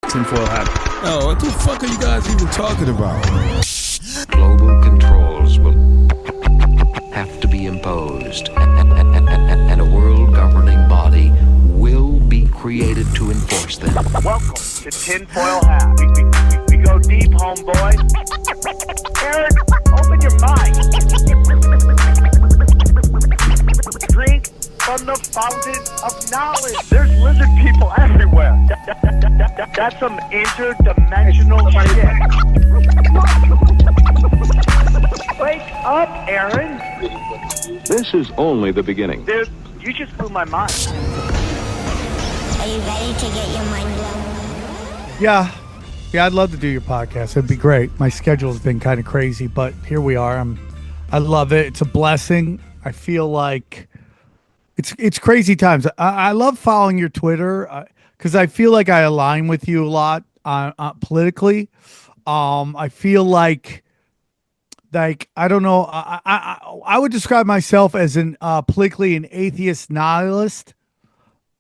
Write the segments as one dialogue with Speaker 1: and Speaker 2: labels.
Speaker 1: tinfoil hat. Oh, what the fuck are you guys even talking about?
Speaker 2: Global controls will have to be imposed, and a world governing body will be created to enforce them.
Speaker 3: Welcome to Tinfoil Hat. We go deep, homeboy. Aaron, open your mind. Drink from the fountain of knowledge. There's lizard people everywhere. That's some interdimensional shit. Wake up, Aaron.
Speaker 2: This is only the beginning.
Speaker 3: Dude, you just blew my mind.
Speaker 4: Are you ready to get your mind blown?
Speaker 5: Yeah, I'd love to do your podcast. It'd be great. My schedule's been kind of crazy, but here we are. I love it. It's a blessing. I feel like it's crazy times. I love following your Twitter because I feel like I align with you a lot politically. I feel like I don't know. I would describe myself as an politically an atheist nihilist.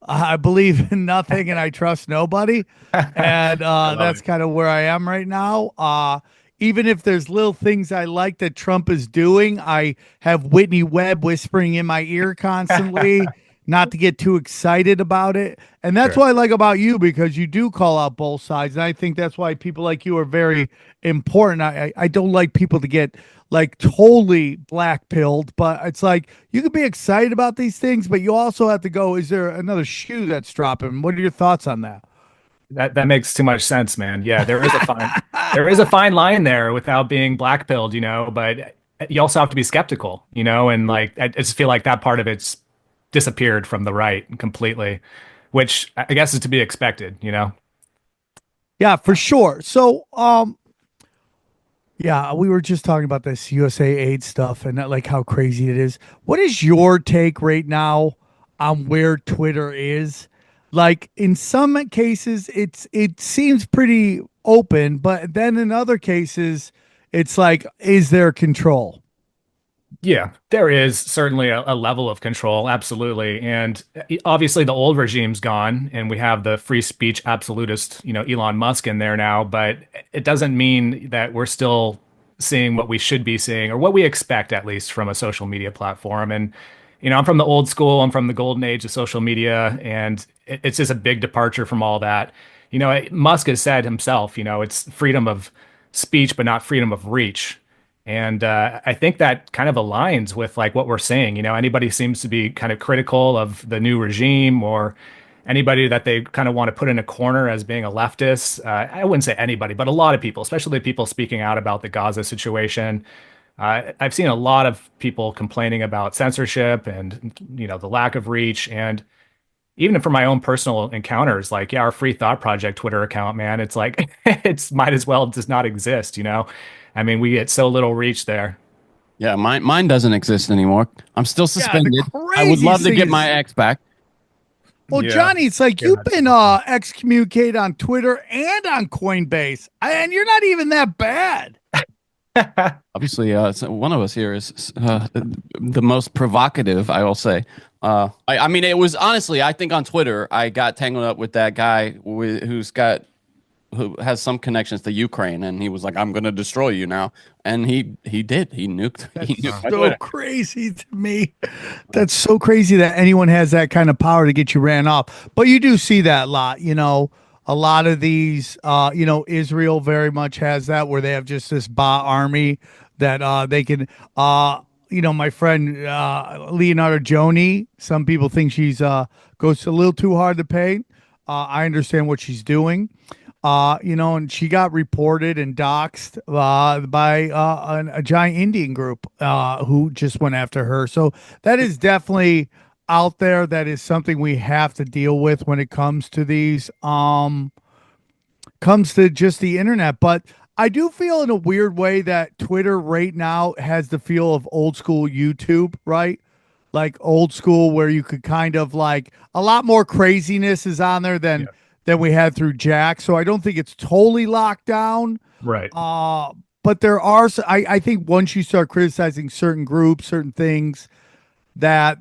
Speaker 5: I believe in nothing and I trust nobody. And that's kind of where I am right now. Even if there's little things I like that Trump is doing, I have Whitney Webb whispering in my ear constantly, not to get too excited about it. And that's what I like about you, because you do call out both sides. And I think that's why people like you are very important. I don't like people to get like totally black pilled, but it's like you can be excited about these things, but you also have to go, is there another shoe that's dropping? What are your thoughts on that?
Speaker 6: That makes too much sense, man. Yeah, there is a fine line there without being black pilled, but you also have to be skeptical, and like I just feel like that part of it's disappeared from the right completely, which I guess is to be expected,
Speaker 5: Yeah, for sure. So, yeah, we were just talking about this USA AIDS stuff and like how crazy it is. What is your take right now on where Twitter is? Like in some cases, it seems pretty open, but then in other cases, it's like, is there control?
Speaker 6: Yeah, there is certainly a level of control, absolutely. And obviously the old regime's gone and we have the free speech absolutist, Elon Musk in there now, but it doesn't mean that we're still seeing what we should be seeing or what we expect, at least from a social media platform. And, I'm from the old school, I'm from the golden age of social media, and it's just a big departure from all that. Musk has said himself, it's freedom of speech, but not freedom of reach. And I think that kind of aligns with like what we're saying. Anybody seems to be kind of critical of the new regime or anybody that they kind of want to put in a corner as being a leftist. I wouldn't say anybody, but a lot of people, especially people speaking out about the Gaza situation. I've seen a lot of people complaining about censorship and, the lack of reach. And even from my own personal encounters, like, our Free Thought Project Twitter account, man, it's like, it's might as well just not exist, I mean, we get so little reach there.
Speaker 7: Yeah, mine doesn't exist anymore. I'm still suspended.
Speaker 5: Yeah,
Speaker 7: I would love to get my ex back.
Speaker 5: Well, yeah. Johnny, it's like you've been excommunicated on Twitter and on Coinbase, and you're not even that bad.
Speaker 7: Obviously, one of us here is the most provocative, I will say. I mean, it was honestly, I think on Twitter, I got tangled up with that guy who has some connections to Ukraine, and he was like, "I'm going to destroy you now," and he did. He nuked.
Speaker 5: That's so crazy to me. That's so crazy that anyone has that kind of power to get you ran off. But you do see that a lot. A lot of these. Israel very much has that, where they have just this bot army that they can. My friend Leonardo Joni. Some people think she's goes a little too hard to paint. I understand what she's doing. And she got reported and doxxed by a giant Indian group who just went after her. So that is definitely out there. That is something we have to deal with when it comes to these, comes to just the internet. But I do feel in a weird way that Twitter right now has the feel of old school YouTube, right? Like old school where you could kind of like a lot more craziness is on there than we had through Jack. So I don't think it's totally locked down.
Speaker 6: Right.
Speaker 5: But there are, I think once you start criticizing certain groups, certain things that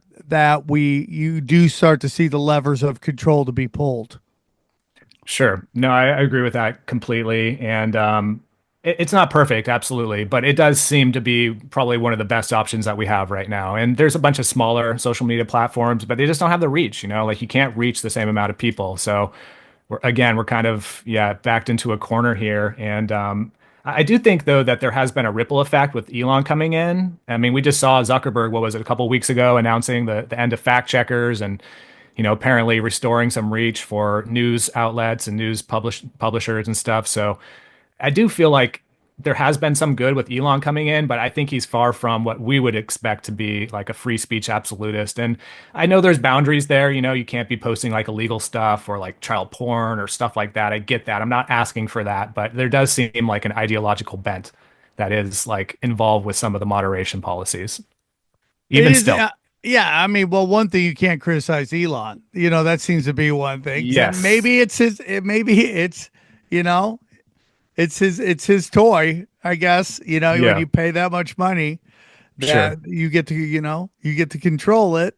Speaker 5: you do start to see the levers of control to be pulled.
Speaker 6: Sure. No, I agree with that completely. And it's not perfect, absolutely, but it does seem to be probably one of the best options that we have right now. And there's a bunch of smaller social media platforms, but they just don't have the reach, like you can't reach the same amount of people. So we're kind of, yeah, backed into a corner here. And I do think, though, that there has been a ripple effect with Elon coming in. I mean, we just saw Zuckerberg, what was it, a couple of weeks ago, announcing the end of fact checkers and apparently restoring some reach for news outlets and publishers and stuff. So I do feel like there has been some good with Elon coming in, but I think he's far from what we would expect to be like a free speech absolutist. And I know there's boundaries there. You can't be posting like illegal stuff or like child porn or stuff like that. I get that. I'm not asking for that, but there does seem like an ideological bent that is like involved with some of the moderation policies.
Speaker 5: It
Speaker 6: Even
Speaker 5: is,
Speaker 6: still.
Speaker 5: yeah. I mean, well, one thing you can't criticize Elon. That seems to be one thing. So
Speaker 6: Yes.
Speaker 5: maybe it's, you know, it's his toy, I guess. When
Speaker 6: Yeah.
Speaker 5: you pay that much money,
Speaker 6: Sure.
Speaker 5: that you get to control it.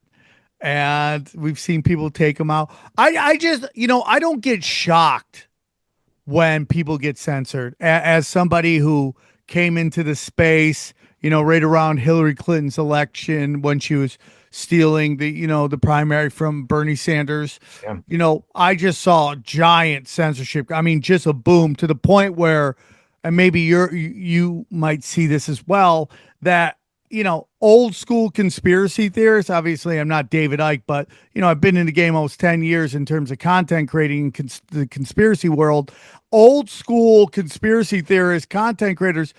Speaker 5: And we've seen people take them out. I just, I don't get shocked when people get censored. As somebody who came into the space, right around Hillary Clinton's election when she was stealing the primary from Bernie Sanders,
Speaker 6: Yeah.
Speaker 5: I just saw giant censorship. I mean, just a boom to the point where, and maybe you might see this as well, that old school conspiracy theorists. Obviously, I'm not David Icke, but I've been in the game almost 10 years in terms of content creating in the conspiracy world. Old school conspiracy theorists, content creators,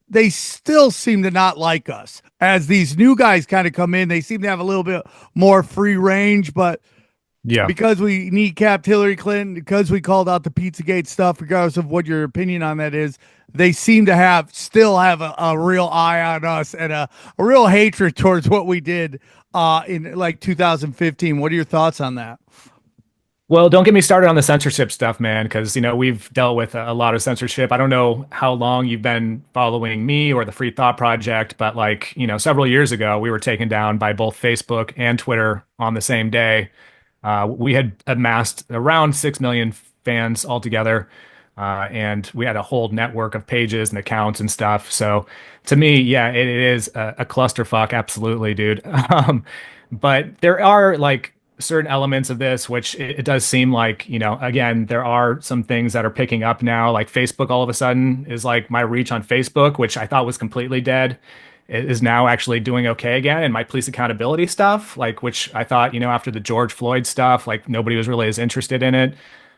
Speaker 5: they still seem to not like us. As these new guys kind of come in, they seem to have a little bit more free range, but
Speaker 6: Yeah.
Speaker 5: because we kneecapped Hillary Clinton, because we called out the Pizzagate stuff, regardless of what your opinion on that is, they seem to still have a real eye on us and a real hatred towards what we did in like 2015. What are your thoughts on that?
Speaker 6: Well, don't get me started on the censorship stuff, man, because we've dealt with a lot of censorship. I don't know how long you've been following me or the Free Thought Project, but like, several years ago, we were taken down by both Facebook and Twitter on the same day. We had amassed around 6 million fans altogether, and we had a whole network of pages and accounts and stuff. So to me, yeah, it is a clusterfuck, absolutely, dude. But there are like certain elements of this, which it does seem like, again, there are some things that are picking up now. Like Facebook all of a sudden is like my reach on Facebook, which I thought was completely dead, is now actually doing okay again. And my police accountability stuff, like, which I thought, after the George Floyd stuff, like nobody was really as interested in it.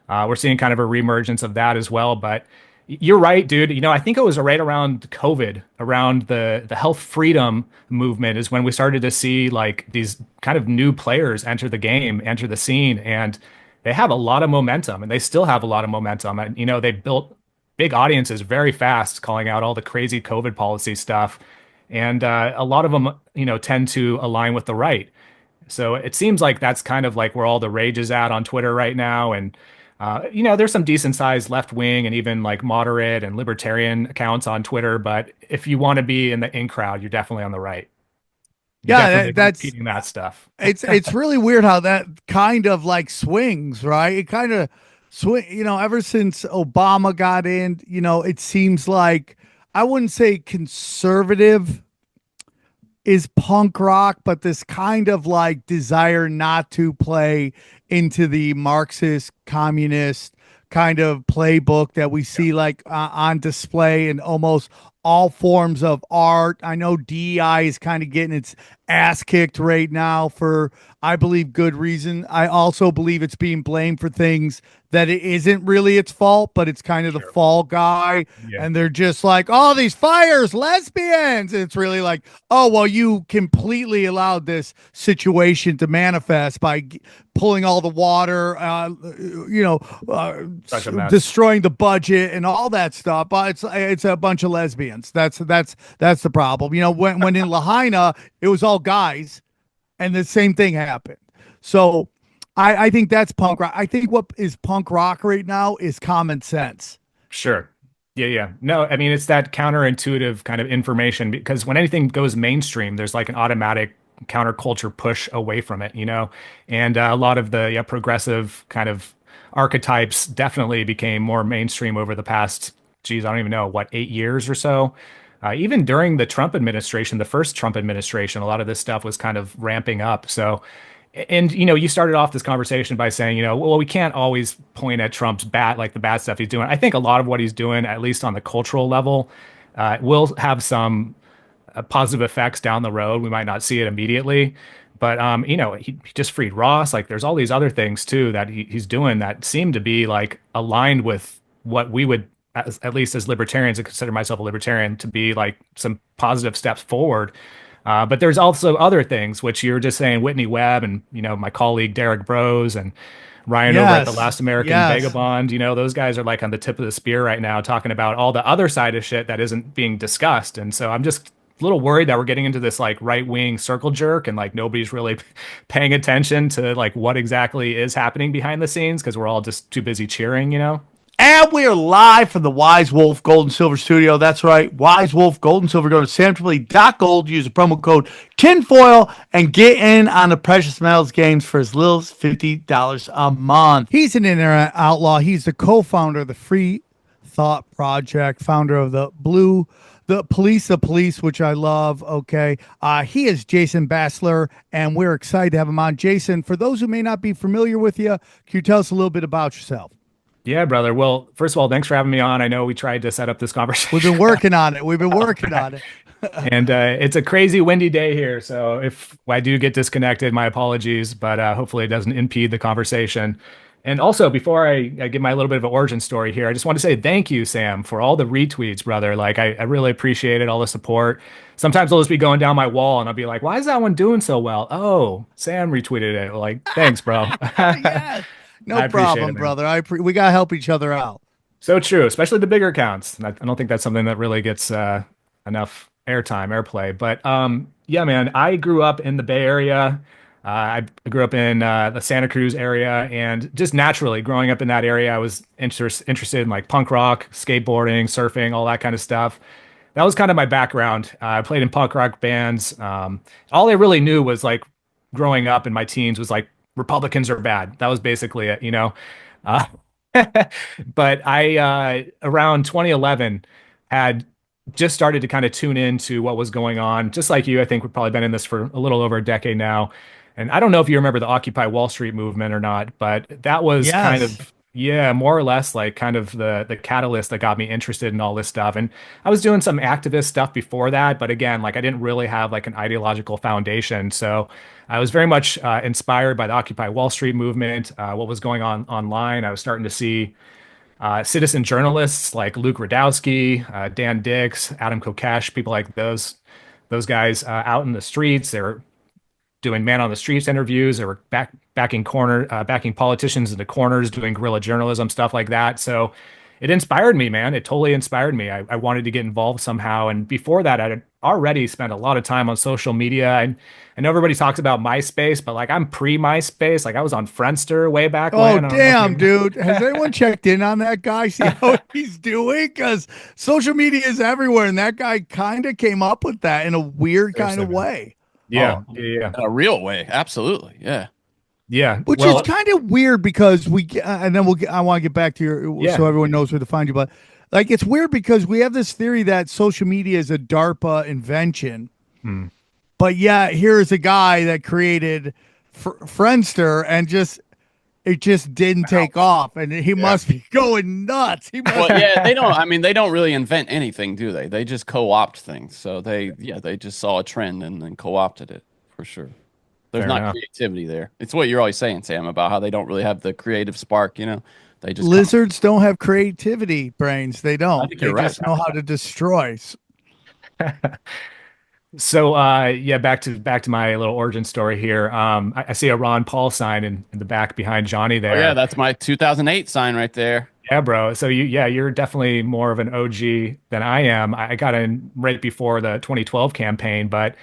Speaker 6: We're seeing kind of a reemergence of that as well. But you're right, dude. I think it was right around COVID, around the health freedom movement is when we started to see like these kind of new players enter the game, enter the scene, and they have a lot of momentum, and they still have a lot of momentum. And they built big audiences very fast, calling out all the crazy COVID policy stuff, and a lot of them, tend to align with the right. So it seems like that's kind of like where all the rage is at on Twitter right now. And, there's some decent sized left wing and even like moderate and libertarian accounts on Twitter. But if you want to be in the in crowd, you're definitely on the right. You're
Speaker 5: Yeah,
Speaker 6: definitely
Speaker 5: that's
Speaker 6: repeating that stuff.
Speaker 5: it's really weird how that kind of like swings, right? It kind of swing, ever since Obama got in, it seems like I wouldn't say conservative is punk rock, but this kind of like desire not to play into the Marxist, communist kind of playbook that we see like on display in almost all forms of art. I know DEI is kind of getting its ass kicked right now for, I believe, good reason. I also believe it's being blamed for things that it isn't really its fault, but it's kind of the fall guy.
Speaker 6: Yeah.
Speaker 5: And they're just like, oh, these fires, lesbians. And it's really like, oh, well, you completely allowed this situation to manifest by pulling all the water,
Speaker 6: Such a mess.
Speaker 5: destroying the budget and all that stuff. But it's a bunch of lesbians. That's the problem. When in Lahaina, it was all guys, and the same thing happened. So I think that's punk rock. I think what is punk rock right now is common sense.
Speaker 6: Sure. Yeah, yeah. No, I mean, it's that counterintuitive kind of information because when anything goes mainstream, there's like an automatic counterculture push away from it, And a lot of the progressive kind of archetypes definitely became more mainstream over the past, geez, I don't even know, what, 8 years or so. Even during the Trump administration, the first Trump administration, a lot of this stuff was kind of ramping up. So, and you started off this conversation by saying, well, we can't always point at Trump's like the bad stuff he's doing. I think a lot of what he's doing, at least on the cultural level, will have some positive effects down the road. We might not see it immediately, but he just freed Ross. Like, there's all these other things too that he's doing that seem to be like aligned with what we would, at least as libertarians, I consider myself a libertarian, to be like some positive steps forward. But there's also other things, which you're just saying, Whitney Webb and, my colleague Derek Bros and Ryan over at the Last American Vagabond, those guys are like on the tip of the spear right now, talking about all the other side of shit that isn't being discussed. And so I'm just a little worried that we're getting into this like right wing circle jerk and like nobody's really paying attention to like what exactly is happening behind the scenes because we're all just too busy cheering.
Speaker 5: And we are live from the Wise Wolf Gold and Silver Studio. That's right, Wise Wolf Gold and Silver. Go to SamTripoli.gold, use the promo code TINFOIL, and get in on the precious metals games for as little as $50 a month. He's an internet outlaw. He's the co-founder of the Free Thought Project, founder of the Police, which I love. Okay. He is Jason Bassler, and we're excited to have him on. Jason, for those who may not be familiar with you, can you tell us a little bit about yourself?
Speaker 6: Yeah, brother. Well, first of all, thanks for having me on. I know we tried to set up this conversation.
Speaker 5: We've been working on it.
Speaker 6: And it's a crazy windy day here. So if I do get disconnected, my apologies, but hopefully it doesn't impede the conversation. And also, before I give my little bit of an origin story here, I just want to say thank you, Sam, for all the retweets, brother. Like, I really appreciate it, all the support. Sometimes I'll just be going down my wall and I'll be like, why is that one doing so well? Oh, Sam retweeted it. Like, thanks, bro.
Speaker 5: Yeah. No problem, brother. We got to help each other out.
Speaker 6: So true, especially the bigger accounts. I don't think that's something that really gets enough airplay. But yeah, man, I grew up in the Bay Area. I grew up in the Santa Cruz area, and just naturally growing up in that area, I was interested in like punk rock, skateboarding, surfing, all that kind of stuff. That was kind of my background. I played in punk rock bands. All I really knew was like growing up in my teens was like Republicans are bad. That was basically it, But I, around 2011, had just started to kind of tune into what was going on. Just like you, I think we've probably been in this for a little over a decade now. And I don't know if you remember the Occupy Wall Street movement or not, but that was kind of, more or less like kind of the catalyst that got me interested in all this stuff. And I was doing some activist stuff before that, but again, like I didn't really have like an ideological foundation. So I was very much inspired by the Occupy Wall Street movement, what was going on online. I was starting to see citizen journalists like Luke Radowski, Dan Dix, Adam Kokesh, people like those guys out in the streets. They were doing man on the streets interviews. They were backing politicians into corners, doing guerrilla journalism, stuff like that. So it inspired me, man. It totally inspired me. I wanted to get involved somehow. And before that, I had already spent a lot of time on social media. And I know everybody talks about MySpace, but like I'm pre-MySpace. Like I was on Friendster way back when.
Speaker 5: Oh, damn, dude. Has anyone checked in on that guy? See how he's doing? Because social media is everywhere. And that guy kind of came up with that in a weird kind of way.
Speaker 6: Yeah.
Speaker 7: In a real way. Absolutely. Yeah.
Speaker 6: Yeah.
Speaker 5: Which is kind of weird because and then I want to get back to so everyone knows where to find you. But like, it's weird because we have this theory that social media is a DARPA invention. But yeah, here's a guy that created Friendster and it just didn't take off, and he must be going nuts.
Speaker 7: They don't really invent anything, do they? They just co-opt things. So they just saw a trend and then co-opted it for sure. There's not creativity there. It's what you're always saying, Sam, about how they don't really have the creative spark, They just
Speaker 5: lizards don't have creativity brains. They don't.
Speaker 7: I think
Speaker 5: they
Speaker 7: you're
Speaker 5: just
Speaker 7: right.
Speaker 5: know how to destroy.
Speaker 6: So back to my little origin story here. I see a Ron Paul sign in the back behind Johnny there.
Speaker 7: Oh, yeah, that's my 2008 sign right there.
Speaker 6: Yeah, bro. So you're definitely more of an OG than I am. I got in right before the 2012 campaign, but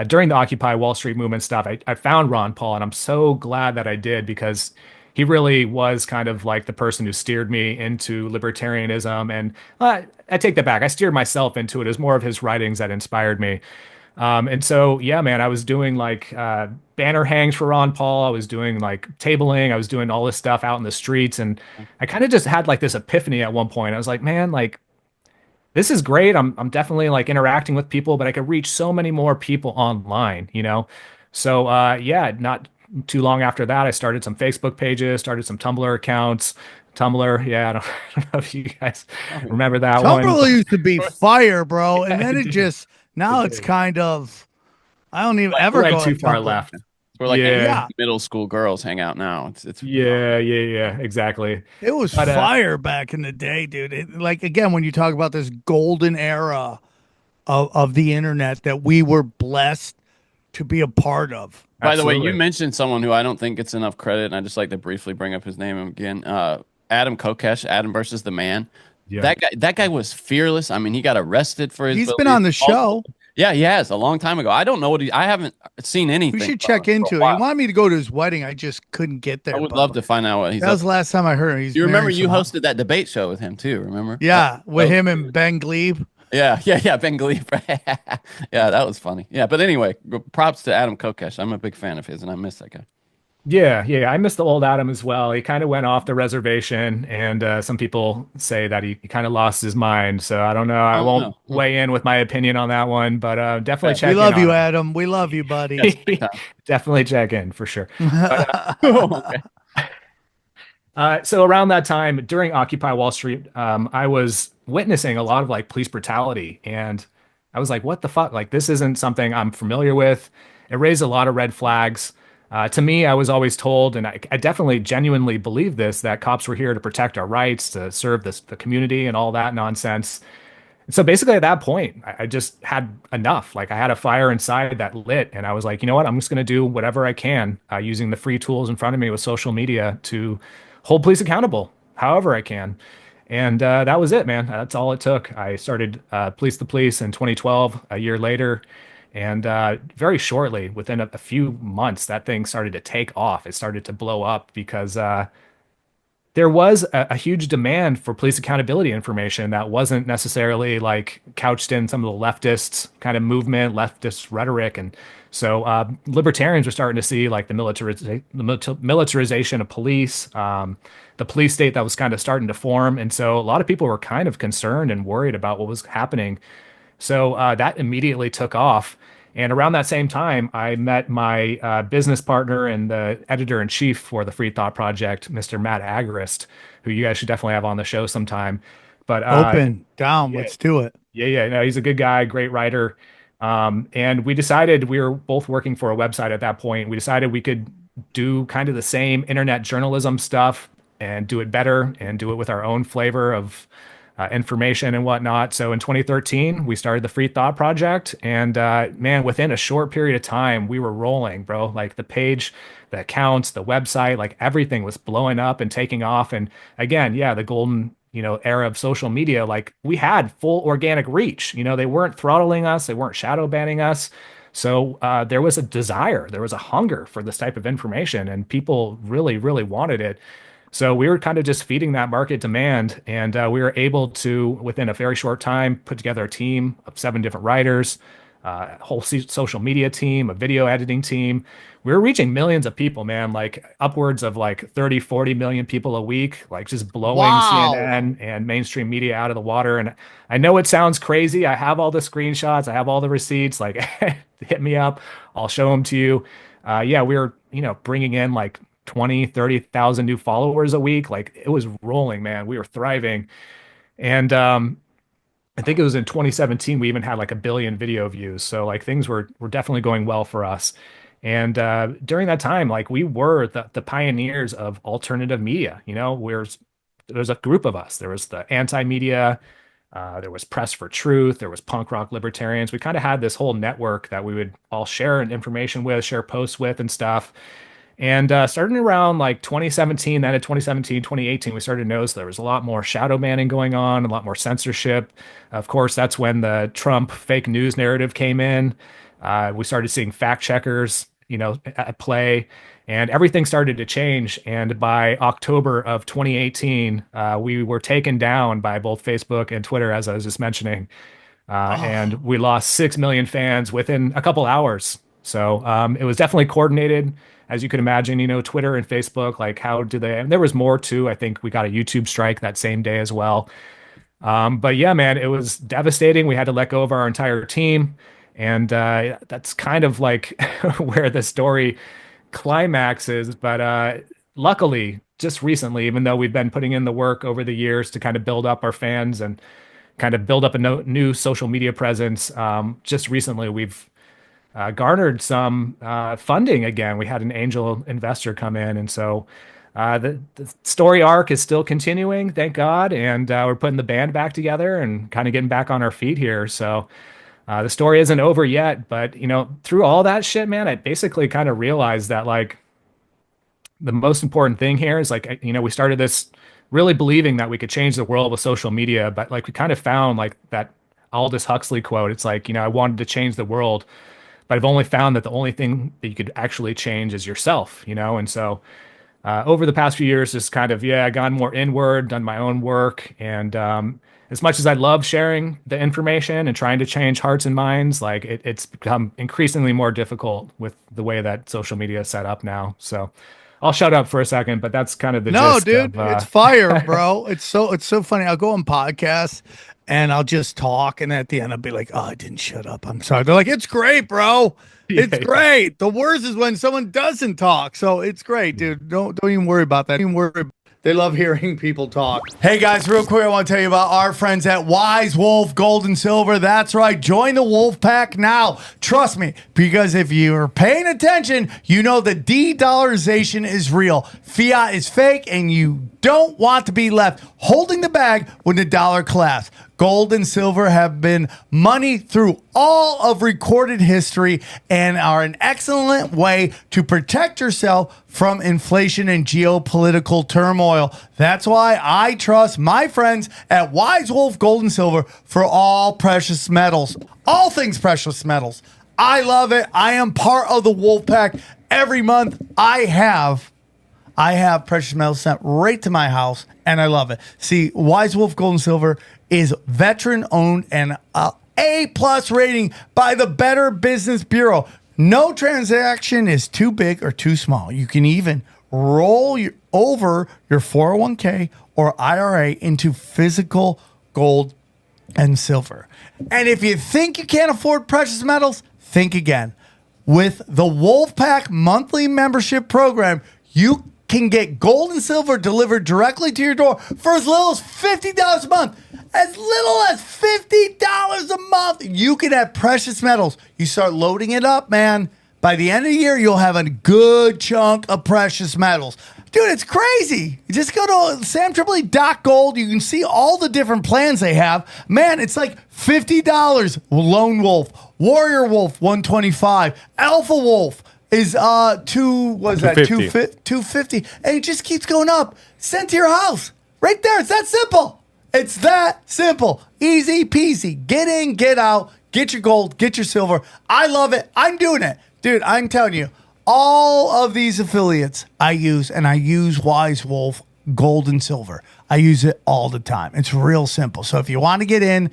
Speaker 6: during the Occupy Wall Street movement stuff, I found Ron Paul, and I'm so glad that I did because he really was kind of like the person who steered me into libertarianism. And I take that back. I steered myself into it. It was more of his writings that inspired me. And so, yeah, man, I was doing like banner hangs for Ron Paul. I was doing like tabling. I was doing all this stuff out in the streets. And I kind of just had like this epiphany at one point. I was like, man, like, this is great. I'm definitely like interacting with people, but I could reach so many more people online, you know? So, yeah, not too long after that, I started some Facebook pages, started some Tumblr accounts. Tumblr, yeah, I don't, I don't know if you guys remember that one.
Speaker 5: Tumblr used to be fire, bro, and then it
Speaker 6: It did.
Speaker 5: just now
Speaker 6: It
Speaker 5: it's
Speaker 6: did.
Speaker 5: kind of I don't even
Speaker 7: Like,
Speaker 5: ever
Speaker 6: Went
Speaker 5: go
Speaker 6: too
Speaker 5: on
Speaker 6: far
Speaker 5: Tumblr.
Speaker 6: left.
Speaker 7: It's where like
Speaker 6: Yeah,
Speaker 5: Yeah,
Speaker 7: middle school girls hang out now. It's
Speaker 6: yeah, exactly.
Speaker 5: it was
Speaker 6: But
Speaker 5: fire back in the day, dude. Like again, when you talk about this golden era of the internet that we were blessed to be a part of.
Speaker 7: By the way, you
Speaker 6: absolutely.
Speaker 7: mentioned someone who I don't think gets enough credit, and I just like to briefly bring up his name again. Adam Kokesh, Adam versus the Man.
Speaker 6: Yeah.
Speaker 7: That guy was fearless. I mean, he got arrested for his
Speaker 5: He's been
Speaker 7: beliefs.
Speaker 5: on the show.
Speaker 7: Yeah, he has a long time ago. I don't know what I haven't seen anything.
Speaker 5: We should
Speaker 7: from
Speaker 5: check
Speaker 7: him for a
Speaker 5: into it. He
Speaker 7: while.
Speaker 5: wanted me to go to his wedding. I just couldn't get there.
Speaker 7: I would
Speaker 5: but
Speaker 7: love to find out what he's
Speaker 5: That
Speaker 7: up
Speaker 5: was the last time I heard him. He's
Speaker 7: You remember
Speaker 5: marrying
Speaker 7: you
Speaker 5: some-
Speaker 7: hosted that debate show with him too, remember?
Speaker 5: Yeah, with
Speaker 7: That was
Speaker 5: him and Ben Glebe.
Speaker 7: Yeah, Ben Gleef. Yeah, that was funny. Yeah, but anyway, props to Adam Kokesh. I'm a big fan of his, and I miss that guy.
Speaker 6: Yeah. I miss the old Adam as well. He kind of went off the reservation, and some people say that he kind of lost his mind. So I don't know. I
Speaker 7: Oh,
Speaker 6: won't
Speaker 7: no.
Speaker 6: weigh in with my opinion on that one, but definitely
Speaker 7: Okay.
Speaker 6: check
Speaker 5: We
Speaker 6: in
Speaker 5: love you,
Speaker 6: on
Speaker 5: Adam. We love you, buddy.
Speaker 6: him. Definitely check in for sure.
Speaker 7: Okay.
Speaker 6: So around that time, during Occupy Wall Street, I was witnessing a lot of like police brutality, and I was like, "What the fuck? Like, this isn't something I'm familiar with." It raised a lot of red flags. To me, I was always told, and I definitely genuinely believe this, that cops were here to protect our rights, to serve the community, and all that nonsense. So basically, at that point, I just had enough. Like I had a fire inside that lit, and I was like, you know what? I'm just going to do whatever I can using the free tools in front of me with social media to hold police accountable, however I can. And that was it, man. That's all it took. I started Police the Police in 2012, a year later. And very shortly, within a few months, that thing started to take off. It started to blow up because there was a huge demand for police accountability information that wasn't necessarily like couched in some of the leftist kind of movement, leftist rhetoric. And so libertarians were starting to see like the militarization of police, the police state that was kind of starting to form. And so a lot of people were kind of concerned and worried about what was happening. So that immediately took off. And around that same time, I met my business partner and the editor in chief for the Free Thought Project, Mr. Matt Agrist, who you guys should definitely have on the show sometime. But
Speaker 5: Open, down,
Speaker 6: yeah.
Speaker 5: let's do it.
Speaker 6: Yeah. No, he's a good guy, great writer. And we decided we were both working for a website at that point. We decided we could do kind of the same internet journalism stuff and do it better and do it with our own flavor of information and whatnot. So in 2013, we started the Free Thought Project, and man, within a short period of time, we were rolling, bro. Like the page, the accounts, the website, like everything was blowing up and taking off. And again, yeah, the golden era of social media, like we had full organic reach. They weren't throttling us, they weren't shadow banning us. So there was a desire, there was a hunger for this type of information, and people really, really wanted it. So we were kind of just feeding that market demand, and we were able to, within a very short time, put together a team of 7 different writers, a whole social media team, a video editing team. We were reaching millions of people, man, like upwards of like 30, 40 million people a week, like just blowing
Speaker 5: Wow.
Speaker 6: CNN and mainstream media out of the water. And I know it sounds crazy. I have all the screenshots, I have all the receipts, like hit me up, I'll show them to you. Yeah, we were, bringing in like 20, 30,000 new followers a week. Like it was rolling, man. We were thriving. And I think it was in 2017 we even had like 1 billion video views. So like things were definitely going well for us. And during that time, like we were the pioneers of alternative media. There's a group of us. There was the anti-media, there was Press for Truth, there was punk rock libertarians. We kind of had this whole network that we would all share information with, share posts with and stuff. And starting around like 2017, then at 2017, 2018, we started to notice there was a lot more shadow banning going on, a lot more censorship. Of course, that's when the Trump fake news narrative came in. We started seeing fact checkers, at play, and everything started to change. And by October of 2018, we were taken down by both Facebook and Twitter, as I was just mentioning. And we lost 6 million fans within a couple hours. So it was definitely coordinated, as you can imagine. Twitter and Facebook, like how do they? And there was more too. I think we got a YouTube strike that same day as well. But yeah, man, it was devastating. We had to let go of our entire team, and that's kind of like where the story climaxes. But luckily, just recently, even though we've been putting in the work over the years to kind of build up our fans and kind of build up a new social media presence, just recently we've garnered some funding again. We had an angel investor come in, and so the story arc is still continuing, thank God, and we're putting the band back together and kind of getting back on our feet here. So the story isn't over yet, but through all that shit, man, I basically kind of realized that like the most important thing here is like we started this really believing that we could change the world with social media, but like we kind of found like that Aldous Huxley quote. It's like I wanted to change the world, but I've only found that the only thing that you could actually change is yourself, and so over the past few years, just kind of, gone more inward, done my own work. And as much as I love sharing the information and trying to change hearts and minds, like it's become increasingly more difficult with the way that social media is set up now. So I'll shut up for a second, but that's kind of the gist
Speaker 5: dude,
Speaker 6: of,
Speaker 5: it's fire, bro. It's so funny. I'll go on podcasts and I'll just talk, and at the end I'll be like, "Oh, I didn't shut up. I'm sorry." They're like, "It's great, bro. It's great." The worst is when someone doesn't talk. So it's great, dude. Don't even worry about that. Don't even worry. They love hearing people talk. Hey guys, real quick, I want to tell you about our friends at Wise Wolf Gold and Silver. That's right. Join the Wolf Pack now. Trust me, because if you're paying attention, you know the de-dollarization is real. Fiat is fake, and you don't want to be left holding the bag when the dollar collapses. Gold and silver have been money through all of recorded history and are an excellent way to protect yourself from inflation and geopolitical turmoil. That's why I trust my friends at Wise Wolf Gold and Silver for all precious metals, all things precious metals. I love it. I am part of the Wolf Pack. Every month I have precious metals sent right to my house, and I love it. See, Wise Wolf Gold and Silver is veteran owned and A+ rating by the Better Business Bureau. No transaction is too big or too small. You can even roll over your 401k or IRA into physical gold and silver. And if you think you can't afford precious metals, think again. With the Wolfpack monthly membership program, you can get gold and silver delivered directly to your door for as little as $50 a month. As little as $50 a month, you can have precious metals. You start loading it up, man. By the end of the year, you'll have a good chunk of precious metals. Dude, it's crazy. You just go to SamTripoli.gold. You can see all the different plans they have. Man, it's like $50. Lone Wolf, Warrior Wolf, $125. Alpha Wolf is $250. And it just keeps going up. Sent to your house. Right there. It's that simple. It's that simple. Easy peasy. Get in, get out, get your gold, get your silver. I love it. I'm doing it. Dude, I'm telling you, all of these affiliates I use, and I use Wise Wolf Gold and Silver. I use it all the time. It's real simple. So if you want to get in,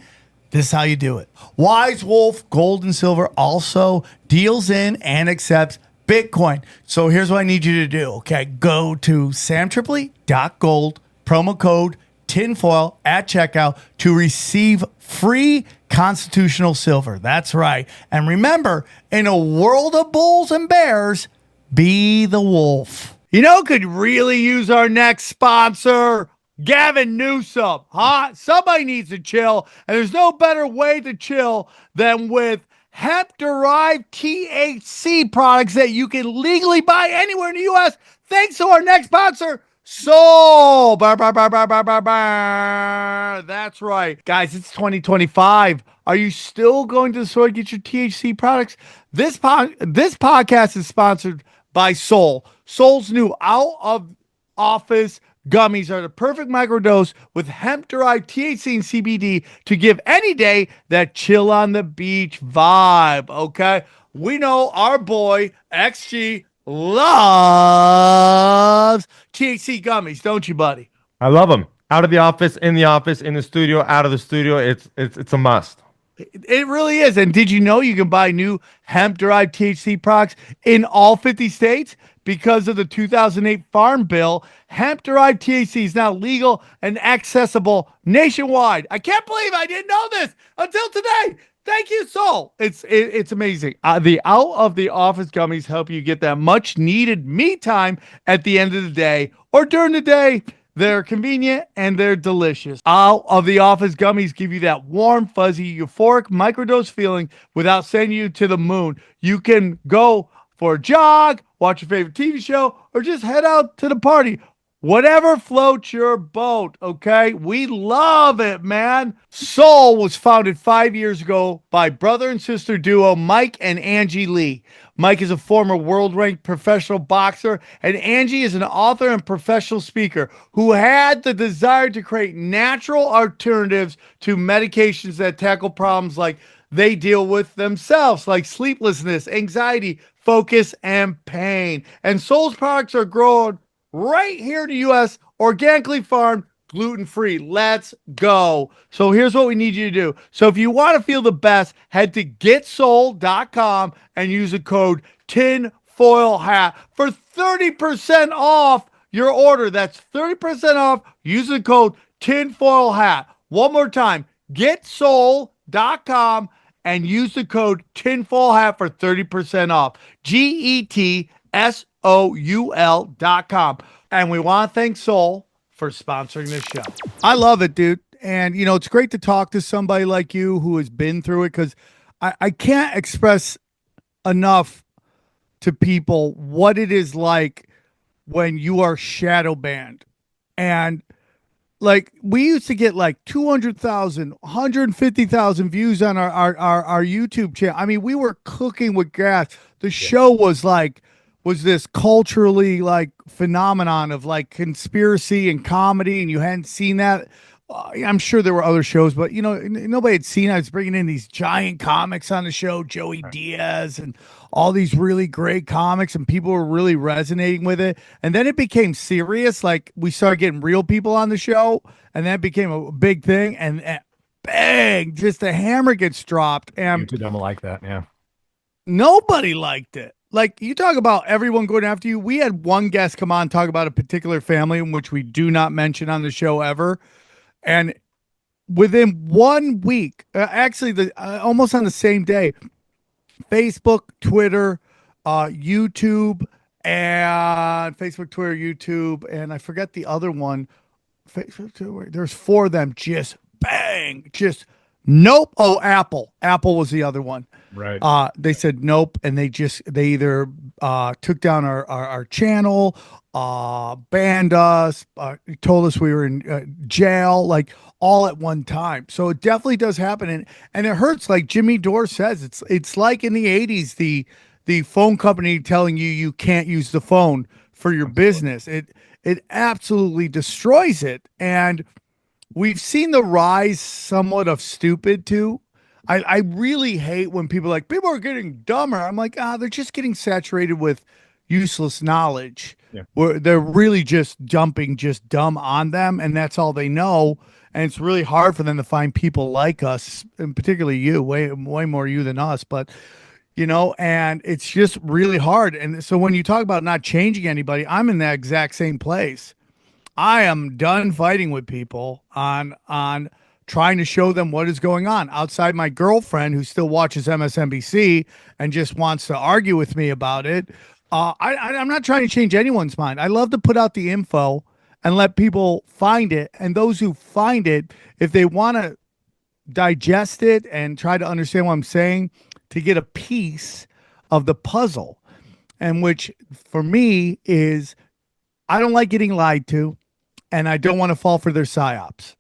Speaker 5: this is how you do it. Wise Wolf Gold and Silver also deals in and accepts Bitcoin. So here's what I need you to do. Okay, go to SamTripoli.gold, promo code tinfoil at checkout to receive free constitutional silver. That's right. And remember, in a world of bulls and bears, be the wolf. You know, could really use our next sponsor, Gavin Newsom. Huh? Somebody needs to chill, and there's no better way to chill than with hemp-derived THC products that you can legally buy anywhere in the U.S. Thanks to our next sponsor, Soul. That's right. Guys, it's 2025. Are you still going to the store to get your THC products? This podcast is sponsored by Soul. Soul's new out-of-office gummies are the perfect microdose with hemp-derived THC and CBD to give any day that chill on the beach vibe, okay? We know our boy, XG, loves THC gummies, don't you, buddy?
Speaker 8: I love them. Out of the office, in the studio, out of the studio. It's a must.
Speaker 5: It really is. And did you know you can buy new hemp-derived THC products in all 50 states? Because of the 2008 Farm Bill, hemp-derived THC is now legal and accessible nationwide. I can't believe I didn't know this until today. Thank you, Soul. It's amazing. The out of the office gummies help you get that much needed me time at the end of the day or during the day. They're convenient and they're delicious. Out of the office gummies give you that warm, fuzzy, euphoric microdose feeling without sending you to the moon. You can go for a jog, watch your favorite TV show, or just head out to the party. Whatever floats your boat, okay? We love it, man. Soul was founded 5 years ago by brother and sister duo Mike and Angie Lee. Mike is a former world-ranked professional boxer, and Angie is an author and professional speaker who had the desire to create natural alternatives to medications that tackle problems like they deal with themselves, like sleeplessness, anxiety, focus, and pain. And Soul's products are grown right here in the U.S., organically farmed, gluten-free. Let's go. So here's what we need you to do. So if you want to feel the best, head to getsoul.com and use the code TINFOILHAT for 30% off your order. That's 30% off. Use the code TINFOILHAT. One more time, getsoul.com and use the code TINFOILHAT for 30% off. GETSOUL.com. And we want to thank Soul for sponsoring this show. I love it, dude. And, you know, it's great to talk to somebody like you who has been through it, because I can't express enough to people what it is like when you are shadow banned. And like, we used to get like 200,000, 150,000 views on our YouTube channel. I mean, we were cooking with gas. The show was this culturally like phenomenon of like conspiracy and comedy, and you hadn't seen that. I'm sure there were other shows, but you know, nobody had seen it. I was bringing in these giant comics on the show, Joey Diaz and all these really great comics, and people were really resonating with it. And then it became serious. Like, we started getting real people on the show, and that became a big thing. And bang, just the hammer gets dropped. And
Speaker 6: YouTube don't like that. Yeah.
Speaker 5: Nobody liked it. Like, you talk about everyone going after you. We had one guest come on, talk about a particular family in which we do not mention on the show ever. And within 1 week, actually almost on the same day, Facebook, Twitter, YouTube, and Facebook, Twitter, YouTube, and I forget the other one. Facebook, Twitter, there's 4 of them. Just bang, just nope. Oh, Apple. Apple was the other one.
Speaker 6: Right.
Speaker 5: They said nope, and they either took down our channel, banned us, told us we were in jail, like all at one time. So it definitely does happen, and it hurts. Like Jimmy Dore says, it's like in the 80s, the phone company telling you can't use the phone for your business. It absolutely destroys it, and we've seen the rise somewhat of stupid too. I really hate when people are like, people are getting dumber. I'm like, they're just getting saturated with useless knowledge.
Speaker 6: Yeah.
Speaker 5: Where they're really just dumping just dumb on them, and that's all they know. And it's really hard for them to find people like us, and particularly you, way more you than us. But you know, and it's just really hard. And so when you talk about not changing anybody, I'm in that exact same place. I am done fighting with people on trying to show them what is going on. Outside my girlfriend, who still watches MSNBC and just wants to argue with me about it, I'm not trying to change anyone's mind. I love to put out the info and let people find it. And those who find it, if they want to digest it and try to understand what I'm saying, to get a piece of the puzzle, and which for me is, I don't like getting lied to, and I don't want to fall for their psyops.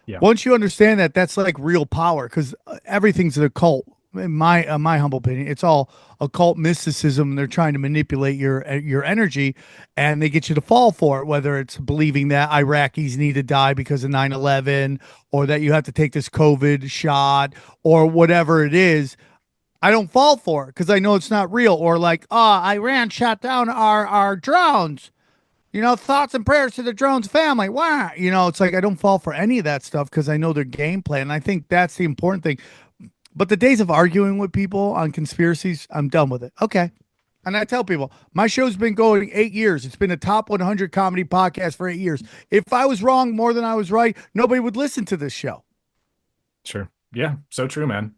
Speaker 6: Yeah.
Speaker 5: Once you understand that, that's like real power, because everything's an occult. In my humble opinion, it's all occult mysticism. They're trying to manipulate your energy, and they get you to fall for it, whether it's believing that Iraqis need to die because of 9/11, or that you have to take this COVID shot, or whatever it is. I don't fall for it because I know it's not real. Or like, Iran shot down our drones. You know, thoughts and prayers to the drones family. Why? You know, it's like I don't fall for any of that stuff because I know their game plan. And I think that's the important thing. But the days of arguing with people on conspiracies, I'm done with it. Okay. And I tell people, my show's been going 8 years. It's been a top 100 comedy podcast for 8 years. If I was wrong more than I was right, nobody would listen to this show.
Speaker 6: Sure. Yeah. So true, man.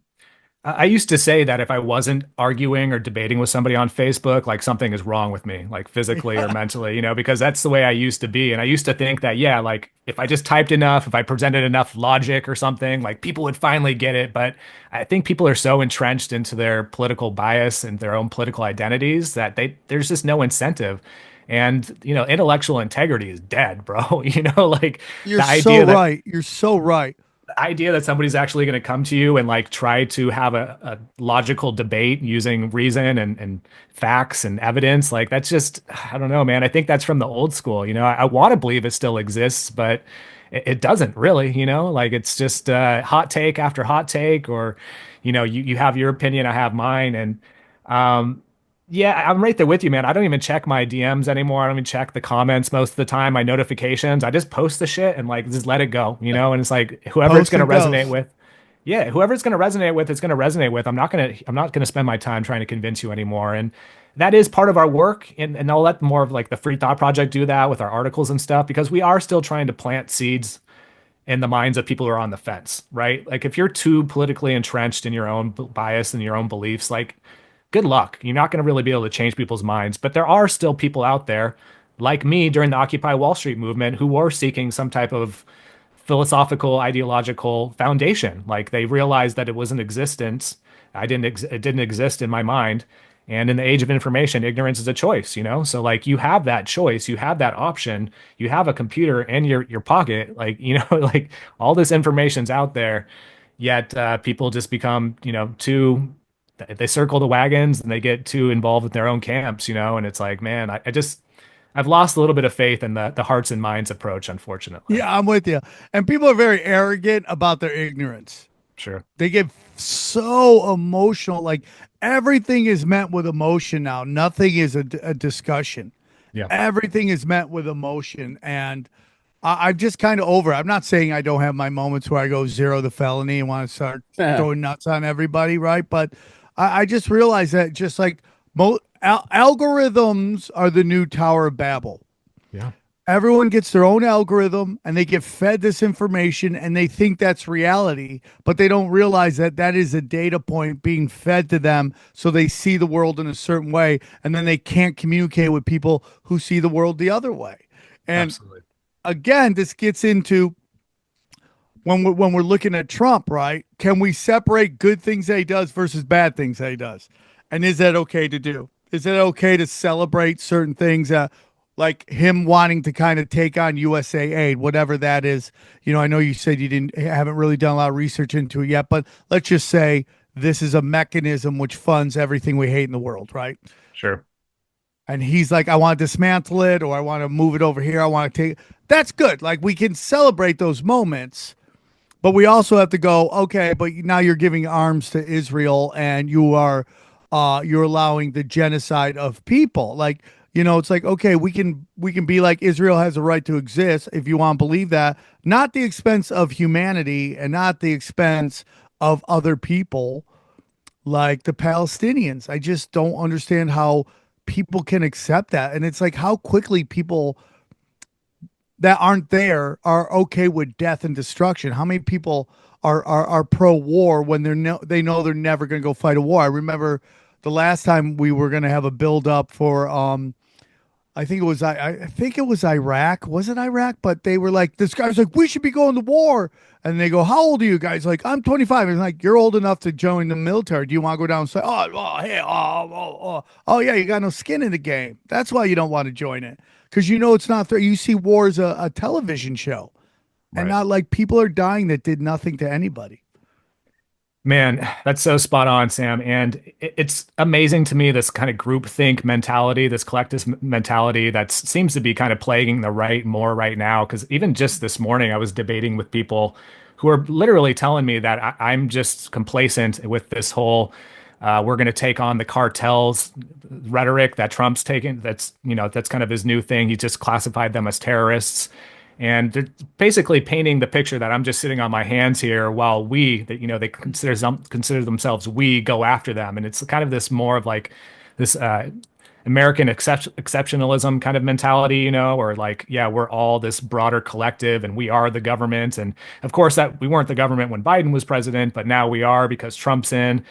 Speaker 6: I used to say that if I wasn't arguing or debating with somebody on Facebook, like something is wrong with me, like physically or mentally, because that's the way I used to be. And I used to think that, yeah, like if I just typed enough, if I presented enough logic or something, like people would finally get it. But I think people are so entrenched into their political bias and their own political identities that there's just no incentive. And, intellectual integrity is dead, bro. Like
Speaker 5: You're
Speaker 6: the
Speaker 5: so
Speaker 6: idea that
Speaker 5: right. You're so right.
Speaker 6: idea that somebody's actually going to come to you and like try to have a logical debate using reason and facts and evidence, like that's just, I don't know, man. I think that's from the old school. I want to believe it still exists, but it doesn't really, like it's just hot take after hot take, or you have your opinion, I have mine. And yeah, I'm right there with you, man. I don't even check my DMs anymore. I don't even check the comments most of the time, my notifications. I just post the shit and like just let it go, And it's like whoever it's
Speaker 5: Post
Speaker 6: going to
Speaker 5: and
Speaker 6: resonate
Speaker 5: goes.
Speaker 6: with, yeah, whoever it's going to resonate with, it's going to resonate with. I'm not going to spend my time trying to convince you anymore. And that is part of our work, and I'll let more of like the Free Thought Project do that with our articles and stuff, because we are still trying to plant seeds in the minds of people who are on the fence, right? Like if you're too politically entrenched in your own bias and your own beliefs, like good luck. You're not going to really be able to change people's minds. But there are still people out there like me during the Occupy Wall Street movement who were seeking some type of philosophical, ideological foundation. Like they realized that it was in existence. It didn't exist in my mind. And in the age of information, ignorance is a choice. So like you have that choice, you have that option, you have a computer in your pocket, like, like all this information's out there, yet people just become, too, they circle the wagons and they get too involved with their own camps, and it's like, man, I've lost a little bit of faith in the hearts and minds approach, unfortunately.
Speaker 5: Yeah, I'm with you. And people are very arrogant about their ignorance.
Speaker 6: Sure.
Speaker 5: They get so emotional. Like everything is met with emotion now. Nothing is a discussion.
Speaker 6: Yeah.
Speaker 5: Everything is met with emotion. And I'm just kind of over it. I'm not saying I don't have my moments where I go zero the felony and want to start throwing nuts on everybody, right? But I just realized that just like algorithms are the new Tower of Babel.
Speaker 6: Yeah.
Speaker 5: Everyone gets their own algorithm and they get fed this information and they think that's reality, but they don't realize that that is a data point being fed to them. So they see the world in a certain way and then they can't communicate with people who see the world the other way. And
Speaker 6: Absolutely.
Speaker 5: again, this gets into when we're looking at Trump, right? Can we separate good things that he does versus bad things that he does? And is that okay to do? Is it okay to celebrate certain things like him wanting to kind of take on USA Aid, whatever that is? I know you said you haven't really done a lot of research into it yet, but let's just say this is a mechanism which funds everything we hate in the world, right?
Speaker 6: Sure.
Speaker 5: And he's like, I want to dismantle it, or I want to move it over here. I want to take. That's good. Like we can celebrate those moments, but we also have to go, okay, but now you're giving arms to Israel and you're allowing the genocide of people. Like, it's like, okay, we can be like Israel has a right to exist if you want to believe that, not the expense of humanity and not the expense of other people like the Palestinians. I just don't understand how people can accept that. And it's like how quickly people that aren't there are okay with death and destruction. How many people are pro war when they know they're never going to go fight a war? I remember the last time we were going to have a build up for I think it was Iraq. Was it Iraq? But they were like, this guy's like, we should be going to war. And they go, how old are you guys? Like, I'm 25. And like, you're old enough to join the military. Do you want to go down and say, oh, yeah, you got no skin in the game. That's why you don't want to join it. Because it's not there. You see war as a television show. And
Speaker 6: Right.
Speaker 5: not like people are dying that did nothing to anybody.
Speaker 6: Man, that's so spot on, Sam. And it's amazing to me, this kind of groupthink mentality, this collectivist mentality that seems to be kind of plaguing the right more right now. Because even just this morning, I was debating with people who are literally telling me that I'm just complacent with this whole we're going to take on the cartels rhetoric that Trump's taken. That's kind of his new thing. He just classified them as terrorists. And they're basically painting the picture that I'm just sitting on my hands here while they consider themselves we go after them. And it's kind of this more of like this American exceptionalism kind of mentality, or like, yeah, we're all this broader collective and we are the government. And of course, that we weren't the government when Biden was president, but now we are because Trump's in.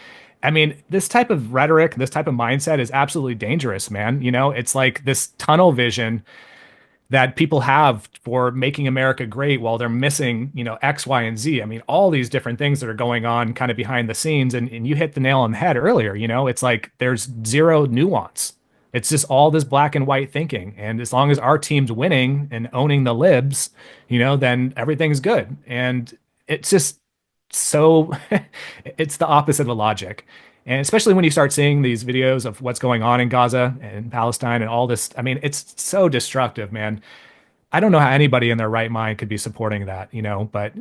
Speaker 6: I mean, this type of rhetoric, this type of mindset is absolutely dangerous, man. It's like this tunnel vision that people have for making America great while they're missing, X, Y, and Z. I mean, all these different things that are going on kind of behind the scenes. And you hit the nail on the head earlier, it's like there's zero nuance. It's just all this black and white thinking. And as long as our team's winning and owning the libs, then everything's good. And it's just so, it's the opposite of logic. And especially when you start seeing these videos of what's going on in Gaza and Palestine and all this, I mean, it's so destructive, man. I don't know how anybody in their right mind could be supporting that, but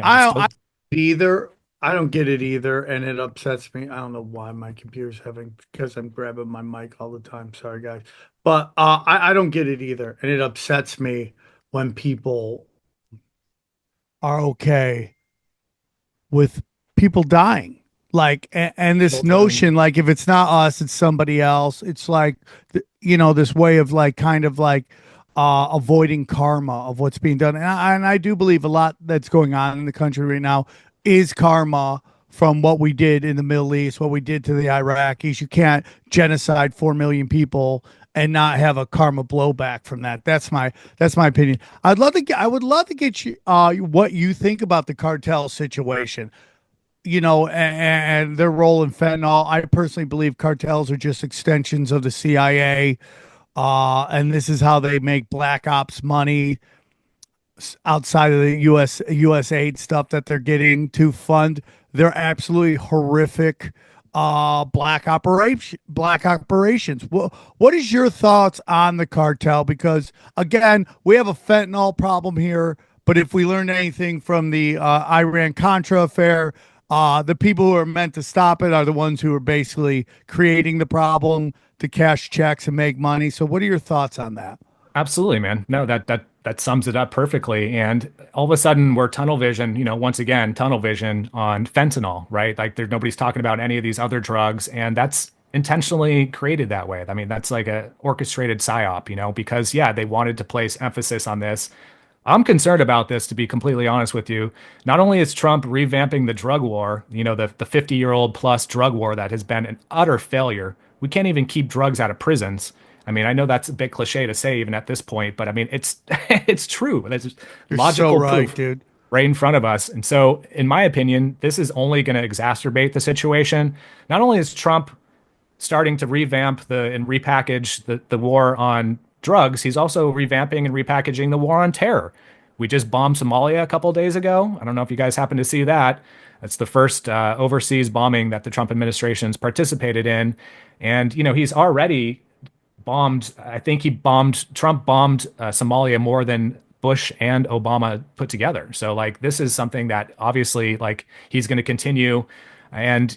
Speaker 5: I either. I don't get it either, and it upsets me. I don't know why my computer's having because I'm grabbing my mic all the time. Sorry, guys, but I don't get it either, and it upsets me when people are okay with people dying. Like, and this notion, like, if it's not us, it's somebody else. It's like, this way of like, kind of like, avoiding karma of what's being done. And I do believe a lot that's going on in the country right now is karma from what we did in the Middle East, what we did to the Iraqis. You can't genocide 4 million people and not have a karma blowback from that. That's my opinion. I would love to get you what you think about the cartel situation. And their role in fentanyl. I personally believe cartels are just extensions of the CIA. And this is how they make black ops money outside of the US aid stuff that they're getting to fund their absolutely horrific black operations. What is your thoughts on the cartel? Because again, we have a fentanyl problem here, but if we learned anything from the Iran Contra affair, the people who are meant to stop it are the ones who are basically creating the problem to cash checks and make money. So what are your thoughts on that?
Speaker 6: Absolutely, man. No, that sums it up perfectly. And all of a sudden we're tunnel vision, once again, tunnel vision on fentanyl, right? Like nobody's talking about any of these other drugs, and that's intentionally created that way. I mean, that's like a orchestrated psyop, because yeah, they wanted to place emphasis on this. I'm concerned about this, to be completely honest with you. Not only is Trump revamping the drug war, the 50-year-old plus drug war that has been an utter failure. We can't even keep drugs out of prisons. I mean, I know that's a bit cliche to say even at this point, but I mean, it's it's true. There's
Speaker 5: You're
Speaker 6: logical
Speaker 5: so right,
Speaker 6: proof
Speaker 5: dude.
Speaker 6: right in front of us. And so, in my opinion, this is only going to exacerbate the situation. Not only is Trump starting to revamp and repackage the war on drugs, he's also revamping and repackaging the war on terror. We just bombed Somalia a couple of days ago. I don't know if you guys happen to see that. That's the first overseas bombing that the Trump administration's participated in. And, he's already bombed, I think Trump bombed Somalia more than Bush and Obama put together. So like, this is something that obviously like he's going to continue. And,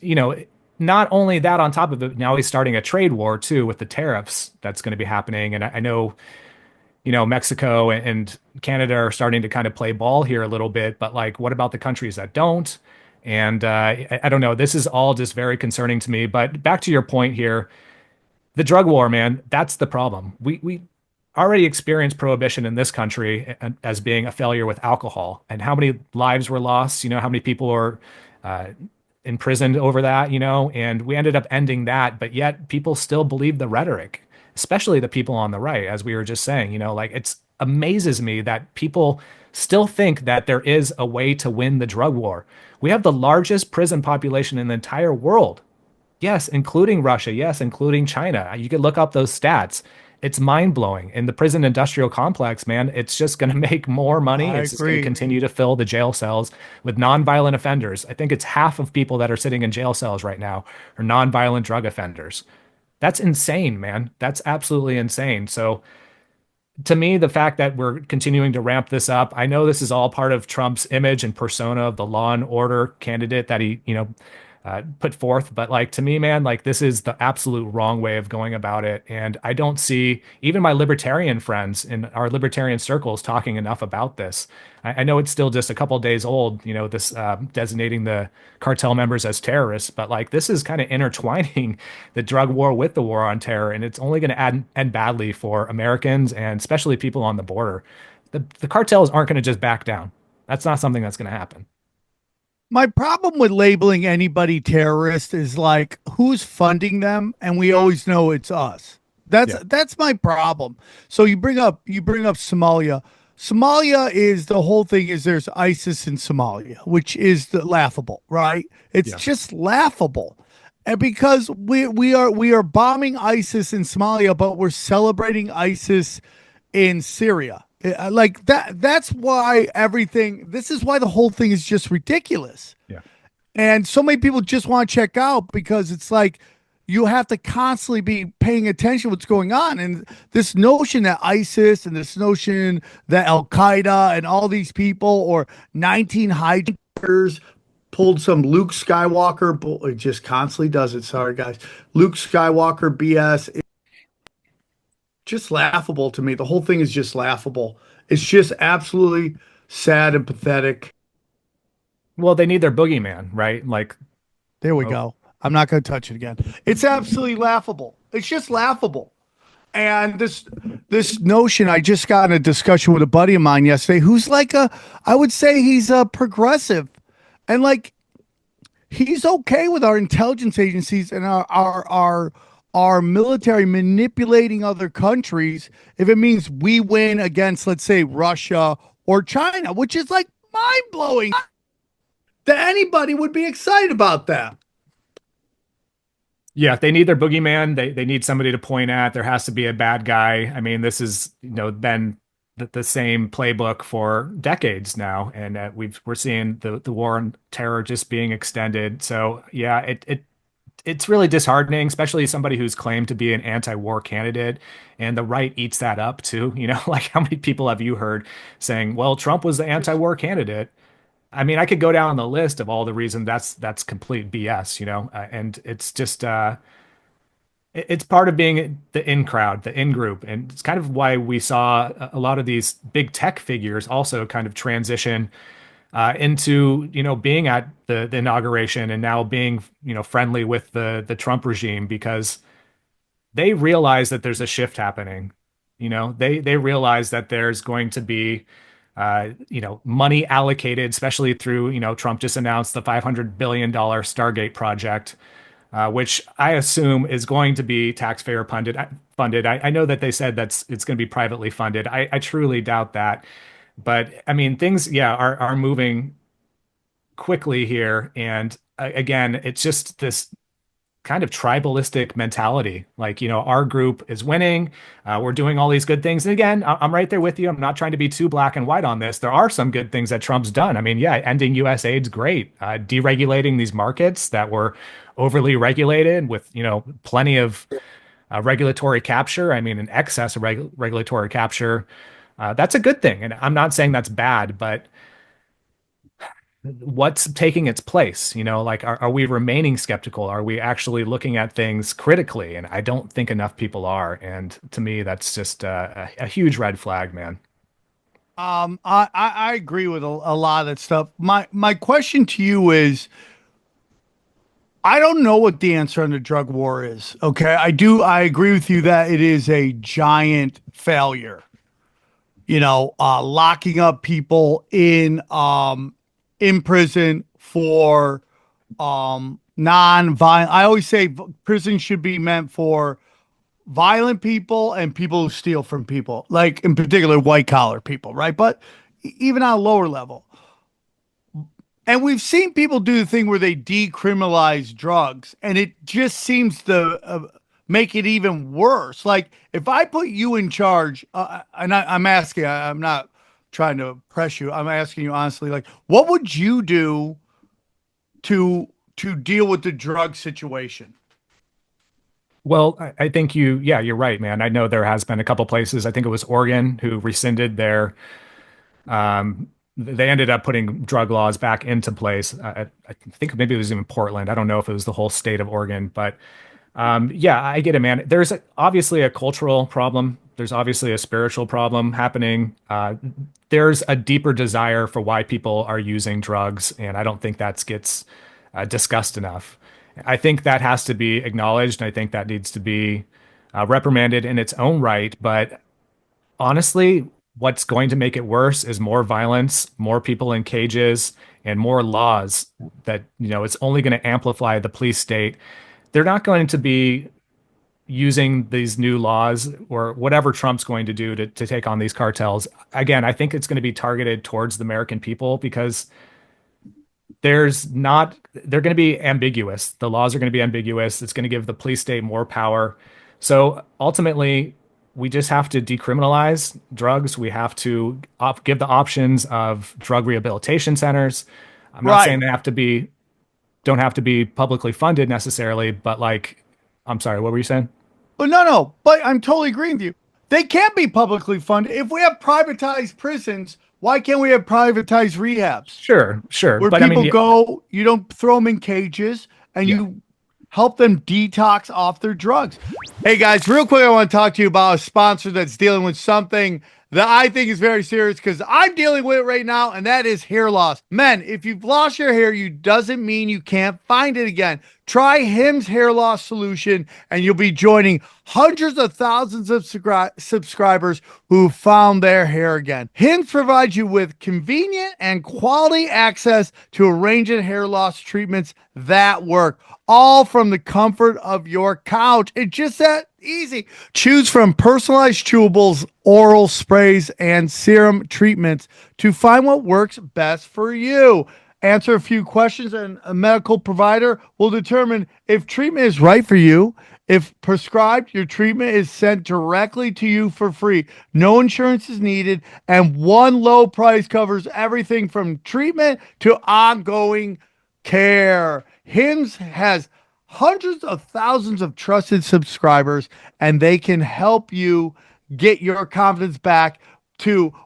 Speaker 6: not only that, on top of it, now he's starting a trade war too with the tariffs that's going to be happening. And I know, Mexico and Canada are starting to kind of play ball here a little bit, but like, what about the countries that don't? And I don't know. This is all just very concerning to me. But back to your point here, the drug war, man, that's the problem. We already experienced prohibition in this country as being a failure with alcohol, and how many lives were lost. How many people were imprisoned over that, and we ended up ending that, but yet people still believe the rhetoric, especially the people on the right, as we were just saying, like it's amazes me that people still think that there is a way to win the drug war. We have the largest prison population in the entire world. Yes, including Russia. Yes, including China. You could look up those stats. It's mind blowing. And the prison industrial complex, man, it's just going to make more money. It's just going to continue to fill the jail cells with nonviolent offenders. I think it's half of people that are sitting in jail cells right now are nonviolent drug offenders. That's insane, man. That's absolutely insane. So to me, the fact that we're continuing to ramp this up, I know this is all part of Trump's image and persona of the law and order candidate that he, put forth. But like to me, man, like this is the absolute wrong way of going about it. And I don't see even my libertarian friends in our libertarian circles talking enough about this. I know it's still just a couple days old, this designating the cartel members as terrorists, but like this is kind of intertwining the drug war with the war on terror, and it's only going to end badly for Americans and especially people on the border. The cartels aren't going to just back down. That's not something that's going to happen.
Speaker 5: My problem with labeling anybody terrorist is like who's funding them, and we always know it's us. That's my problem. So you bring up Somalia. Somalia is the whole thing is there's ISIS in Somalia, which is laughable, right? It's
Speaker 6: Yeah.
Speaker 5: just laughable. And because we are bombing ISIS in Somalia, but we're celebrating ISIS in Syria. Like that's why this is why the whole thing is just ridiculous.
Speaker 6: Yeah.
Speaker 5: And so many people just want to check out because it's like you have to constantly be paying attention to what's going on. And this notion that ISIS and this notion that Al Qaeda and all these people or 19 hijackers pulled some Luke Skywalker, it just constantly does it. Sorry, guys. Luke Skywalker BS. Just laughable to me. The whole thing is just laughable. It's just absolutely sad and pathetic.
Speaker 6: Well, they need their boogeyman, right? Like,
Speaker 5: There we go. I'm not going to touch it again. It's absolutely laughable. It's just laughable. And this notion, I just got in a discussion with a buddy of mine yesterday who's like I would say he's a progressive, and like he's okay with our intelligence agencies and our military manipulating other countries if it means we win against, let's say, Russia or China, which is like mind blowing that anybody would be excited about that.
Speaker 6: yeah, they need their boogeyman. They need somebody to point at. There has to be a bad guy. I mean, this is been the same playbook for decades now, and we're seeing the war on terror just being extended. So yeah, it's really disheartening, especially somebody who's claimed to be an anti-war candidate, and the right eats that up too. Like how many people have you heard saying, "Well, Trump was the anti-war candidate"? I mean, I could go down the list of all the reasons that's complete BS, and it's just it's part of being the in crowd, the in group, and it's kind of why we saw a lot of these big tech figures also kind of transition into being at the inauguration and now being friendly with the Trump regime because they realize that there's a shift happening. They realize that there's going to be money allocated, especially through, Trump just announced the $500 billion Stargate project, which I assume is going to be taxpayer funded. I know that they said it's going to be privately funded. I truly doubt that. But I mean, things, yeah, are moving quickly here. And again, it's just this kind of tribalistic mentality. Like, our group is winning. We're doing all these good things. And again, I'm right there with you. I'm not trying to be too black and white on this. There are some good things that Trump's done. I mean, yeah, ending US aid's great. Deregulating these markets that were overly regulated with, plenty of regulatory capture. I mean, an excess of regulatory capture. That's a good thing. And I'm not saying that's bad, but what's taking its place? Like, are we remaining skeptical? Are we actually looking at things critically? And I don't think enough people are. And to me, that's just a huge red flag, man.
Speaker 5: I agree with a lot of that stuff. My question to you is, I don't know what the answer on the drug war is. Okay, I agree with you that it is a giant failure. Locking up people in prison for non-violent. I always say prison should be meant for violent people and people who steal from people, like in particular white collar people, right? But even on a lower level. And we've seen people do the thing where they decriminalize drugs, and it just seems to make it even worse. Like if I put you in charge, and I'm asking, I'm not trying to press you. I'm asking you honestly, like, what would you do to deal with the drug situation?
Speaker 6: Well, I think you're right, man. I know there has been a couple places. I think it was Oregon who rescinded their they ended up putting drug laws back into place. I think maybe it was even Portland. I don't know if it was the whole state of Oregon, but yeah, I get it, man. There's obviously a cultural problem. There's obviously a spiritual problem happening. There's a deeper desire for why people are using drugs, and I don't think that gets discussed enough. I think that has to be acknowledged, and I think that needs to be reprimanded in its own right. But honestly, what's going to make it worse is more violence, more people in cages, and more laws that, it's only going to amplify the police state. They're not going to be using these new laws or whatever Trump's going to do to take on these cartels. Again, I think it's going to be targeted towards the American people because they're going to be ambiguous. The laws are going to be ambiguous. It's going to give the police state more power. So ultimately, we just have to decriminalize drugs. We have to give the options of drug rehabilitation centers. I'm not saying they don't have to be publicly funded necessarily, but I'm sorry, what were you saying?
Speaker 5: But no, but I'm totally agreeing with you. They can't be publicly funded. If we have privatized prisons, why can't we have privatized rehabs?
Speaker 6: Sure.
Speaker 5: Where
Speaker 6: but
Speaker 5: people go, you don't throw them in cages, and you help them detox off their drugs. Hey guys, real quick, I want to talk to you about a sponsor that's dealing with something that I think is very serious because I'm dealing with it right now, and that is hair loss. Men, if you've lost your hair, you doesn't mean you can't find it again. Try Hims Hair Loss Solution, and you'll be joining hundreds of thousands of subscribers who found their hair again. Hims provides you with convenient and quality access to a range of hair loss treatments that work, all from the comfort of your couch. It's just that easy. Choose from personalized chewables, oral sprays, and serum treatments to find what works best for you. Answer a few questions, and a medical provider will determine if treatment is right for you. If prescribed, your treatment is sent directly to you for free. No insurance is needed, and one low price covers everything from treatment to ongoing care. Hims has hundreds of thousands of trusted subscribers, and they can help you get your confidence back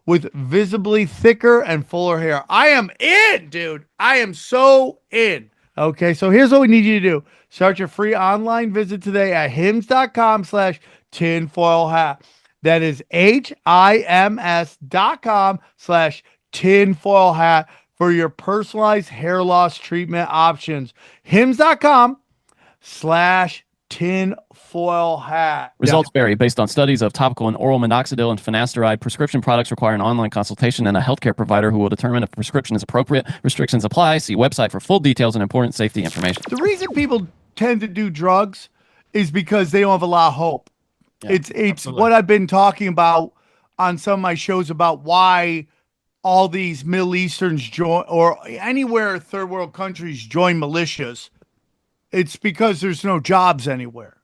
Speaker 5: with visibly thicker and fuller hair. I am in, dude. I am so in. Okay, so here's what we need you to do. Start your free online visit today at hims.com/tinfoil hat. That is HIMS.com/tinfoil hat for your personalized hair loss treatment options. HIMS.com/tinfoil hat.
Speaker 7: Results vary based on studies of topical and oral minoxidil and finasteride. Prescription products require an online consultation and a healthcare provider who will determine if prescription is appropriate. Restrictions apply. See website for full details and important safety information.
Speaker 5: The reason people tend to do drugs is because they don't have a lot of hope. Yeah, it's absolutely what I've been talking about on some of my shows about why all these Middle Easterns join, or anywhere third world countries join militias. It's because there's no jobs anywhere.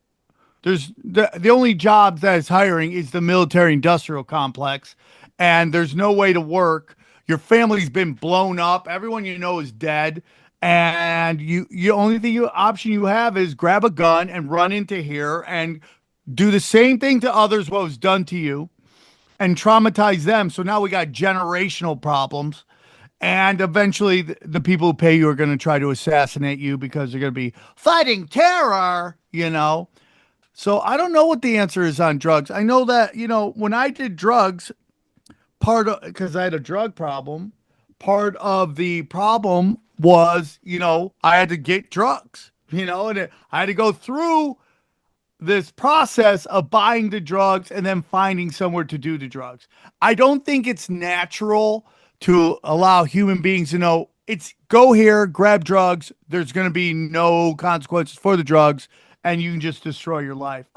Speaker 5: There's the only job that is hiring is the military industrial complex, and there's no way to work. Your family's been blown up. Everyone you know is dead, and you only option you have is grab a gun and run into here and do the same thing to others what was done to you, and traumatize them. So now we got generational problems. And eventually the people who pay you are going to try to assassinate you because they're going to be fighting terror, So I don't know what the answer is on drugs. I know that, when I did drugs, because I had a drug problem, part of the problem was, I had to get drugs, and I had to go through this process of buying the drugs and then finding somewhere to do the drugs. I don't think it's natural to allow human beings to know it's go here, grab drugs. There's going to be no consequences for the drugs, and you can just destroy your life.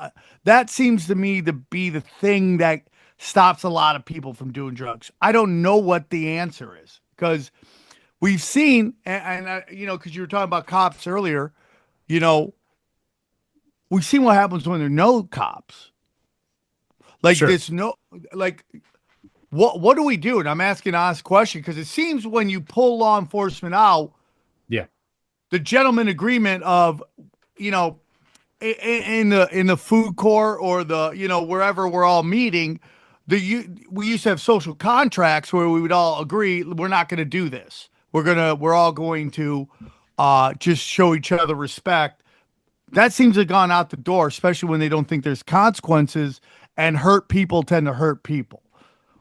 Speaker 5: That seems to me to be the thing that stops a lot of people from doing drugs. I don't know what the answer is because we've seen, and because you were talking about cops earlier, we've seen what happens when there are no cops. What do we do? And I'm asking an honest question because it seems when you pull law enforcement out, the gentleman agreement of, in the food court or the, wherever we're all meeting, we used to have social contracts where we would all agree we're not going to do this. We're all going to just show each other respect. That seems to have gone out the door, especially when they don't think there's consequences, and hurt people tend to hurt people.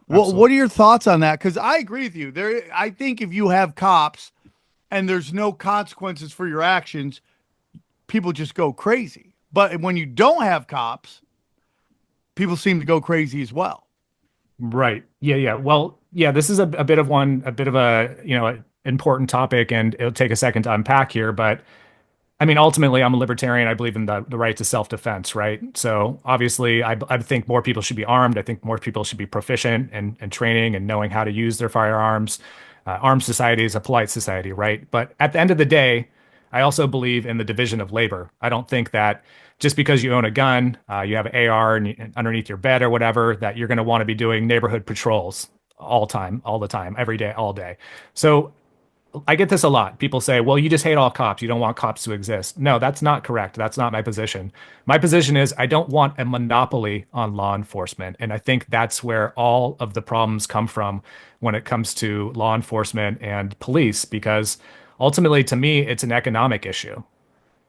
Speaker 5: What are your thoughts on that? Because I agree with you. I think if you have cops and there's no consequences for your actions, people just go crazy. But when you don't have cops, people seem to go crazy as well.
Speaker 6: Right. Yeah. Yeah. Well, yeah, this is a bit of a, important topic, and it'll take a second to unpack here. But I mean, ultimately, I'm a libertarian. I believe in the right to self-defense, right? So obviously, I think more people should be armed. I think more people should be proficient and training and knowing how to use their firearms. Armed society is a polite society, right? But at the end of the day, I also believe in the division of labor. I don't think that just because you own a gun, you have an AR underneath your bed or whatever, that you're going to want to be doing neighborhood patrols all the time, every day, all day. So I get this a lot. People say, well, you just hate all cops. You don't want cops to exist. No, that's not correct. That's not my position. My position is I don't want a monopoly on law enforcement. And I think that's where all of the problems come from when it comes to law enforcement and police, because ultimately, to me, it's an economic issue.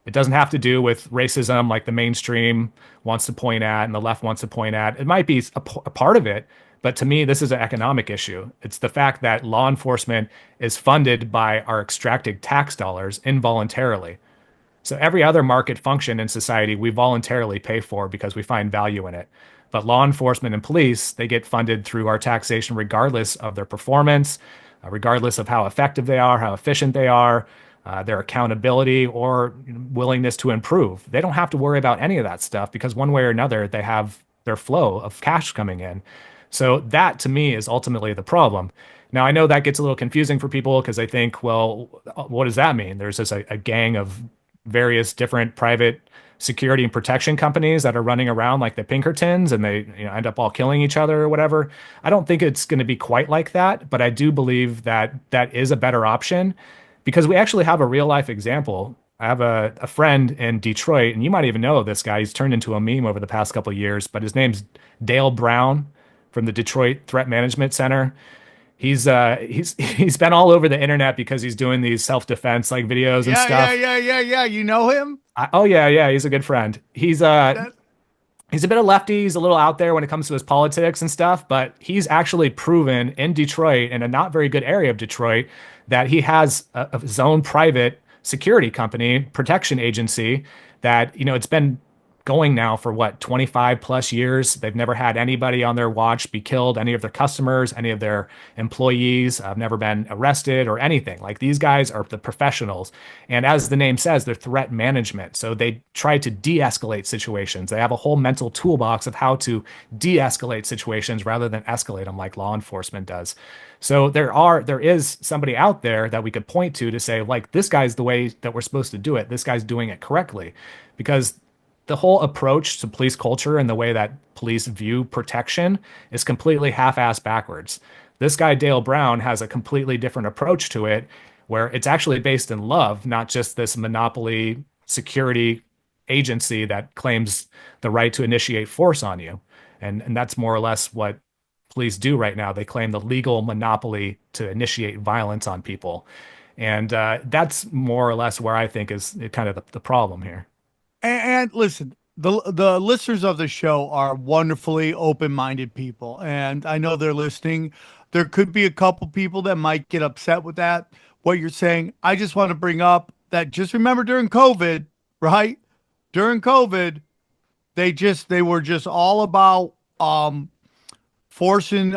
Speaker 6: It doesn't have to do with racism like the mainstream wants to point at and the left wants to point at. It might be a part of it, but to me, this is an economic issue. It's the fact that law enforcement is funded by our extracted tax dollars involuntarily. So every other market function in society, we voluntarily pay for because we find value in it. But law enforcement and police, they get funded through our taxation regardless of their performance, regardless of how effective they are, how efficient they are, their accountability or willingness to improve. They don't have to worry about any of that stuff because one way or another, they have their flow of cash coming in. So that to me is ultimately the problem. Now, I know that gets a little confusing for people because they think, well, what does that mean? There's just a gang of various different private security and protection companies that are running around like the Pinkertons and they end up all killing each other or whatever. I don't think it's going to be quite like that, but I do believe that that is a better option because we actually have a real life example. I have a friend in Detroit, and you might even know this guy. He's turned into a meme over the past couple of years, but his name's Dale Brown from the Detroit Threat Management Center. He's been all over the internet because he's doing these self-defense like videos and stuff.
Speaker 5: Yeah. You know him?
Speaker 6: Oh yeah. He's a good friend. He's a bit of lefty. He's a little out there when it comes to his politics and stuff, but he's actually proven in Detroit, in a not very good area of Detroit, that he has his own private security company, protection agency that, it's been going now for 25 plus years. They've never had anybody on their watch be killed, any of their customers, any of their employees have never been arrested or anything. Like these guys are the professionals. And as the name says, they're threat management. So they try to de-escalate situations. They have a whole mental toolbox of how to de-escalate situations rather than escalate them like law enforcement does. So there is somebody out there that we could point to say, like, this guy's the way that we're supposed to do it. This guy's doing it correctly. Because the whole approach to police culture and the way that police view protection is completely half-assed backwards. This guy, Dale Brown, has a completely different approach to it, where it's actually based in love, not just this monopoly security agency that claims the right to initiate force on you. And that's more or less what police do right now. They claim the legal monopoly to initiate violence on people. And that's more or less where I think is kind of the problem here.
Speaker 5: And listen, the listeners of the show are wonderfully open-minded people, and I know they're listening. There could be a couple people that might get upset with that, what you're saying. I just want to bring up that just remember during COVID, right? During COVID, they were just all about forcing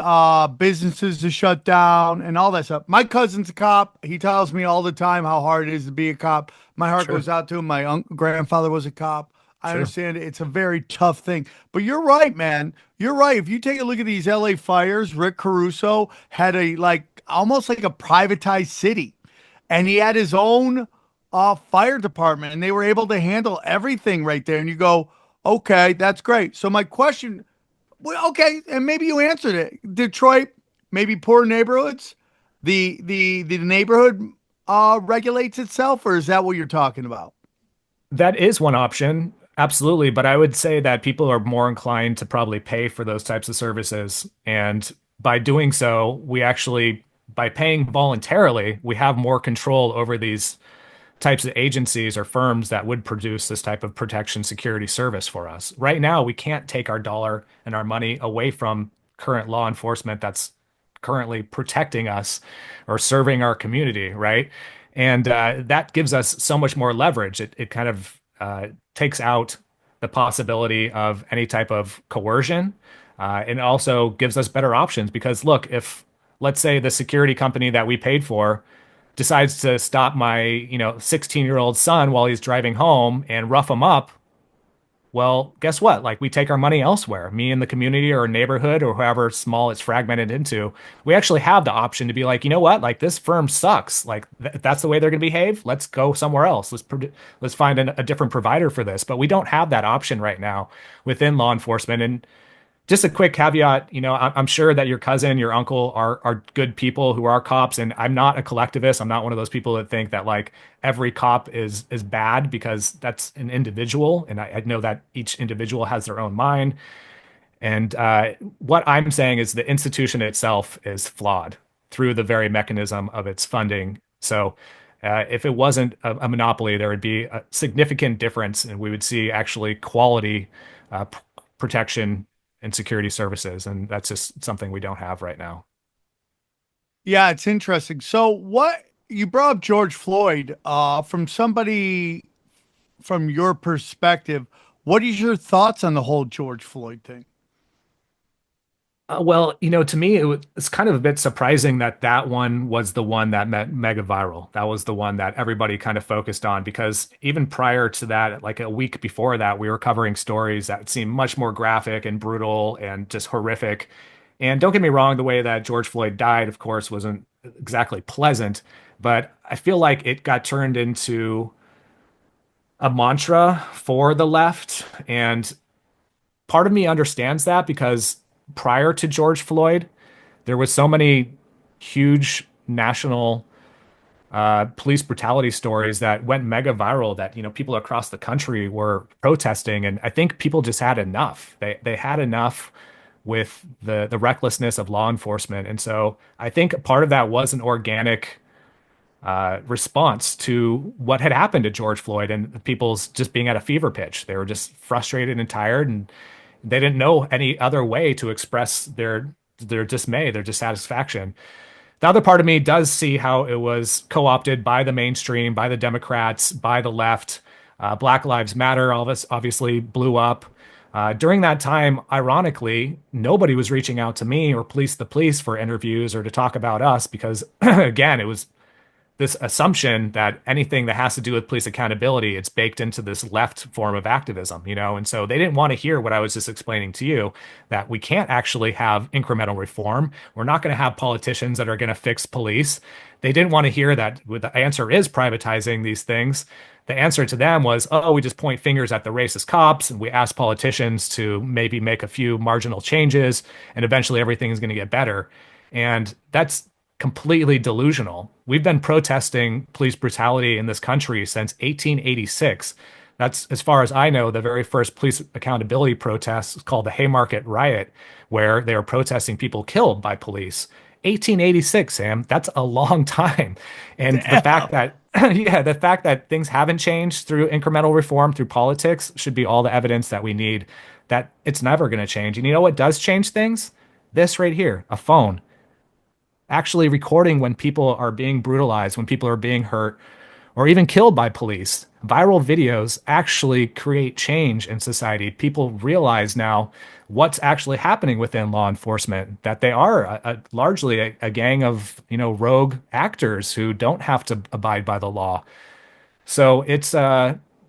Speaker 5: businesses to shut down and all that stuff. My cousin's a cop. He tells me all the time how hard it is to be a cop. My heart goes out to him. My grandfather was a cop. I understand it's a very tough thing. But you're right, man. You're right. If you take a look at these LA fires, Rick Caruso had almost like a privatized city. And he had his own fire department, and they were able to handle everything right there. And you go, okay, that's great. So my question, well, okay, and maybe you answered it. Detroit, maybe poor neighborhoods. The neighborhood regulates itself, or is that what you're talking about?
Speaker 6: That is one option. Absolutely, but I would say that people are more inclined to probably pay for those types of services. And by doing so, by paying voluntarily, we have more control over these types of agencies or firms that would produce this type of protection security service for us. Right now, we can't take our dollar and our money away from current law enforcement that's currently protecting us or serving our community, right? And that gives us so much more leverage. It kind of takes out the possibility of any type of coercion. And also gives us better options because look, if let's say the security company that we paid for decides to stop my 16-year-old son while he's driving home and rough him up, well, guess what? Like, we take our money elsewhere. Me and the community or neighborhood or however small it's fragmented into, we actually have the option to be like, you know what? Like, this firm sucks. Like, that's the way they're going to behave. Let's go somewhere else. Let's find a different provider for this. But we don't have that option right now within law enforcement. And just a quick caveat, I'm sure that your cousin, your uncle are good people who are cops, and I'm not a collectivist. I'm not one of those people that think that like every cop is bad because that's an individual, and I know that each individual has their own mind. And what I'm saying is the institution itself is flawed through the very mechanism of its funding. So if it wasn't a monopoly, there would be a significant difference, and we would see actually quality protection and security services. And that's just something we don't have right now.
Speaker 5: Yeah, it's interesting. So what you brought up George Floyd, from somebody from your perspective, what is your thoughts on the whole George Floyd thing?
Speaker 6: Well, to me, it's kind of a bit surprising that that one was the one that met mega viral. That was the one that everybody kind of focused on because even prior to that, like a week before that, we were covering stories that seemed much more graphic and brutal and just horrific. And don't get me wrong, the way that George Floyd died, of course, wasn't exactly pleasant, but I feel like it got turned into a mantra for the left. And part of me understands that because prior to George Floyd, there was so many huge national police brutality stories that went mega viral that people across the country were protesting, and I think people just had enough. They had enough with the recklessness of law enforcement, and so I think part of that was an organic response to what had happened to George Floyd and people's just being at a fever pitch. They were just frustrated and tired, and they didn't know any other way to express their dismay, their dissatisfaction. The other part of me does see how it was co-opted by the mainstream, by the Democrats, by the left. Black Lives Matter, all this obviously blew up. During that time, ironically, nobody was reaching out to me or Police the Police for interviews or to talk about us because, again, it was this assumption that anything that has to do with police accountability, it's baked into this left form of activism, and so they didn't want to hear what I was just explaining to you, that we can't actually have incremental reform. We're not going to have politicians that are going to fix police. They didn't want to hear that the answer is privatizing these things. The answer to them was, oh, we just point fingers at the racist cops and we ask politicians to maybe make a few marginal changes and eventually everything is going to get better. And that's completely delusional. We've been protesting police brutality in this country since 1886. That's, as far as I know, the very first police accountability protest is called the Haymarket Riot, where they were protesting people killed by police. 1886, Sam, that's a long time. And the fact that, yeah, the fact that things haven't changed through incremental reform, through politics, should be all the evidence that we need that it's never going to change. And you know what does change things? This right here, a phone. Actually recording when people are being brutalized, when people are being hurt, or even killed by police. Viral videos actually create change in society. People realize now what's actually happening within law enforcement, that they are largely a gang of rogue actors who don't have to abide by the law. So it's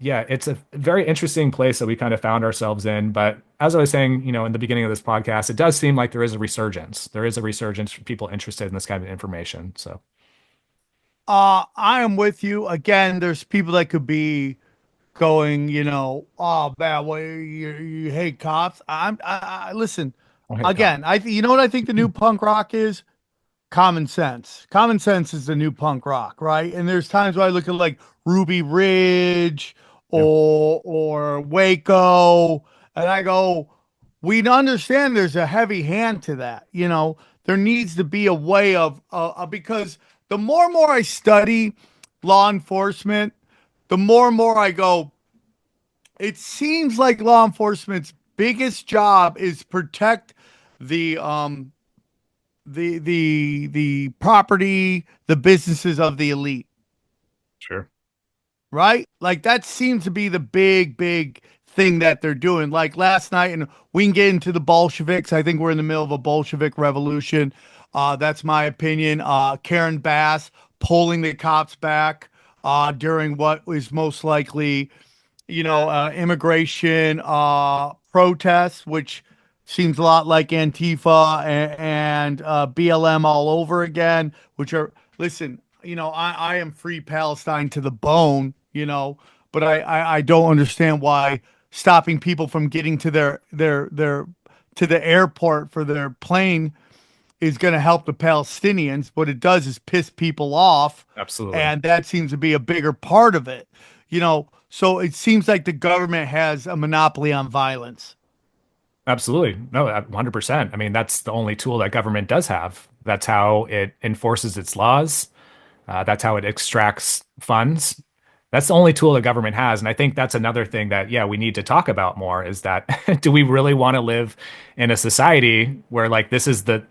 Speaker 6: it's a very interesting place that we kind of found ourselves in. But as I was saying, in the beginning of this podcast, it does seem like there is a resurgence. There is a resurgence for people interested in this kind of information. So
Speaker 5: I am with you. Again, there's people that could be going, oh, bad way you hate cops. I listen. Again, you know what I think the new punk rock is? Common sense. Common sense is the new punk rock, right? And there's times where I look at like Ruby Ridge or Waco. And I go, we understand there's a heavy hand to that. You know, there needs to be a way of, because the more and more I study law enforcement, the more and more I go, it seems like law enforcement's biggest job is protect the the property, the businesses of the elite,
Speaker 6: Sure.
Speaker 5: right? Like that seems to be the big thing that they're doing. Like last night, and we can get into the Bolsheviks. I think we're in the middle of a Bolshevik revolution. That's my opinion. Karen Bass pulling the cops back during what is most likely, immigration protests, which seems a lot like Antifa and BLM all over again, which are, listen, I am free Palestine to the bone, but I don't understand why stopping people from getting to their to the airport for their plane is going to help the Palestinians. What it does is piss people off.
Speaker 6: Absolutely.
Speaker 5: And that seems to be a bigger part of it, So it seems like the government has a monopoly on violence.
Speaker 6: Absolutely. No, 100%. I mean, that's the only tool that government does have. That's how it enforces its laws. That's how it extracts funds. That's the only tool the government has. And I think that's another thing that, yeah, we need to talk about more is that do we really want to live in a society where like this is the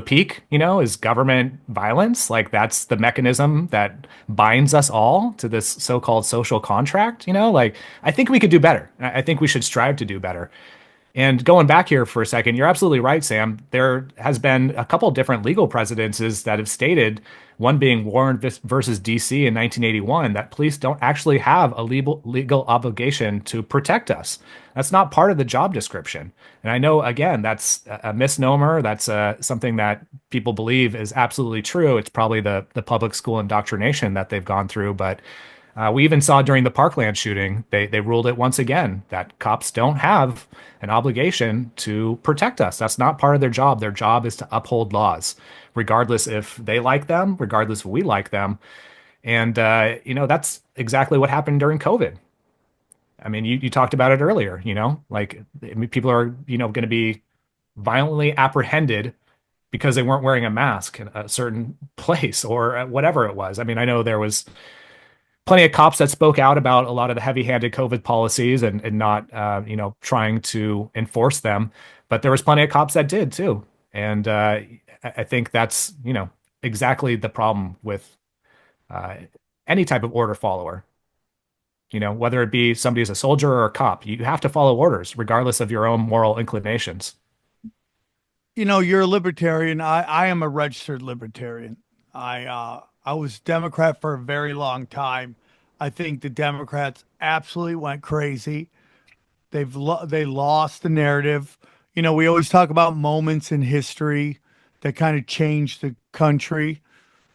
Speaker 6: peak, is government violence? Like that's the mechanism that binds us all to this so-called social contract, like I think we could do better. I think we should strive to do better. And going back here for a second, you're absolutely right, Sam. There has been a couple different legal precedences that have stated, one being Warren versus DC in 1981, that police don't actually have a legal obligation to protect us. That's not part of the job description. And I know, again, that's a misnomer. That's something that people believe is absolutely true. It's probably the public school indoctrination that they've gone through, but we even saw during the Parkland shooting, they ruled it once again that cops don't have an obligation to protect us. That's not part of their job. Their job is to uphold laws, regardless if they like them, regardless if we like them. And, that's exactly what happened during COVID. I mean, you talked about it earlier, like people are, going to be violently apprehended because they weren't wearing a mask in a certain place or whatever it was. I mean, I know there was plenty of cops that spoke out about a lot of the heavy-handed COVID policies and not, trying to enforce them. But there was plenty of cops that did too. And I think that's, exactly the problem with any type of order follower. Whether it be somebody as a soldier or a cop, you have to follow orders regardless of your own moral inclinations.
Speaker 5: You're a libertarian. I am a registered libertarian. I was Democrat for a very long time. I think the Democrats absolutely went crazy. They lost the narrative. We always talk about moments in history that kind of changed the country.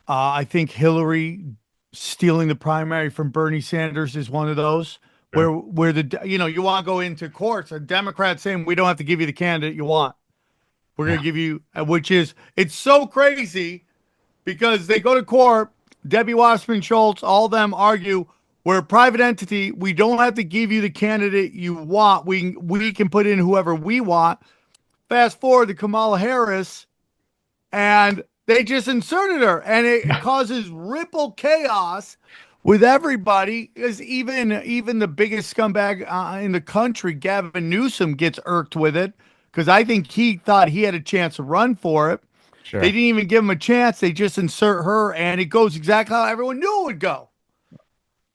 Speaker 5: I think Hillary stealing the primary from Bernie Sanders is one of those where you want to go into courts, a Democrat saying we don't have to give you the candidate you want. We're going to give you, it's so crazy because they go to court. Debbie Wasserman Schultz, all of them argue we're a private entity. We don't have to give you the candidate you want. We can put in whoever we want. Fast forward to Kamala Harris, and they just inserted her, and it causes ripple chaos with everybody. Because even the biggest scumbag in the country, Gavin Newsom, gets irked with it because I think he thought he had a chance to run for it. Sure. They didn't even give him a chance. They just insert her, and it goes exactly how everyone knew it would go.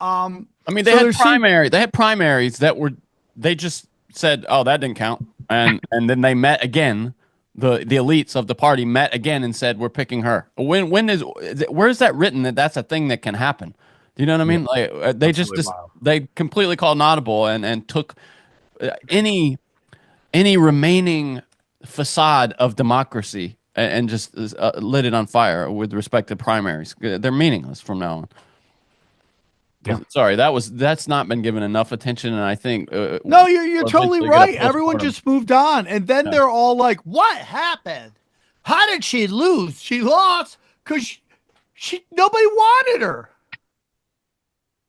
Speaker 7: I mean, they had primaries that were. They just said, "Oh, that didn't count," and then they met again. The elites of the party met again and said, "We're picking her." Where's that written that that's a thing that can happen? Do you know what I mean? Like they completely called an audible and took any remaining facade of democracy and just lit it on fire with respect to primaries. They're meaningless from now on. Yeah. Sorry, that's not been given enough attention, and I think
Speaker 5: no, you're totally right. Everyone just moved on, and then they're all like, "What happened? How did she lose? She lost because she nobody wanted her."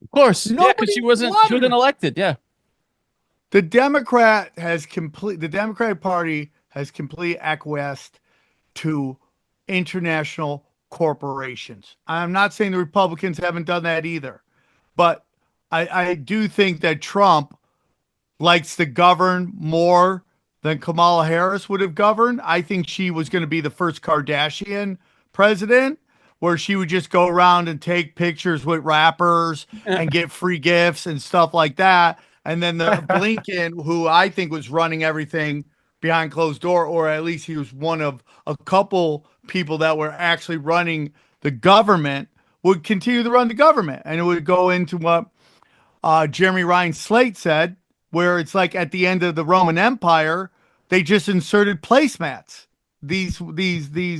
Speaker 7: Of course. Yeah, because
Speaker 5: Nobody
Speaker 7: she
Speaker 5: wanted
Speaker 7: wasn't
Speaker 5: her.
Speaker 7: elected. Yeah.
Speaker 5: The Democratic Party has complete acquiesced to international corporations. I'm not saying the Republicans haven't done that either, but I do think that Trump likes to govern more than Kamala Harris would have governed. I think she was going to be the first Kardashian president, where she would just go around and take pictures with rappers and get free gifts and stuff like that. And then the Blinken, who I think was running everything behind closed door, or at least he was one of a couple people that were actually running the government, would continue to run the government. And it would go into what Jeremy Ryan Slate said, where it's like at the end of the Roman Empire, they just inserted placemats. These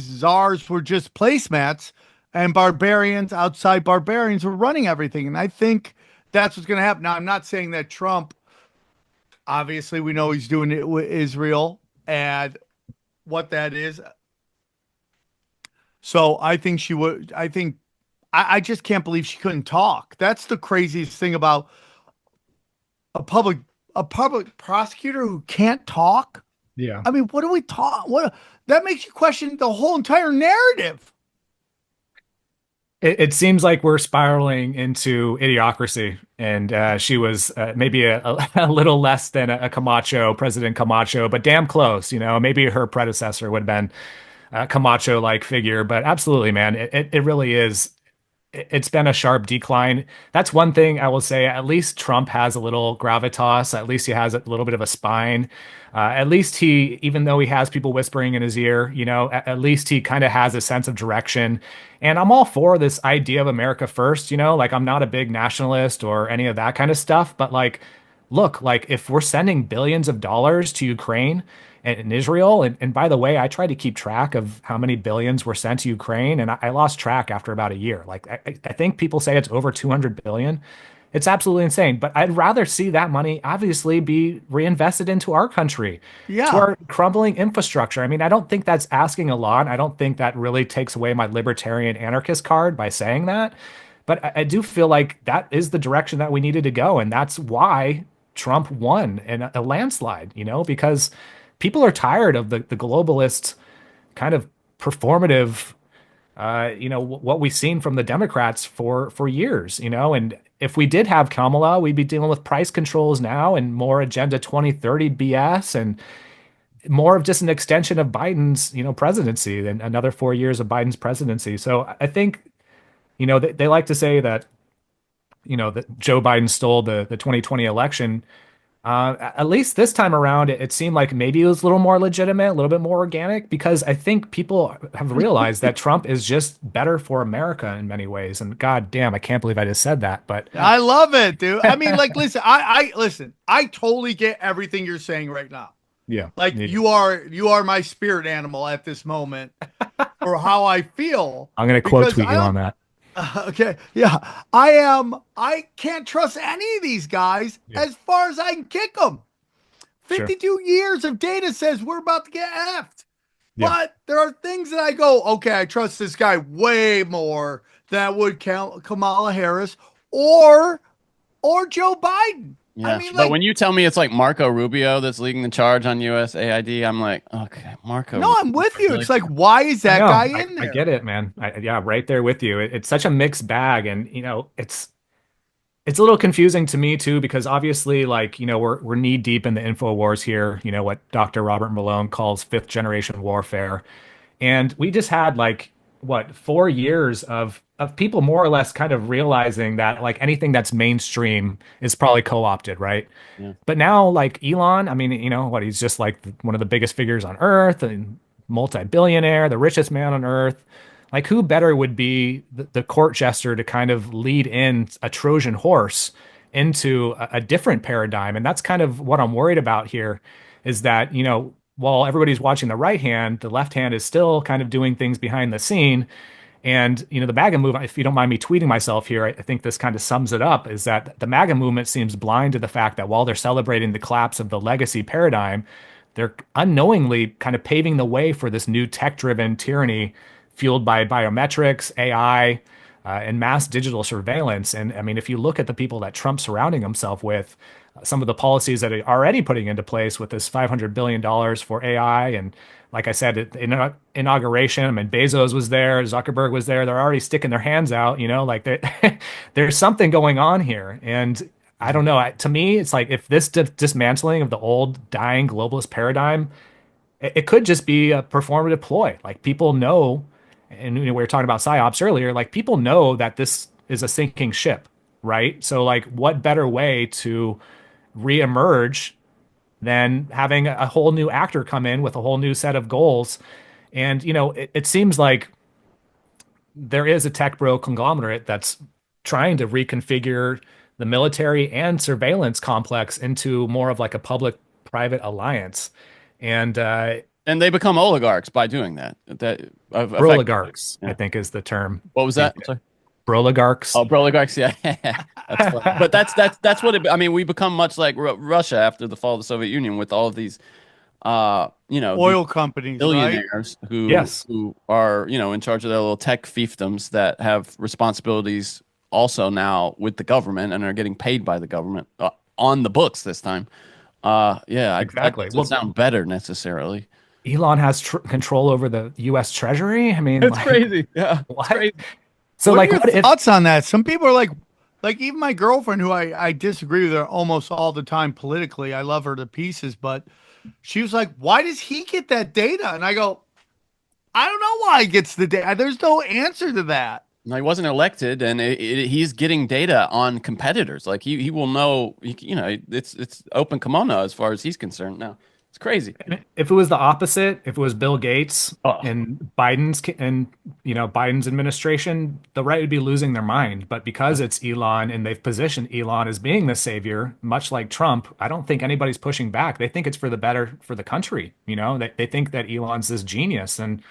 Speaker 5: czars were just placemats, and outside barbarians, were running everything. And I think that's what's going to happen. Now, I'm not saying that Trump, obviously, we know he's doing it with Israel and what that is. So I think she would. I just can't believe she couldn't talk. That's the craziest thing about a public prosecutor who can't talk.
Speaker 6: Yeah.
Speaker 5: I mean, what do we talk? What that makes you question the whole entire narrative.
Speaker 6: It seems like we're spiraling into idiocracy, and she was maybe a little less than a Camacho, President Camacho, but damn close. Maybe her predecessor would have been a Camacho-like figure, but absolutely, man, it really is. It's been a sharp decline. That's one thing I will say. At least Trump has a little gravitas. At least he has a little bit of a spine. At least he, even though he has people whispering in his ear, at least he kind of has a sense of direction. And I'm all for this idea of America first, like I'm not a big nationalist or any of that kind of stuff, but like, look, like if we're sending billions of dollars to Ukraine and Israel, and by the way, I tried to keep track of how many billions were sent to Ukraine, and I lost track after about a year. Like I think people say it's over 200 billion. It's absolutely insane. But I'd rather see that money obviously be reinvested into our country, to
Speaker 5: Yeah.
Speaker 6: our crumbling infrastructure. I mean, I don't think that's asking a lot. I don't think that really takes away my libertarian anarchist card by saying that. But I do feel like that is the direction that we needed to go. And that's why Trump won in a landslide, because people are tired of the globalist kind of performative, what we've seen from the Democrats for years, and if we did have Kamala, we'd be dealing with price controls now and more Agenda 2030 BS and more of just an extension of Biden's, presidency than another 4 years of Biden's presidency. So I think, they like to say that, that Joe Biden stole the 2020 election. At least this time around, it seemed like maybe it was a little more legitimate, a little bit more organic, because I think people have realized that Trump is just better for America in many ways. And God damn, I can't believe I just said that. But
Speaker 5: I love it, dude. I mean, like, listen, I listen. I totally get everything you're saying right now.
Speaker 6: yeah,
Speaker 5: Like you are my spirit animal at this moment for how I feel.
Speaker 6: I'm going to quote
Speaker 5: Because
Speaker 6: tweet you on that.
Speaker 5: Okay, yeah, I am. I can't trust any of these guys as far as I can kick them.
Speaker 6: Sure.
Speaker 5: 52 years of data says we're about to get effed.
Speaker 6: Yeah.
Speaker 5: But there are things that I go, okay, I trust this guy way more than I would count Kamala Harris or Joe Biden.
Speaker 7: Yeah,
Speaker 5: I mean,
Speaker 7: but
Speaker 5: like,
Speaker 7: when you tell me it's like Marco Rubio that's leading the charge on USAID, I'm like, okay, Marco.
Speaker 5: no, I'm with you.
Speaker 7: Really?
Speaker 5: It's like, why is that
Speaker 6: I know.
Speaker 5: guy in
Speaker 6: I
Speaker 5: there?
Speaker 6: get it, man. Yeah, right there with you. It's such a mixed bag, and it's a little confusing to me too, because obviously, like, we're knee deep in the info wars here. What Dr. Robert Malone calls fifth generation warfare, and we just had like what 4 years of people more or less kind of realizing that like anything that's mainstream is probably co-opted, right?
Speaker 7: Yeah.
Speaker 6: But now, like Elon, I mean, he's just like one of the biggest figures on earth and multi-billionaire, the richest man on earth. Like, who better would be the court jester to kind of lead in a Trojan horse into a different paradigm? And that's kind of what I'm worried about here is that, while everybody's watching the right hand, the left hand is still kind of doing things behind the scene. And, the MAGA movement, if you don't mind me tweeting myself here, I think this kind of sums it up, is that the MAGA movement seems blind to the fact that while they're celebrating the collapse of the legacy paradigm, they're unknowingly kind of paving the way for this new tech-driven tyranny fueled by biometrics, AI, and mass digital surveillance. And I mean, if you look at the people that Trump's surrounding himself with, some of the policies that are already putting into place with this $500 billion for AI. And like I said, inauguration, I mean, Bezos was there, Zuckerberg was there. They're already sticking their hands out, like there's something going on here. And I don't know. To me, it's like if this dismantling of the old dying globalist paradigm, it could just be a performative ploy. Like people know, and we were talking about psyops earlier, like people know that this is a sinking ship, right? So like what better way to reemerge than having a whole new actor come in with a whole new set of goals? And it seems like there is a tech bro conglomerate that's trying to reconfigure the military and surveillance complex into more of like a public private alliance. And
Speaker 7: they become oligarchs by doing that.
Speaker 6: Broligarchs, I think, is the term.
Speaker 7: What was that? Sorry.
Speaker 6: Broligarchs.
Speaker 7: Oh, broligarchs, yeah. That's funny. But that's what it. I mean, we become much like Russia after the fall of the Soviet Union with all of these,
Speaker 5: oil companies,
Speaker 7: billionaires,
Speaker 5: right?
Speaker 7: who are in charge of their little tech fiefdoms that have responsibilities also now with the government and are getting paid by the government on the books this time. Yeah,
Speaker 6: exactly.
Speaker 7: That doesn't sound better necessarily.
Speaker 6: Elon has control over the U.S. Treasury. I mean,
Speaker 7: it's crazy. Yeah,
Speaker 6: what?
Speaker 7: It's crazy.
Speaker 5: So, what are your thoughts on that? Some people are like even my girlfriend, who I disagree with her almost all the time politically. I love her to pieces, but she was like, "Why does he get that data?" And I go, "I don't know why he gets the data. There's no answer to that."
Speaker 7: No, he wasn't elected, and he's getting data on competitors. Like he will know. It's open kimono as far as he's concerned now. It's crazy.
Speaker 6: If it was the opposite, if it was Bill Gates and Biden's administration, the right would be losing their mind. But because it's Elon and they've positioned Elon as being the savior, much like Trump, I don't think anybody's pushing back. They think it's for the better for the country. They think that Elon's this genius. And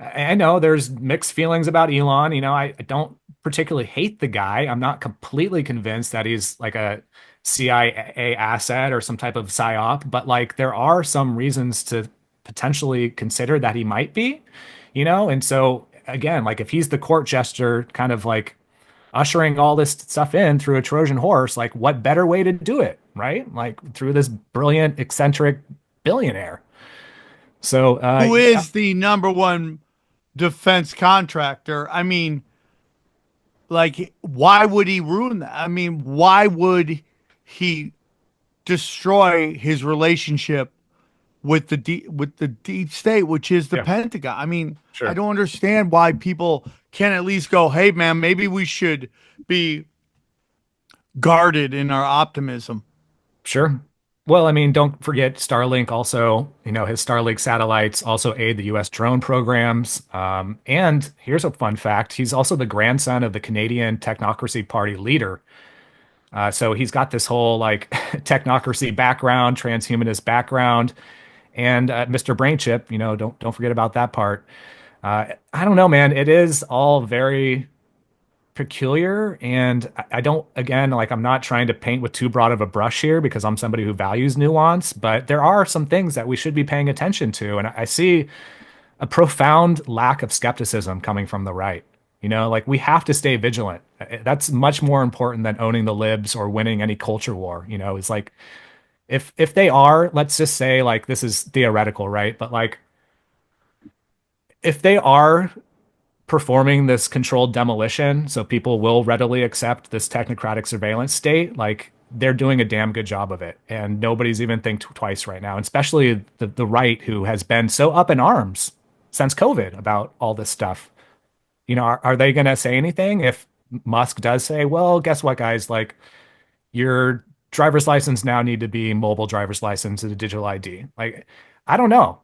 Speaker 6: I know there's mixed feelings about Elon. I don't particularly hate the guy. I'm not completely convinced that he's like a CIA asset or some type of psyop, but like there are some reasons to potentially consider that he might be, and so again, like if he's the court jester kind of like ushering all this stuff in through a Trojan horse, like what better way to do it, right? Like through this brilliant, eccentric billionaire. So
Speaker 5: who is the number one defense contractor? I mean, like, why would he ruin that? I mean, why would he destroy his relationship with the deep state, which is the Pentagon? I mean, sure. I don't understand why people can't at least go, "Hey, man, maybe we should be guarded in our optimism."
Speaker 6: Sure. Well, I mean, don't forget Starlink also, his Starlink satellites also aid the U.S. drone programs. And here's a fun fact. He's also the grandson of the Canadian Technocracy Party leader. So he's got this whole like technocracy background, transhumanist background, and Mr. Brain Chip, don't forget about that part. I don't know, man. It is all very peculiar, and I don't, again, like I'm not trying to paint with too broad of a brush here because I'm somebody who values nuance, but there are some things that we should be paying attention to, and I see a profound lack of skepticism coming from the right. Like we have to stay vigilant. That's much more important than owning the libs or winning any culture war. It's like if they are, let's just say, like, this is theoretical, right? But like if they are performing this controlled demolition, so people will readily accept this technocratic surveillance state, like they're doing a damn good job of it, and nobody's even think twice right now, and especially the right, who has been so up in arms since COVID about all this stuff. Are they going to say anything if Musk does say, "Well, guess what, guys, like your driver's license now need to be mobile driver's license and a digital ID"? Like, I don't know.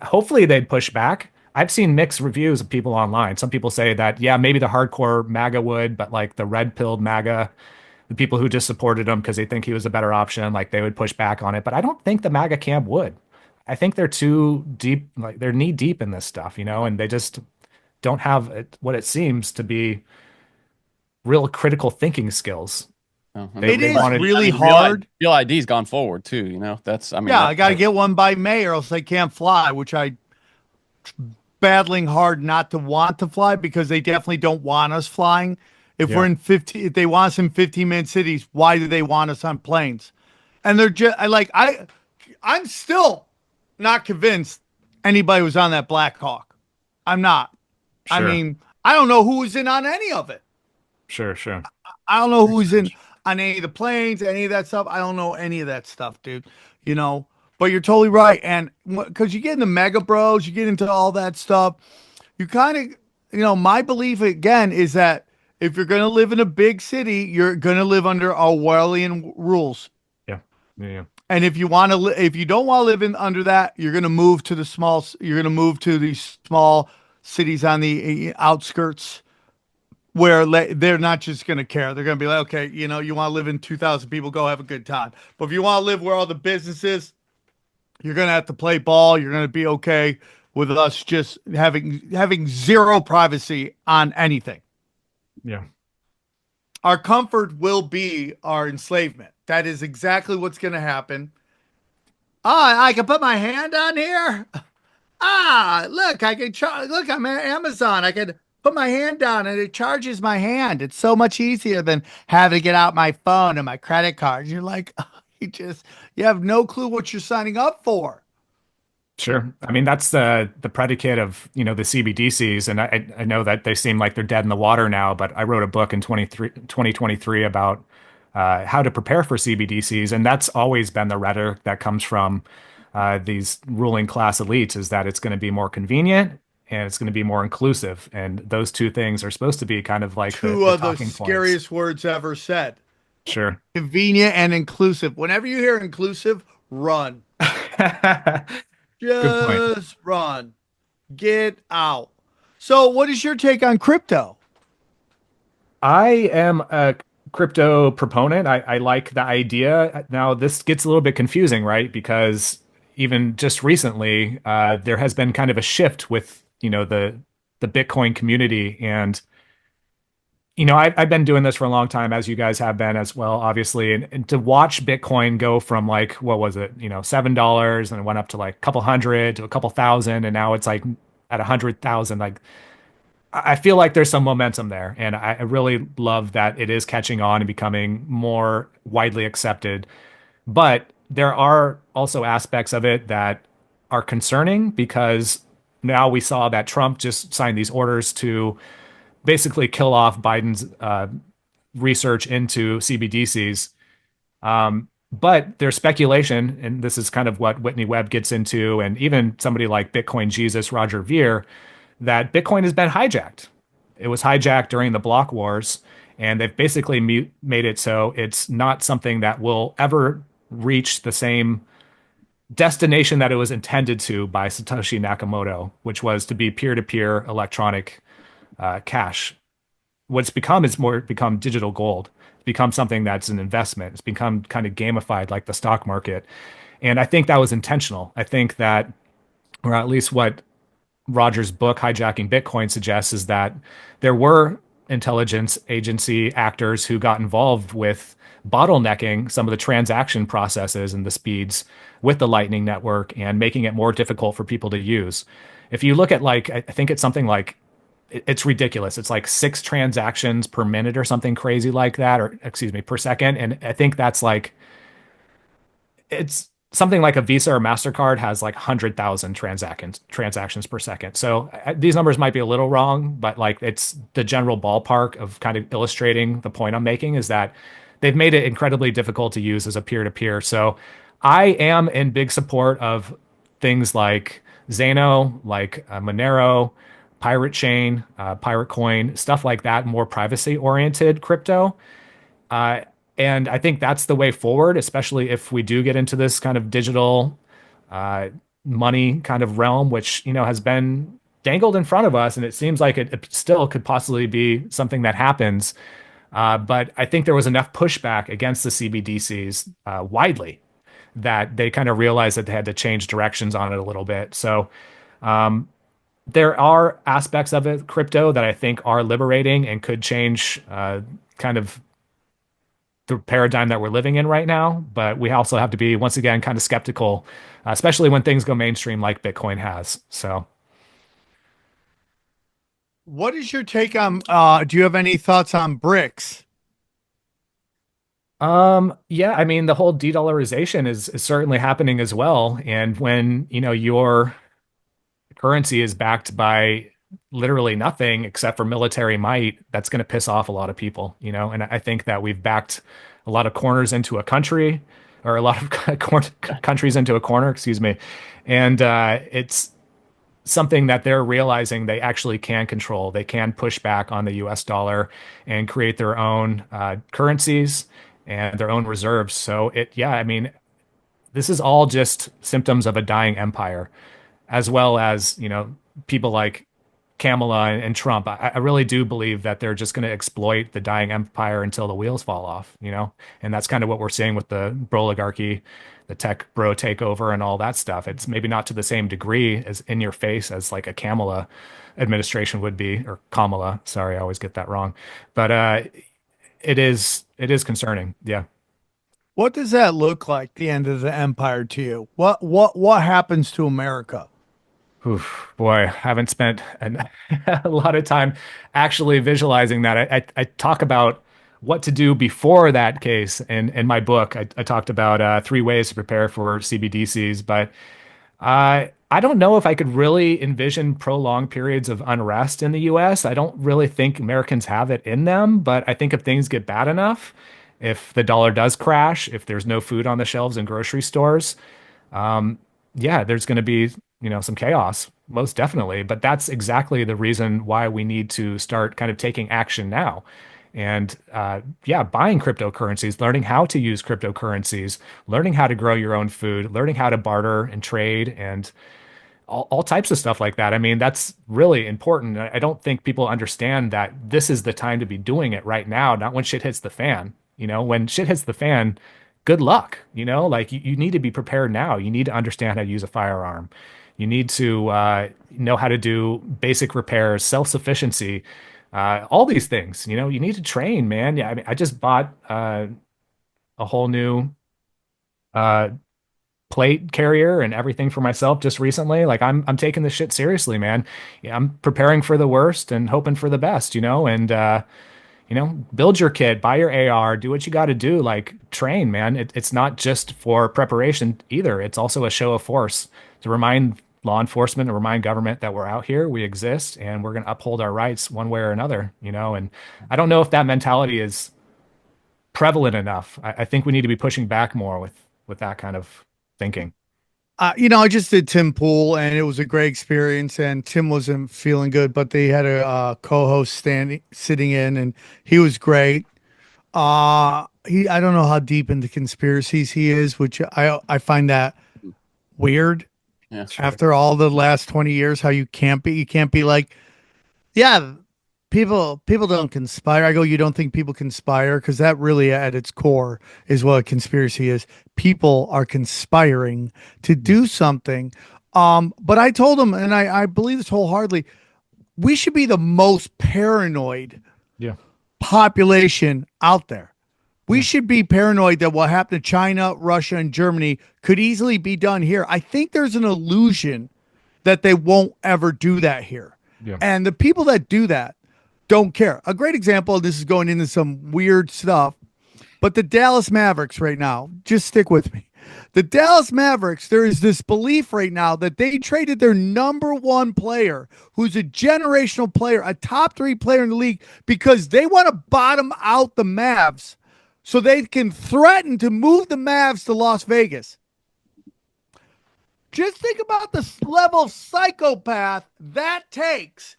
Speaker 6: Hopefully they'd push back. I've seen mixed reviews of people online. Some people say that, yeah, maybe the hardcore MAGA would, but like the red-pilled MAGA, the people who just supported him because they think he was a better option, like they would push back on it. But I don't think the MAGA camp would. I think they're too deep, like they're knee deep in this stuff, and they just don't have what it seems to be real critical thinking skills.
Speaker 5: It is really hard.
Speaker 7: Real ID's gone forward too, I got
Speaker 5: to get one by May or else they can't fly, which I battling hard not to want to fly because they definitely don't want us flying. If we're
Speaker 6: Yeah.
Speaker 5: in 50, if they want us in 15-minute cities, why do they want us on planes? And they're just I'm still not convinced anybody was on that Black Hawk. I'm not. I
Speaker 6: Sure.
Speaker 5: mean, I don't know who was in on any of it.
Speaker 6: Sure. Sure.
Speaker 5: I don't know who's in
Speaker 6: Research.
Speaker 5: on any of the planes, any of that stuff. I don't know any of that stuff, dude. You know, but you're totally right. And because you get into Mega Bros, you get into all that stuff, you kind of, my belief again is that if you're going to live in a big city, you're going to live under Orwellian rules.
Speaker 6: Yeah. Yeah. Yeah.
Speaker 5: And if you want to, if you don't want to live in under that, you're going to move to the small. You're going to move to these small cities on the outskirts where they're not just going to care. They're going to be like, okay, you want to live in 2,000 people, go have a good time. But if you want to live where all the business is, you're going to have to play ball. You're going to be okay with us just having zero privacy on anything.
Speaker 6: Yeah.
Speaker 5: Our comfort will be our enslavement. That is exactly what's going to happen. I can put my hand on here. Look, I can look, I'm at Amazon. I can put my hand down and it charges my hand. It's so much easier than having to get out my phone and my credit card. You're like, you have no clue what you're signing up for.
Speaker 6: Sure. I mean, that's the predicate of, the CBDCs. And I know that they seem like they're dead in the water now, but I wrote a book in 2023 about how to prepare for CBDCs. And that's always been the rhetoric that comes from these ruling class elites, is that it's going to be more convenient and it's going to be more inclusive. And those two things are supposed to be kind of like
Speaker 5: Two
Speaker 6: the
Speaker 5: of the
Speaker 6: talking points.
Speaker 5: scariest words ever said.
Speaker 6: Sure.
Speaker 5: Convenient and inclusive. Whenever you hear inclusive, run.
Speaker 6: Good point.
Speaker 5: Just run. Get out. So, what is your take on crypto?
Speaker 6: I am a crypto proponent. I like the idea. Now, this gets a little bit confusing, right? Because even just recently, there has been kind of a shift with, the Bitcoin community. And, I've been doing this for a long time, as you guys have been as well, obviously. And to watch Bitcoin go from like, what was it, $7 and it went up to like a couple hundred to a couple thousand. And now it's like at 100,000. Like, I feel like there's some momentum there, and I really love that it is catching on and becoming more widely accepted. But there are also aspects of it that are concerning, because now we saw that Trump just signed these orders to basically kill off Biden's research into CBDCs. But there's speculation, and this is kind of what Whitney Webb gets into, and even somebody like Bitcoin Jesus, Roger Ver, that Bitcoin has been hijacked. It was hijacked during the block wars, and they've basically made it so it's not something that will ever reach the same destination that it was intended to by Satoshi Nakamoto, which was to be peer-to-peer electronic cash. What's become is more become digital gold. It's become something that's an investment. It's become kind of gamified like the stock market. And I think that was intentional. I think that, or at least what Roger's book, Hijacking Bitcoin, suggests, is that there were intelligence agency actors who got involved with bottlenecking some of the transaction processes and the speeds with the Lightning Network and making it more difficult for people to use. If you look at, like, I think it's something like, it's ridiculous. It's like 6 transactions per minute or something crazy like that, or excuse me, per second. And I think that's like, it's something like a Visa or MasterCard has like 100,000 transactions per second. So these numbers might be a little wrong, but like it's the general ballpark of kind of illustrating the point I'm making, is that they've made it incredibly difficult to use as a peer-to-peer. So I am in big support of things like Zano, like Monero, Pirate Chain, Pirate Coin, stuff like that, more privacy-oriented crypto. Uh, and I think that's the way forward, especially if we do get into this kind of digital uh, money kind of realm, which, has been dangled in front of us. And it seems like it still could possibly be something that happens. But I think there was enough pushback against the CBDCs widely that they kind of realized that they had to change directions on it a little bit. So there are aspects of it, crypto, that I think are liberating and could change kind of the paradigm that we're living in right now. But we also have to be, once again, kind of skeptical, especially when things go mainstream like Bitcoin has. So
Speaker 5: What is your take on? Do you have any thoughts on BRICS?
Speaker 6: Yeah, I mean, the whole de-dollarization is certainly happening as well. And when, your currency is backed by literally nothing except for military might, that's going to piss off a lot of people, and I think that we've backed a lot of corners into a country, or a lot of countries into a corner, excuse me. And it's something that they're realizing they actually can control. They can push back on the US dollar and create their own currencies and their own reserves. So yeah, I mean, this is all just symptoms of a dying empire, as well as, people like Kamala and Trump. I really do believe that they're just going to exploit the dying empire until the wheels fall off, and that's kind of what we're seeing with the Broligarchy, the tech bro takeover, and all that stuff. It's maybe not to the same degree as in your face as like a Kamala administration would be, or Kamala. Sorry, I always get that wrong, but it is concerning. Yeah.
Speaker 5: What does that look like? The end of the empire to you? What happens to America?
Speaker 6: Oof, boy, I haven't spent a lot of time actually visualizing that. I talk about what to do before that case in my book. I talked about 3 ways to prepare for CBDCs, but I don't know if I could really envision prolonged periods of unrest in the US. I don't really think Americans have it in them, but I think if things get bad enough, if the dollar does crash, if there's no food on the shelves in grocery stores, yeah, there's going to be, some chaos, most definitely. But that's exactly the reason why we need to start kind of taking action now. And yeah, buying cryptocurrencies, learning how to use cryptocurrencies, learning how to grow your own food, learning how to barter and trade, and all types of stuff like that. I mean, that's really important. I don't think people understand that this is the time to be doing it right now, not when shit hits the fan. When shit hits the fan, good luck. Like you need to be prepared now. You need to understand how to use a firearm. You need to know how to do basic repairs, self-sufficiency, all these things. You need to train, man. Yeah, I mean, I just bought a whole new uh, plate carrier and everything for myself just recently. Like I'm taking this shit seriously, man. Yeah, I'm preparing for the worst and hoping for the best, and build your kit, buy your AR, do what you got to do, like train, man. It's not just for preparation either. It's also a show of force to remind law enforcement and remind government that we're out here, we exist, and we're going to uphold our rights one way or another, and I don't know if that mentality is prevalent enough. I think we need to be pushing back more with that kind of thinking.
Speaker 5: I just did Tim Pool and it was a great experience. And Tim wasn't feeling good, but they had a co-host sitting in, and he was great. I don't know how deep into conspiracies he is, which I find that weird.
Speaker 7: Yeah, sure.
Speaker 5: After all the last 20 years, how you can't be like, yeah, people don't conspire. I go, you don't think people conspire? Because that really at its core is what a conspiracy is. People are conspiring to do something. But I told him, and I believe this wholeheartedly, we should be the most paranoid
Speaker 6: Yeah.
Speaker 5: population out there. We should be paranoid that what happened to China, Russia, and Germany could easily be done here. I think there's an illusion that they won't ever do that here.
Speaker 6: Yeah.
Speaker 5: And the people that do that don't care. A great example, this is going into some weird stuff, but the Dallas Mavericks right now, just stick with me. The Dallas Mavericks, there is this belief right now that they traded their number one player, who's a generational player, a top 3 player in the league, because they want to bottom out the Mavs so they can threaten to move the Mavs to Las Vegas. Just think about the level of psychopath that takes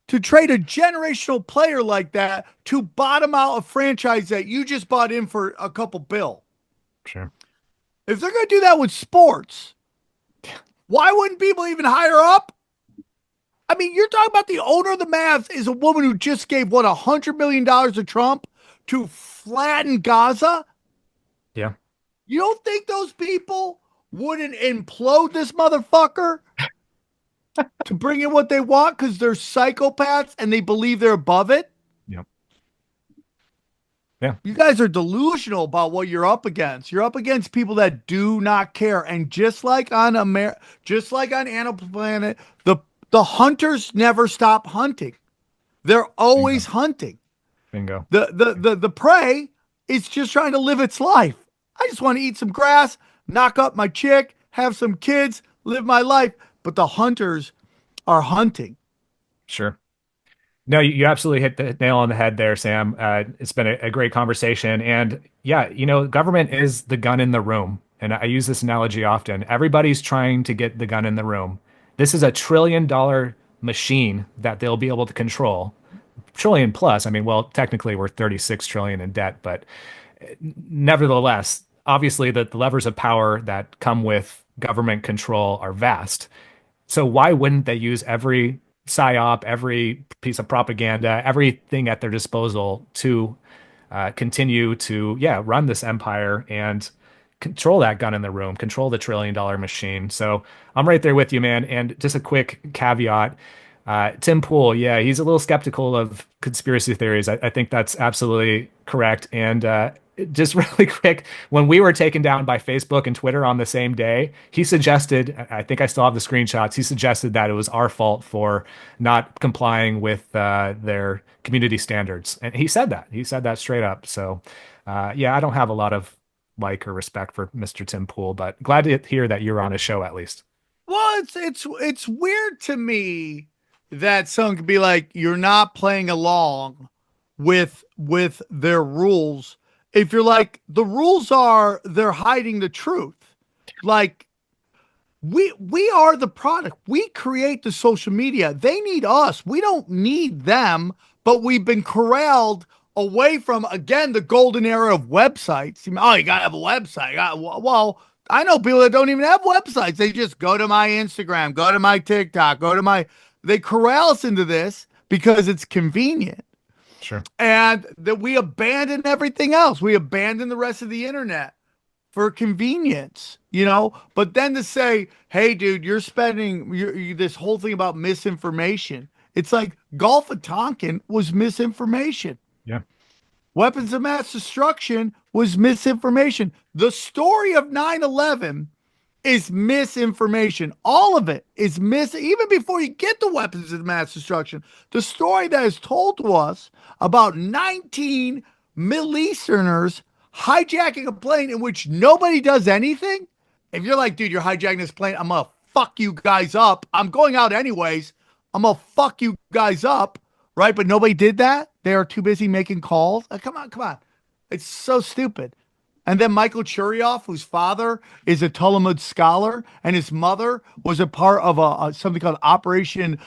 Speaker 5: to trade a generational player like that to bottom out a franchise that you just bought in for a couple bill.
Speaker 6: Sure.
Speaker 5: If they're going to do that with sports, why wouldn't people even hire up? I mean, you're talking about the owner of the Mavs is a woman who just gave, what, $100 million to Trump to flatten Gaza?
Speaker 6: Yeah.
Speaker 5: You don't think those people wouldn't implode this motherfucker to bring in what they want because they're psychopaths and they believe they're above it?
Speaker 6: Yep. Yeah.
Speaker 5: You guys are delusional about what you're up against. You're up against people that do not care. And just like on just like on Animal Planet, the hunters never stop hunting. They're always hunting.
Speaker 6: Bingo.
Speaker 5: The prey is just trying to live its life. I just want to eat some grass, knock up my chick, have some kids, live my life. But the hunters are hunting.
Speaker 6: Sure. No, you absolutely hit the nail on the head there, Sam. It's been a great conversation. And yeah, government is the gun in the room. And I use this analogy often. Everybody's trying to get the gun in the room. This is $1 trillion machine that they'll be able to control. Trillion plus. I mean, well, technically we're 36 trillion in debt, but nevertheless, obviously the levers of power that come with government control are vast. So why wouldn't they use every psyop, every piece of propaganda, everything at their disposal to continue to, run this empire and control that gun in the room, control the $1 trillion machine. So I'm right there with you, man. And just a quick caveat. Tim Pool, he's a little skeptical of conspiracy theories. I think that's absolutely correct. And just really quick, when we were taken down by Facebook and Twitter on the same day, he suggested, I think I still have the screenshots, he suggested that it was our fault for not complying with their community standards. And he said that straight up. So I don't have a lot of like or respect for Mr. Tim Pool, but glad to hear that you're on his show at least.
Speaker 5: Well, it's weird to me that someone could be like, you're not playing along with their rules. If you're like, the rules are they're hiding the truth. Like we are the product. We create the social media. They need us. We don't need them, but we've been corralled away from, again, the golden era of websites. Oh, you got to have a website. Well, I know people that don't even have websites. They just go to my Instagram, go to my TikTok, they corral us into this because it's convenient.
Speaker 6: Sure.
Speaker 5: And that we abandon everything else. We abandon the rest of the internet for convenience, But then to say, hey, dude, you're spending this whole thing about misinformation. It's like Gulf of Tonkin was misinformation.
Speaker 6: Yeah.
Speaker 5: Weapons of mass destruction was misinformation. The story of 9/11 is misinformation. All of it is even before you get the weapons of mass destruction. The story that is told to us about 19 Middle Easterners hijacking a plane in which nobody does anything. If you're like, dude, you're hijacking this plane, I'm going to fuck you guys up. I'm going out anyways. I'm going to fuck you guys up. Right? But nobody did that. They are too busy making calls. Come on. It's so stupid. And then Michael Churyov, whose father is a Talmud scholar, and his mother was a part of something called Operation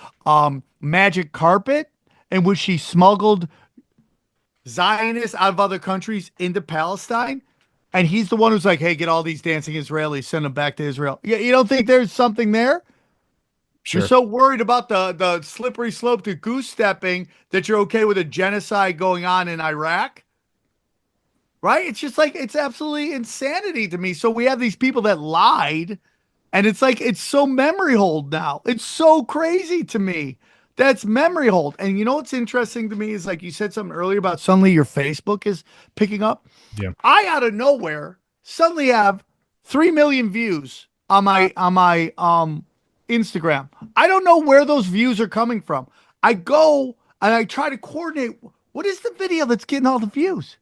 Speaker 5: Magic Carpet, in which she smuggled Zionists out of other countries into Palestine. And he's the one who's like, hey, get all these dancing Israelis, send them back to Israel. Yeah, you don't think there's something there?
Speaker 6: Sure.
Speaker 5: You're so worried about the slippery slope to goose stepping that you're okay with a genocide going on in Iraq? Right? It's just like, it's absolutely insanity to me. So we have these people that lied, and it's like, it's so memory hold now. It's so crazy to me. That's memory hold. And you know what's interesting to me is, like you said something earlier about suddenly your Facebook is picking up.
Speaker 6: Yeah.
Speaker 5: I, out of nowhere, suddenly have 3 million views on my Instagram. I don't know where those views are coming from. I go and I try to coordinate, what is the video that's getting all the views?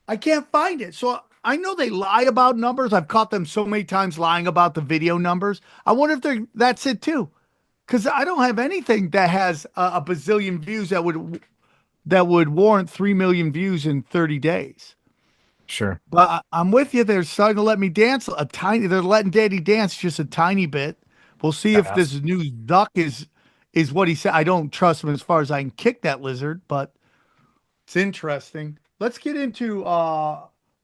Speaker 5: I can't find it. So I know they lie about numbers. I've caught them so many times lying about the video numbers. I wonder if that's it too. Because I don't have anything that has a bazillion views that would warrant 3 million views in 30 days.
Speaker 6: Sure.
Speaker 5: But I'm with you. They're starting to let me dance they're letting Daddy dance just a tiny bit. We'll see if this new duck is what he said. I don't trust him as far as I can kick that lizard, but it's interesting. Let's get into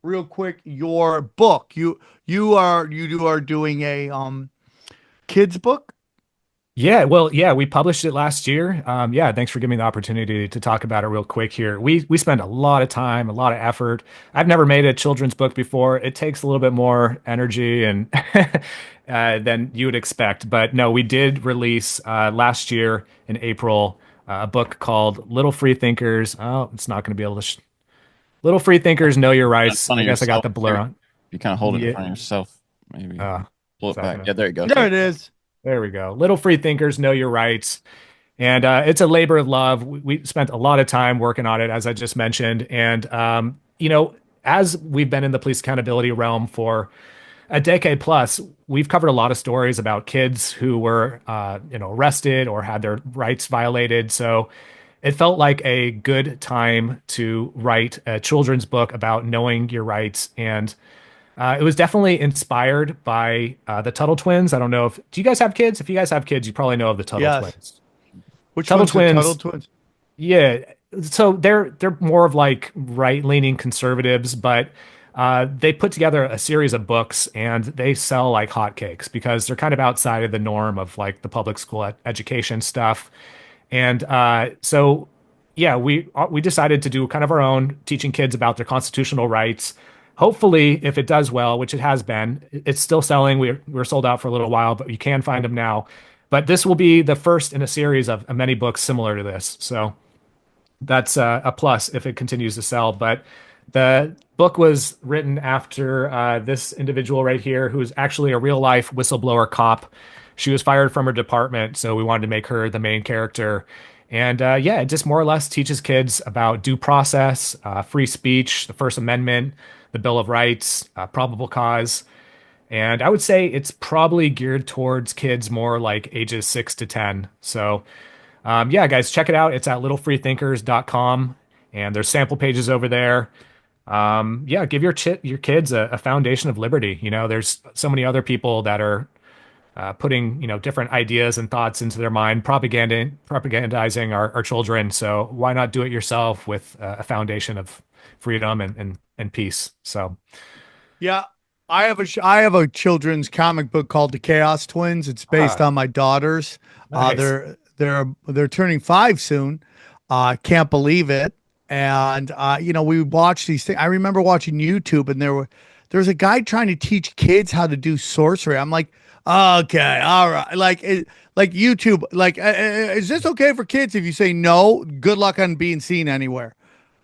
Speaker 5: real quick your book. You are doing a kids book.
Speaker 6: Yeah, well, we published it last year. Thanks for giving me the opportunity to talk about it real quick here. We spend a lot of time, a lot of effort. I've never made a children's book before. It takes a little bit more energy and than you would expect. But no, we did release last year in April a book called Little Free Thinkers. Oh, it's not going to be able to. Little Free Thinkers Know Your Rights. I guess I got the blur on.
Speaker 7: You kind of hold it in front of yourself. Maybe pull it back. Yeah, there you go.
Speaker 5: There it is.
Speaker 6: There we go. Little Free Thinkers Know Your Rights. And it's a labor of love. We spent a lot of time working on it, as I just mentioned. And, as we've been in the police accountability realm for a decade plus, we've covered a lot of stories about kids who were, arrested or had their rights violated. So it felt like a good time to write a children's book about knowing your rights. And it was definitely inspired by the Tuttle twins. I don't know do you guys have kids? If you guys have kids, you probably know of the Tuttle
Speaker 5: Yes.
Speaker 6: twins.
Speaker 5: Which
Speaker 6: Tuttle
Speaker 5: one's the
Speaker 6: twins.
Speaker 5: Tuttle twins?
Speaker 6: Yeah. So they're more of like right-leaning conservatives, but they put together a series of books and they sell like hotcakes because they're kind of outside of the norm of like the public school education stuff. And yeah, we decided to do kind of our own, teaching kids about their constitutional rights. Hopefully, if it does well, which it has been, it's still selling. We're sold out for a little while, but you can find them now. But this will be the first in a series of many books similar to this. So that's a plus if it continues to sell. But the book was written after this individual right here, who is actually a real life whistleblower cop. She was fired from her department, so we wanted to make her the main character. And yeah, it just more or less teaches kids about due process, free speech, the First Amendment, the Bill of Rights, probable cause. And I would say it's probably geared towards kids more like ages 6 to 10. So yeah, guys, check it out. It's at littlefreethinkers.com, and there's sample pages over there. Yeah, give your kids a foundation of liberty. There's so many other people that are putting different ideas and thoughts into their mind, propagandizing our children. So why not do it yourself with a foundation of freedom and peace? So
Speaker 5: Yeah, I have a children's comic book called The Chaos Twins. It's based on my daughters.
Speaker 6: Nice.
Speaker 5: They're turning 5 soon. Can't believe it. And we watched these things. I remember watching YouTube, and there was a guy trying to teach kids how to do sorcery. I'm like, okay, all right. Like YouTube, is this okay for kids? If you say no, good luck on being seen anywhere,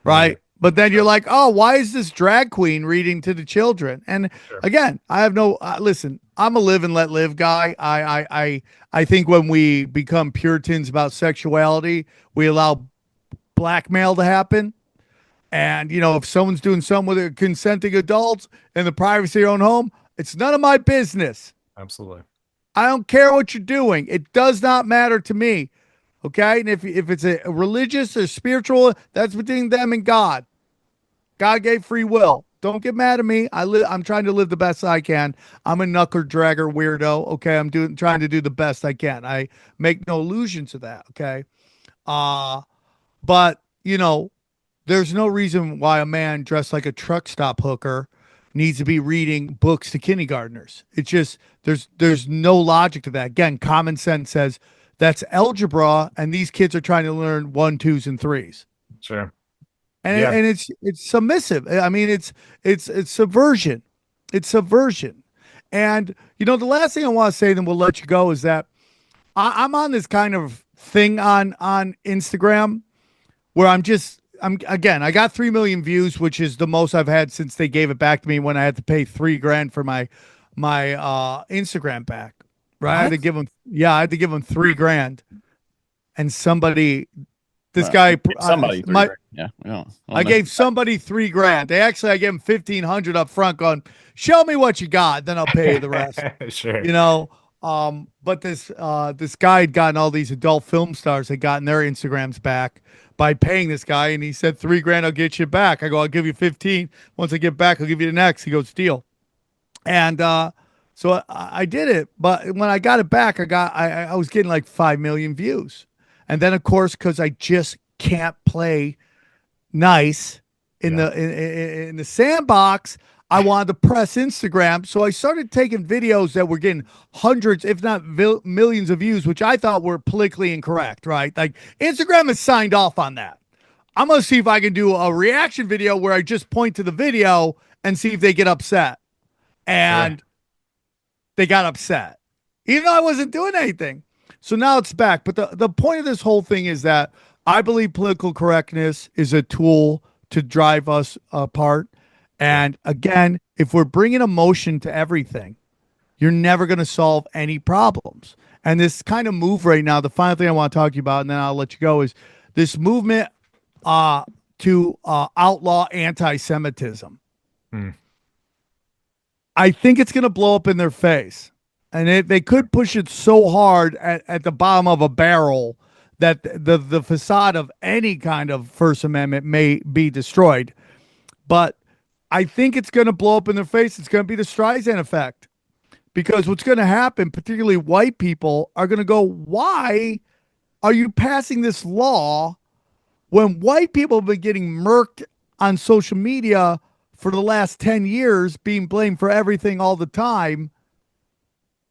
Speaker 5: right? But then you're like, oh, why is this drag queen reading to the children? And again, I have no listen. I'm a live and let live guy. I think when we become Puritans about sexuality, we allow blackmail to happen. And if someone's doing something with a consenting adults in the privacy of their own home, it's none of my business.
Speaker 6: Absolutely.
Speaker 5: I don't care what you're doing. It does not matter to me. Okay. And if it's a religious or spiritual, that's between them and God. God gave free will. Don't get mad at me. I'm trying to live the best I can. I'm a knuckle dragger weirdo. Okay. I'm trying to do the best I can. I make no illusions to that. Okay. But there's no reason why a man dressed like a truck stop hooker needs to be reading books to kindergartners. It's just there's no logic to that. Again, common sense says that's algebra, and these kids are trying to learn 1, 2s, and 3s.
Speaker 6: Sure.
Speaker 5: And it's submissive. I mean, it's subversion. It's subversion. And the last thing I want to say, then we'll let you go, is that I'm on this kind of thing on Instagram where I got 3 million views, which is the most I've had since they gave it back to me when I had to pay $3,000 for my Instagram back. Right. I had to give them $3,000. And somebody, this guy,
Speaker 7: somebody,
Speaker 5: I gave somebody $3,000. I gave him 1,500 up front going, show me what you got, then I'll pay you the rest.
Speaker 6: Sure.
Speaker 5: But this guy had gotten all these adult film stars had gotten their Instagrams back by paying this guy, and he said $3,000, I'll get you back. I go, I'll give you 15. Once I get back, I'll give you the next. He goes, deal. And so I did it, but when I got it back, I was getting like 5 million views. And then of course, because I just can't play nice in the sandbox, I wanted to press Instagram. So I started taking videos that were getting hundreds, if not millions of views, which I thought were politically incorrect, right? Like Instagram has signed off on that. I'm going to see if I can do a reaction video where I just point to the video and see if they get upset. And they got upset, even though I wasn't doing anything. So now it's back. But the point of this whole thing is that I believe political correctness is a tool to drive us apart. And again, if we're bringing emotion to everything, you're never going to solve any problems. And this kind of move right now, the final thing I want to talk to you about, and then I'll let you go, is this movement to outlaw anti-Semitism.
Speaker 6: Hmm.
Speaker 5: I think it's going to blow up in their face. And they could push it so hard at the bottom of a barrel that the facade of any kind of First Amendment may be destroyed. But I think it's going to blow up in their face. It's going to be the Streisand effect. Because what's going to happen, particularly white people, are going to go, why are you passing this law when white people have been getting murked on social media for the last 10 years, being blamed for everything all the time?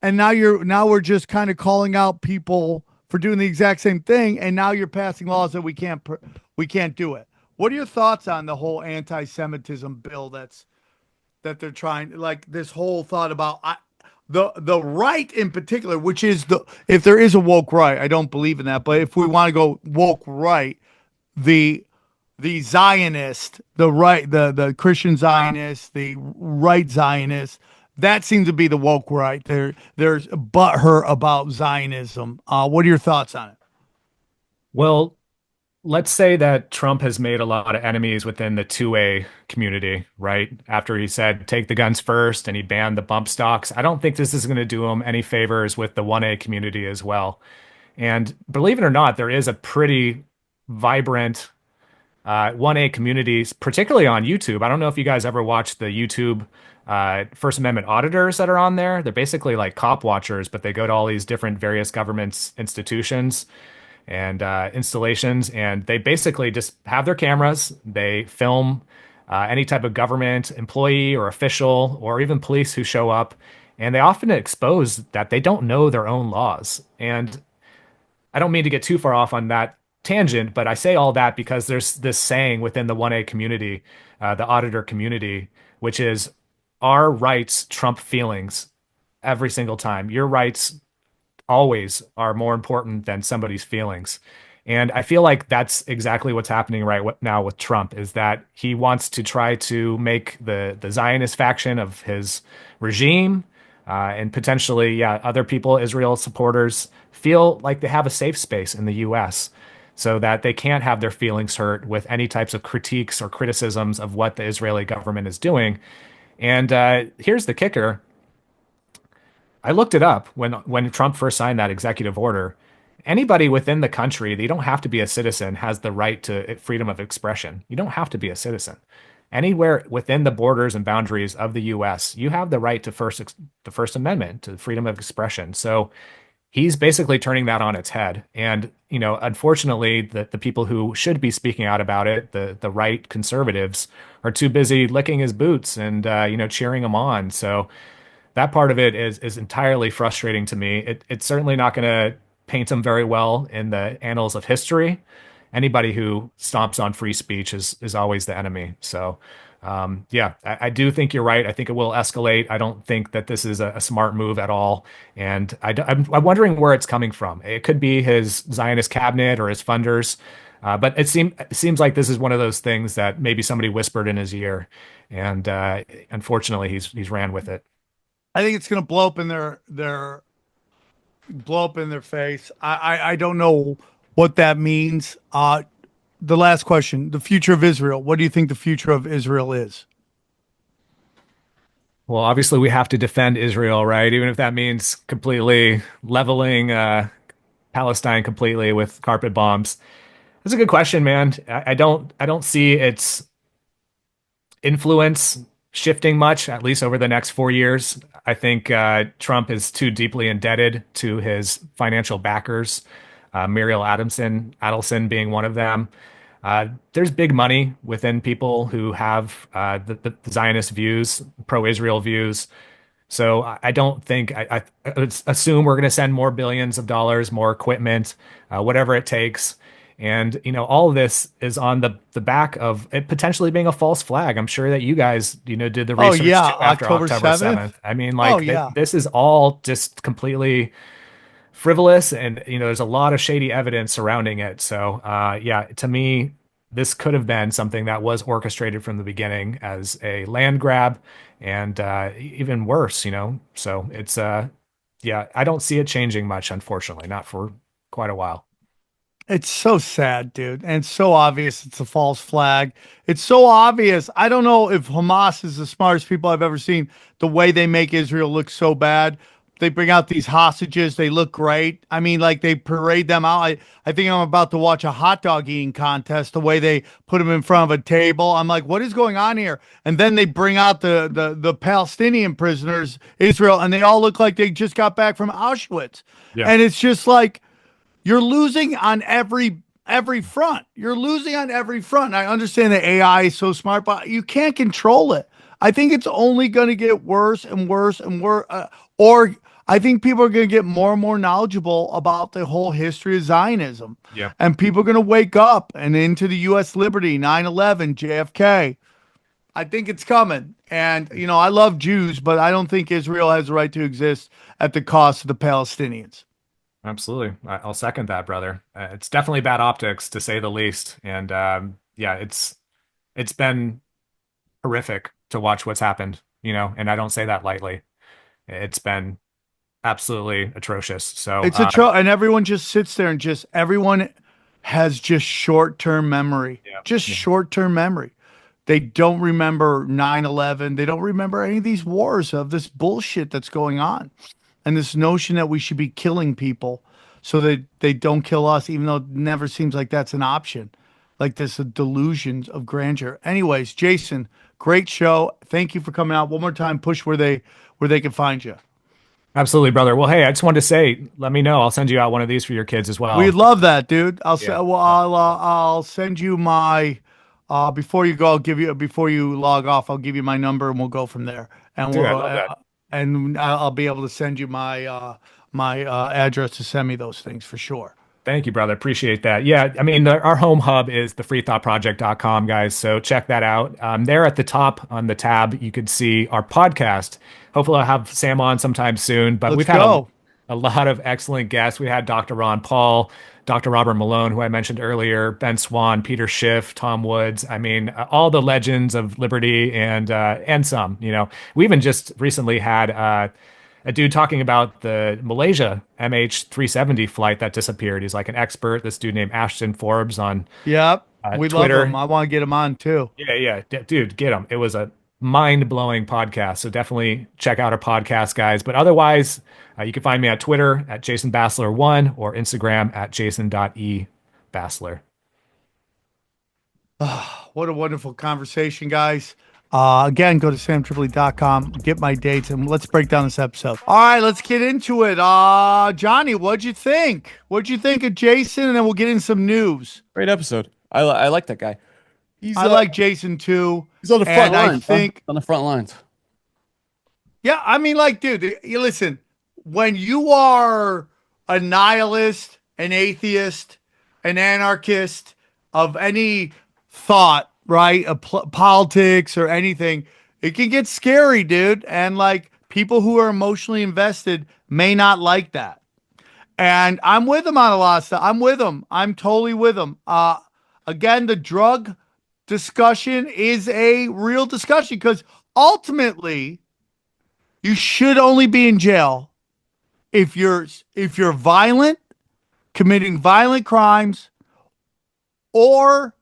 Speaker 5: And now we're just kind of calling out people for doing the exact same thing, and now you're passing laws that we can't do it. What are your thoughts on the whole anti-Semitism bill that they're trying, like this whole thought about the right in particular, which is if there is a woke right, I don't believe in that, but if we want to go woke right, the Zionist, the right, the Christian Zionist, the right Zionist, that seems to be the woke right. There's butthurt about Zionism. What are your thoughts on it?
Speaker 6: Well, let's say that Trump has made a lot of enemies within the 2A community, right? After he said, take the guns first, and he banned the bump stocks. I don't think this is going to do him any favors with the 1A community as well. And believe it or not, there is a pretty vibrant 1A communities, particularly on YouTube. I don't know if you guys ever watched the YouTube First Amendment auditors that are on there. They're basically like cop watchers, but they go to all these different various governments, institutions, and installations, and they basically just have their cameras. They film any type of government employee or official or even police who show up, and they often expose that they don't know their own laws. And I don't mean to get too far off on that tangent, but I say all that because there's this saying within the 1A community, the auditor community, which is our rights trump feelings every single time. Your rights always are more important than somebody's feelings. And I feel like that's exactly what's happening right now with Trump, is that he wants to try to make the Zionist faction of his regime and potentially, yeah, other people, Israel supporters, feel like they have a safe space in the U.S. so that they can't have their feelings hurt with any types of critiques or criticisms of what the Israeli government is doing. And here's the kicker. I looked it up when Trump first signed that executive order. Anybody within the country, they don't have to be a citizen, has the right to freedom of expression. You don't have to be a citizen. Anywhere within the borders and boundaries of the U.S., you have the right to the First Amendment, to freedom of expression. So he's basically turning that on its head. And, you know, unfortunately, the people who should be speaking out about it, the right conservatives, are too busy licking his boots and, cheering him on. So that part of it is entirely frustrating to me. It's certainly not going to paint him very well in the annals of history. Anybody who stomps on free speech is always the enemy. So, I do think you're right. I think it will escalate. I don't think that this is a smart move at all. And I'm wondering where it's coming from. It could be his Zionist cabinet or his funders. But it seems like this is one of those things that maybe somebody whispered in his ear. And unfortunately, he's ran with it.
Speaker 5: I think it's going to blow up in their face. I don't know what that means. The last question, the future of Israel. What do you think the future of Israel is?
Speaker 6: Well, obviously, we have to defend Israel, right? Even if that means completely leveling Palestine completely with carpet bombs. That's a good question, man. I don't see its influence shifting much, at least over the next 4 years. I think Trump is too deeply indebted to his financial backers, Muriel Adelson being one of them. There's big money within people who have the Zionist views, pro-Israel views. So I don't think I would assume we're going to send more billions of dollars, more equipment, whatever it takes. And, all of this is on the back of it potentially being a false flag. I'm sure that you guys, did the research too after October 7th. I mean, this is all just completely frivolous, and there's a lot of shady evidence surrounding it. So to me, this could have been something that was orchestrated from the beginning as a land grab, and even worse. So it's yeah, I don't see it changing much, unfortunately, not for quite a while.
Speaker 5: It's so sad, dude. And it's so obvious it's a false flag. It's so obvious. I don't know if Hamas is the smartest people I've ever seen. The way they make Israel look so bad. They bring out these hostages. They look great. I mean, like they parade them out. I think I'm about to watch a hot dog eating contest, the way they put them in front of a table. I'm like, what is going on here? And then they bring out the Palestinian prisoners, Israel, and they all look like they just got back from Auschwitz.
Speaker 6: Yeah.
Speaker 5: And it's just like, you're losing on every front. You're losing on every front. I understand that AI is so smart, but you can't control it. I think it's only going to get worse and worse and worse. Or I think people are going to get more and more knowledgeable about the whole history of Zionism.
Speaker 6: Yeah.
Speaker 5: And people are going to wake up and into the U.S. liberty, 9/11, JFK. I think it's coming. And, you know, I love Jews, but I don't think Israel has the right to exist at the cost of the Palestinians.
Speaker 6: Absolutely. I'll second that, brother. It's definitely bad optics to say the least. And yeah, it's been horrific to watch what's happened, you know, and I don't say that lightly. It's been absolutely atrocious. So
Speaker 5: It's a and everyone just sits there and just everyone has just short-term memory.
Speaker 6: Yeah.
Speaker 5: Just short-term memory. They don't remember 9/11. They don't remember any of these wars of this bullshit that's going on. And this notion that we should be killing people so that they don't kill us, even though it never seems like that's an option. Like this delusions of grandeur. Anyways, Jason, great show. Thank you for coming out. One more time, push where they can find you.
Speaker 6: absolutely, brother. Well, hey, I just wanted to say, let me know. I'll send you out one of these for your kids as well.
Speaker 5: We'd love that, dude. I'll
Speaker 6: Yeah.
Speaker 5: I'll send you my before you go. I'll give you before you log off. I'll give you my number and we'll go from there. And
Speaker 6: Dude, I
Speaker 5: we'll
Speaker 6: love that.
Speaker 5: and I'll be able to send you my address to send me those things for sure.
Speaker 6: Thank you, brother. Appreciate that. Yeah, I mean, our home hub is thefreethoughtproject.com, guys. So check that out. There at the top on the tab, you could see our podcast. Hopefully, I'll have Sam on sometime soon. But
Speaker 5: Let's
Speaker 6: we've had
Speaker 5: go.
Speaker 6: a lot of excellent guests. We had Dr. Ron Paul, Dr. Robert Malone, who I mentioned earlier, Ben Swan, Peter Schiff, Tom Woods. I mean, all the legends of liberty and some. You know, we even just recently had a dude talking about the Malaysia MH370 flight that disappeared. He's like an expert. This dude named Ashton Forbes on
Speaker 5: Yep. We love
Speaker 6: Twitter.
Speaker 5: him. I want to get him on too.
Speaker 6: Yeah. Dude, get him. It was a mind-blowing podcast. So definitely check out our podcast, guys. But otherwise, you can find me at Twitter at JasonBassler1 or Instagram at jason.ebassler.
Speaker 5: What a wonderful conversation, guys. Again, go to SamTripoli.com, get my dates, and let's break down this episode. All right, let's get into it. Johnny, what'd you think? What'd you think of Jason? And then we'll get in some news.
Speaker 7: Great episode. I like that guy.
Speaker 5: I like Jason too.
Speaker 7: He's on the front
Speaker 5: and I
Speaker 7: lines.
Speaker 5: think,
Speaker 7: On the front lines.
Speaker 5: yeah, I mean, like, dude, you listen, when you are a nihilist, an atheist, an anarchist of any thought, right? Politics or anything, it can get scary, dude. And like people who are emotionally invested may not like that. And I'm with him on a lot of stuff. I'm with him. I'm totally with him. Again, the drug discussion is a real discussion because ultimately you should only be in jail if you're violent, committing violent crimes, or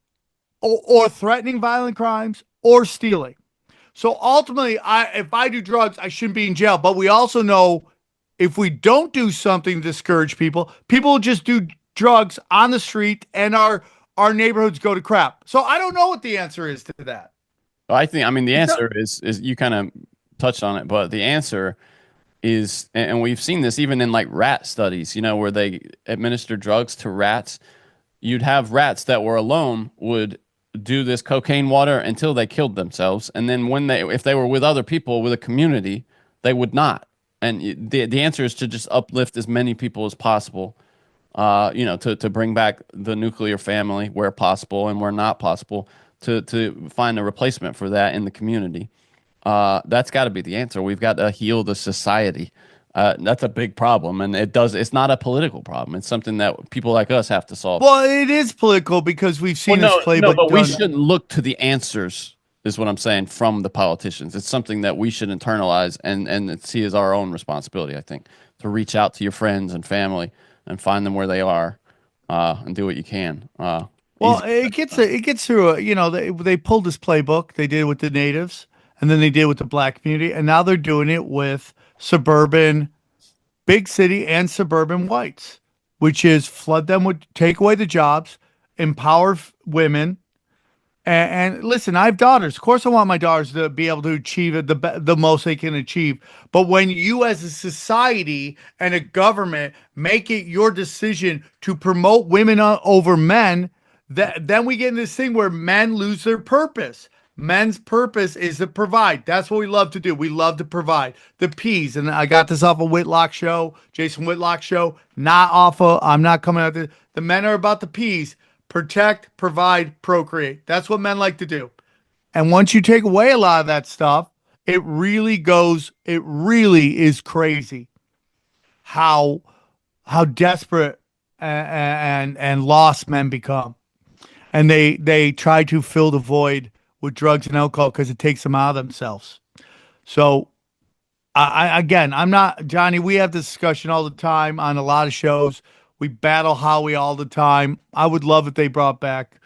Speaker 5: threatening violent crimes, or stealing. So ultimately, if I do drugs, I shouldn't be in jail. But we also know if we don't do something to discourage people, people will just do drugs on the street and our neighborhoods go to crap. So I don't know what the answer is to that.
Speaker 7: I mean, the answer is you kind of touched on it, but the answer is, and we've seen this even in like rat studies, you know, where they administer drugs to rats. You'd have rats that were alone would do this cocaine water until they killed themselves, and then if they were with other people, with a community, they would not. And the answer is to just uplift as many people as possible, you know, to bring back the nuclear family where possible, and where not possible, to find a replacement for that in the community. That's got to be the answer. We've got to heal the society. That's a big problem, and it's not a political problem. It's something that people like us have to solve.
Speaker 5: Well, it is political because we've seen this playbook.
Speaker 7: No, but we shouldn't look to the answers is what I'm saying, from the politicians. It's something that we should internalize and see as our own responsibility, I think, to reach out to your friends and family and find them where they are, and do what you can.
Speaker 5: Well,
Speaker 7: Easy.
Speaker 5: it gets through. They pulled this playbook. They did it with the natives, and then they did it with the black community, and now they're doing it with suburban, big city, and suburban whites, which is flood them with, take away the jobs, empower women. And listen, I have daughters. Of course, I want my daughters to be able to achieve it the most they can achieve. But when you, as a society and a government, make it your decision to promote women over men, then we get in this thing where men lose their purpose. Men's purpose is to provide. That's what we love to do. We love to provide. The P's, and I got this off of Whitlock show, Jason Whitlock show. Not off of. I'm not coming out there. The men are about the P's. Protect, provide, procreate. That's what men like to do. And once you take away a lot of that stuff, it really is crazy how desperate and lost men become. And they try to fill the void with drugs and alcohol because it takes them out of themselves. So I'm not, Johnny, we have this discussion all the time on a lot of shows. We battle Howie all the time. I would love if they brought back,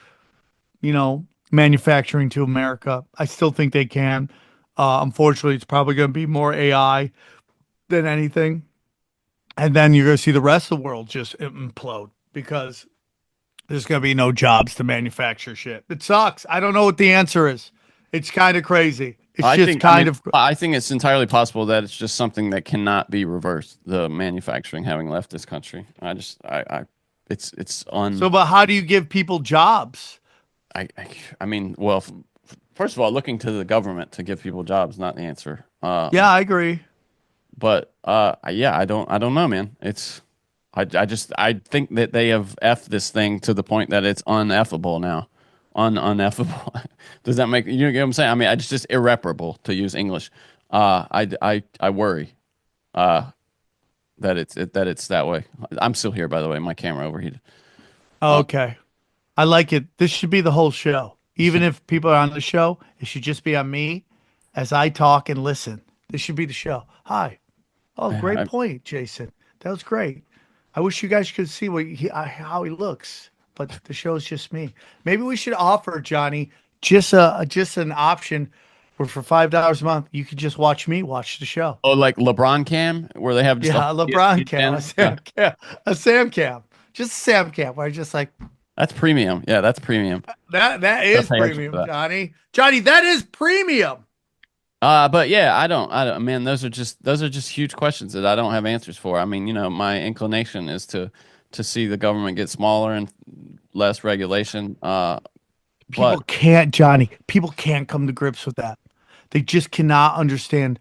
Speaker 5: manufacturing to America. I still think they can. Unfortunately, it's probably going to be more AI than anything. And then you're going to see the rest of the world just implode because there's going to be no jobs to manufacture shit. It sucks. I don't know what the answer is. It's kind of crazy. I
Speaker 7: think it's entirely possible that it's just something that cannot be reversed. The manufacturing having left this country,
Speaker 5: So, but how do you give people jobs?
Speaker 7: Well, first of all, looking to the government to give people jobs, not the answer.
Speaker 5: Yeah, I agree.
Speaker 7: But I don't know, man. I think that they have effed this thing to the point that it's uneffable now. Uneffable. Does that make, you know what I'm saying? I mean, it's just irreparable, to use English. I worry that it's that way. I'm still here, by the way. My camera overheated.
Speaker 5: Oh, okay. I like it. This should be the whole show. Even if people are on the show, it should just be on me as I talk and listen. This should be the show. Hi. Oh, great point, Jason. That was great. I wish you guys could see how he looks, but the show's just me. Maybe we should offer, Johnny, just an option where for $5 a month you could just watch me watch the show.
Speaker 7: Oh, like LeBron Cam, where they have just
Speaker 5: LeBron Cam, a Sam Cam, just a Sam Cam, where I just like.
Speaker 7: That's premium. Yeah, that's premium.
Speaker 5: That is premium, Johnny. Johnny, that is premium.
Speaker 7: But yeah, I don't, man, those are just huge questions that I don't have answers for. I mean, my inclination is to see the government get smaller and less regulation.
Speaker 5: People can't come to grips with that. They just cannot understand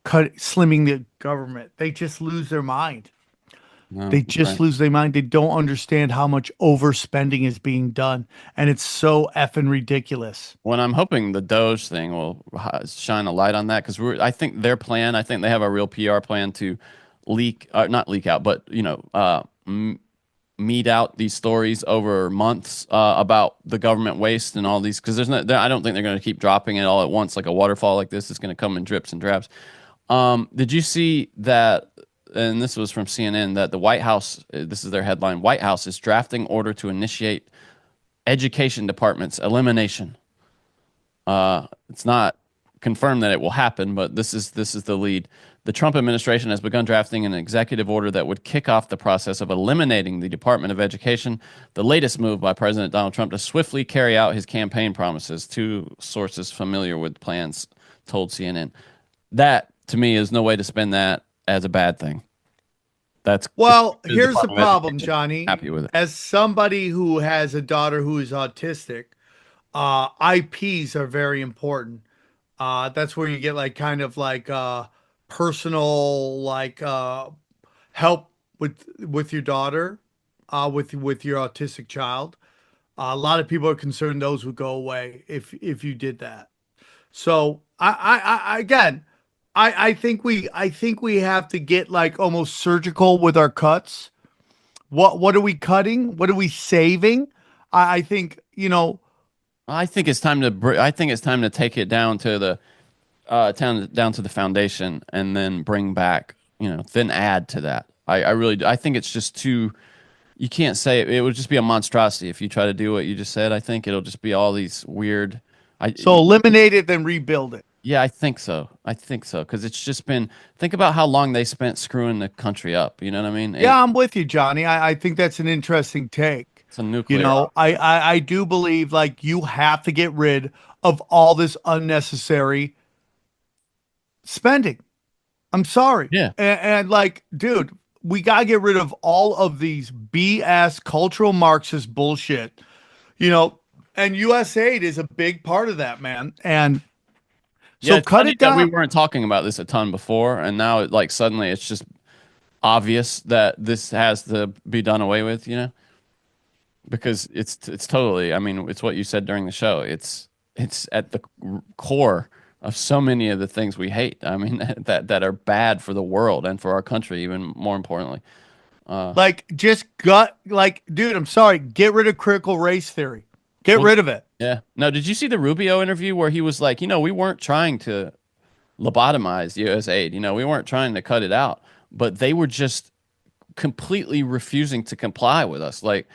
Speaker 5: slimming the government. They just lose their mind.
Speaker 7: No,
Speaker 5: they just lose their mind. They don't understand how much overspending is being done. And it's so effing ridiculous.
Speaker 7: Well, I'm hoping the Doge thing will shine a light on that, because I think they have a real PR plan to not leak out, but, mete out these stories over months about the government waste and all these, because I don't think they're going to keep dropping it all at once like a waterfall like this. It's going to come in drips and drabs. Did you see that? And this was from CNN, that the White House, this is their headline, White House is drafting order to initiate education department's elimination. It's not confirmed that it will happen, but this is the lead. The Trump administration has begun drafting an executive order that would kick off the process of eliminating the Department of Education, the latest move by President Donald Trump to swiftly carry out his campaign promises. Two sources familiar with plans told CNN. That, to me, is no way to spin that as a bad thing.
Speaker 5: Here's the problem, Johnny.
Speaker 7: Happy with it.
Speaker 5: As somebody who has a daughter who is autistic, IPs are very important. That's where you get personal help with your daughter, with your autistic child. A lot of people are concerned those would go away if you did that. So I think we have to get almost surgical with our cuts. What are we cutting? What are we saving? I think,
Speaker 7: I think it's time to. I think it's time to take it down to the down to the foundation, and then bring back. Then add to that. I really. I think it's just too. You can't say it. It would just be a monstrosity if you try to do what you just said. I think it'll just be all these weird.
Speaker 5: So eliminate it, then rebuild it.
Speaker 7: Yeah, I think so. I think so because it's just been. Think about how long they spent screwing the country up. You know what I mean?
Speaker 5: Yeah, I'm with you, Johnny. I think that's an interesting take.
Speaker 7: It's a nuclear.
Speaker 5: I do believe like you have to get rid of all this unnecessary spending. I'm sorry.
Speaker 7: Yeah.
Speaker 5: And like, dude, we gotta get rid of all of these BS cultural Marxist bullshit. And USAID is a big part of that, man. And so
Speaker 7: it's
Speaker 5: cut
Speaker 7: funny
Speaker 5: it down.
Speaker 7: that we weren't talking about this a ton before, and now like suddenly it's just obvious that this has to be done away with. Because it's totally. I mean, it's what you said during the show. It's at the core of so many of the things we hate. I mean, that are bad for the world and for our country, even more importantly.
Speaker 5: Like, dude, I'm sorry. Get rid of critical race theory. Get rid of it.
Speaker 7: Yeah. No, did you see the Rubio interview where he was like, we weren't trying to lobotomize USAID. We weren't trying to cut it out, but they were just completely refusing to comply with us. Like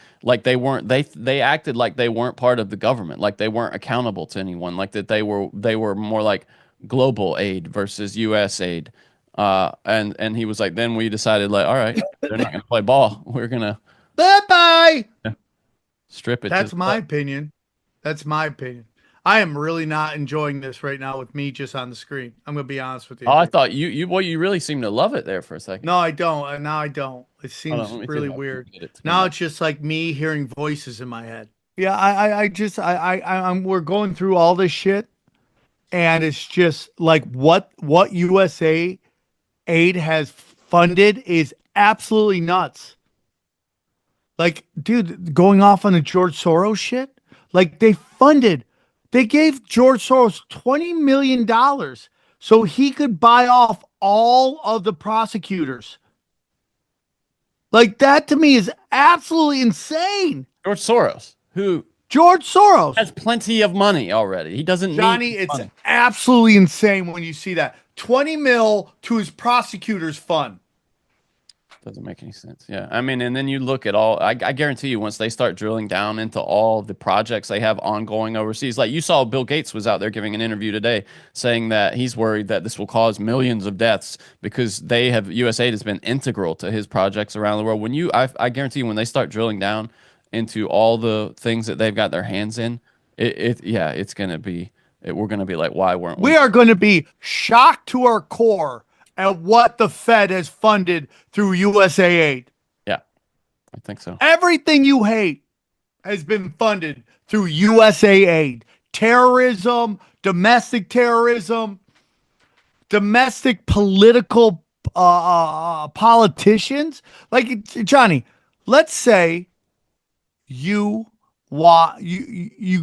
Speaker 7: they weren't, they acted like they weren't part of the government, like they weren't accountable to anyone, like that they were more like global aid versus US aid. And he was like, then we decided like, all right, they're not going to play ball. We're going to
Speaker 5: bye.
Speaker 7: Strip it.
Speaker 5: That's my opinion. That's my opinion. I am really not enjoying this right now with me just on the screen. I'm going to be honest with you.
Speaker 7: Oh, I thought you really seemed to love it there for a second.
Speaker 5: No, I don't. Now I don't. It seems really weird. Now it's just like me hearing voices in my head. Yeah, we're going through all this shit, and it's just like what USA aid has funded is absolutely nuts. Like, dude, going off on the George Soros shit, like they gave George Soros $20 million so he could buy off all of the prosecutors. Like, that to me is absolutely insane.
Speaker 7: George Soros, who
Speaker 5: George Soros
Speaker 7: has plenty of money already. He doesn't
Speaker 5: Johnny,
Speaker 7: need
Speaker 5: it's
Speaker 7: money.
Speaker 5: absolutely insane when you see that. 20 mil to his prosecutors fund.
Speaker 7: Doesn't make any sense. Yeah. I mean, and then you look at I guarantee you once they start drilling down into all the projects they have ongoing overseas, like you saw Bill Gates was out there giving an interview today saying that he's worried that this will cause millions of deaths because USAID has been integral to his projects around the world. I guarantee you when they start drilling down into all the things that they've got their hands in, it's going to be, we're going to be like, why weren't we?
Speaker 5: We are going to be shocked to our core at what the Fed has funded through USAID.
Speaker 7: Yeah, I think so.
Speaker 5: Everything you hate has been funded through USAID. Terrorism, domestic political politicians. Like, Johnny, let's say you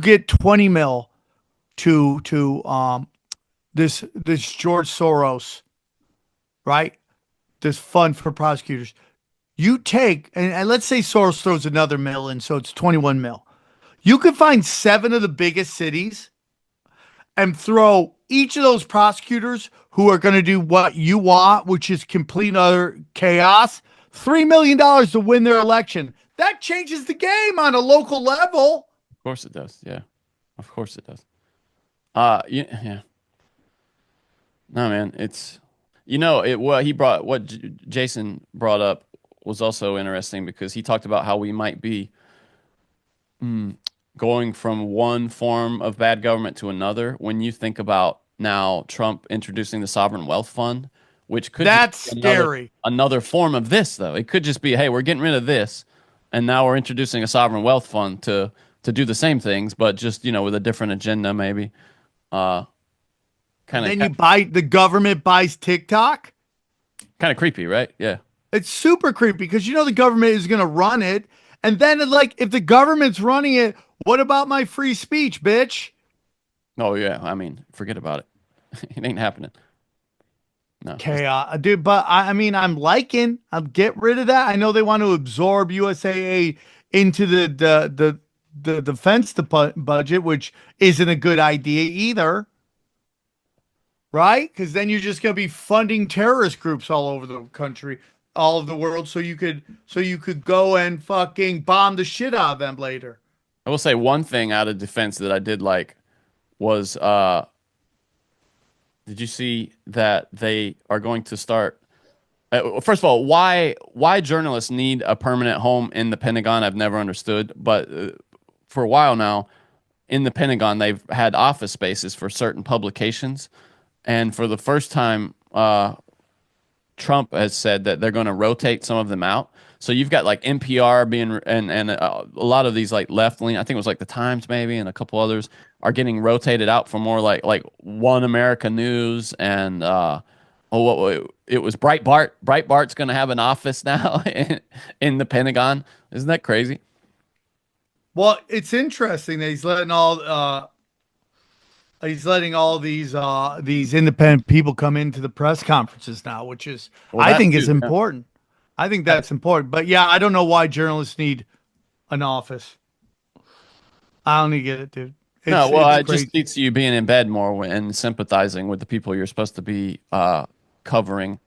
Speaker 5: get 20 mil to this George Soros, right? This fund for prosecutors. You take, and let's say Soros throws another mil in, so it's 21 mil. You could find 7 of the biggest cities and throw each of those prosecutors who are going to do what you want, which is complete and utter chaos, $3 million to win their election. That changes the game on a local level.
Speaker 7: Of course it does. Yeah, of course it does. Yeah. No, man, it's what Jason brought up was also interesting because he talked about how we might be going from one form of bad government to another. When you think about now Trump introducing the sovereign wealth fund, which could
Speaker 5: that's scary.
Speaker 7: Another form of this, though. It could just be, hey, we're getting rid of this, and now we're introducing a sovereign wealth fund to do the same things, but just with a different agenda, maybe.
Speaker 5: Then the government buys TikTok.
Speaker 7: Kind of creepy, right? Yeah.
Speaker 5: It's super creepy because the government is going to run it. And then if the government's running it, what about my free speech, bitch?
Speaker 7: Oh, yeah. I mean, forget about it. It ain't happening. No.
Speaker 5: Chaos, dude. But I'll get rid of that. I know they want to absorb USAA into the the defense budget, which isn't a good idea either, right? Because then you're just going to be funding terrorist groups all over the country, all of the world, so you could go and fucking bomb the shit out of them later.
Speaker 7: I will say one thing out of defense that I did like was did you see that they are going to start first of all, why journalists need a permanent home in the Pentagon, I've never understood, but for a while now in the Pentagon they've had office spaces for certain publications, and for the first time Trump has said that they're going to rotate some of them out. So you've got like NPR being and a lot of these like left leaning, I think it was like the Times maybe and a couple others are getting rotated out for more like One America News and it was Breitbart. Breitbart's going to have an office now in the Pentagon. Isn't that crazy?
Speaker 5: Well, it's interesting that he's letting all these independent people come into the press conferences now, which is I think is important. I think that's important. But yeah, I don't know why journalists need an office. I don't get it, dude.
Speaker 7: It just leads to you being in bed more and sympathizing with the people you're supposed to be covering.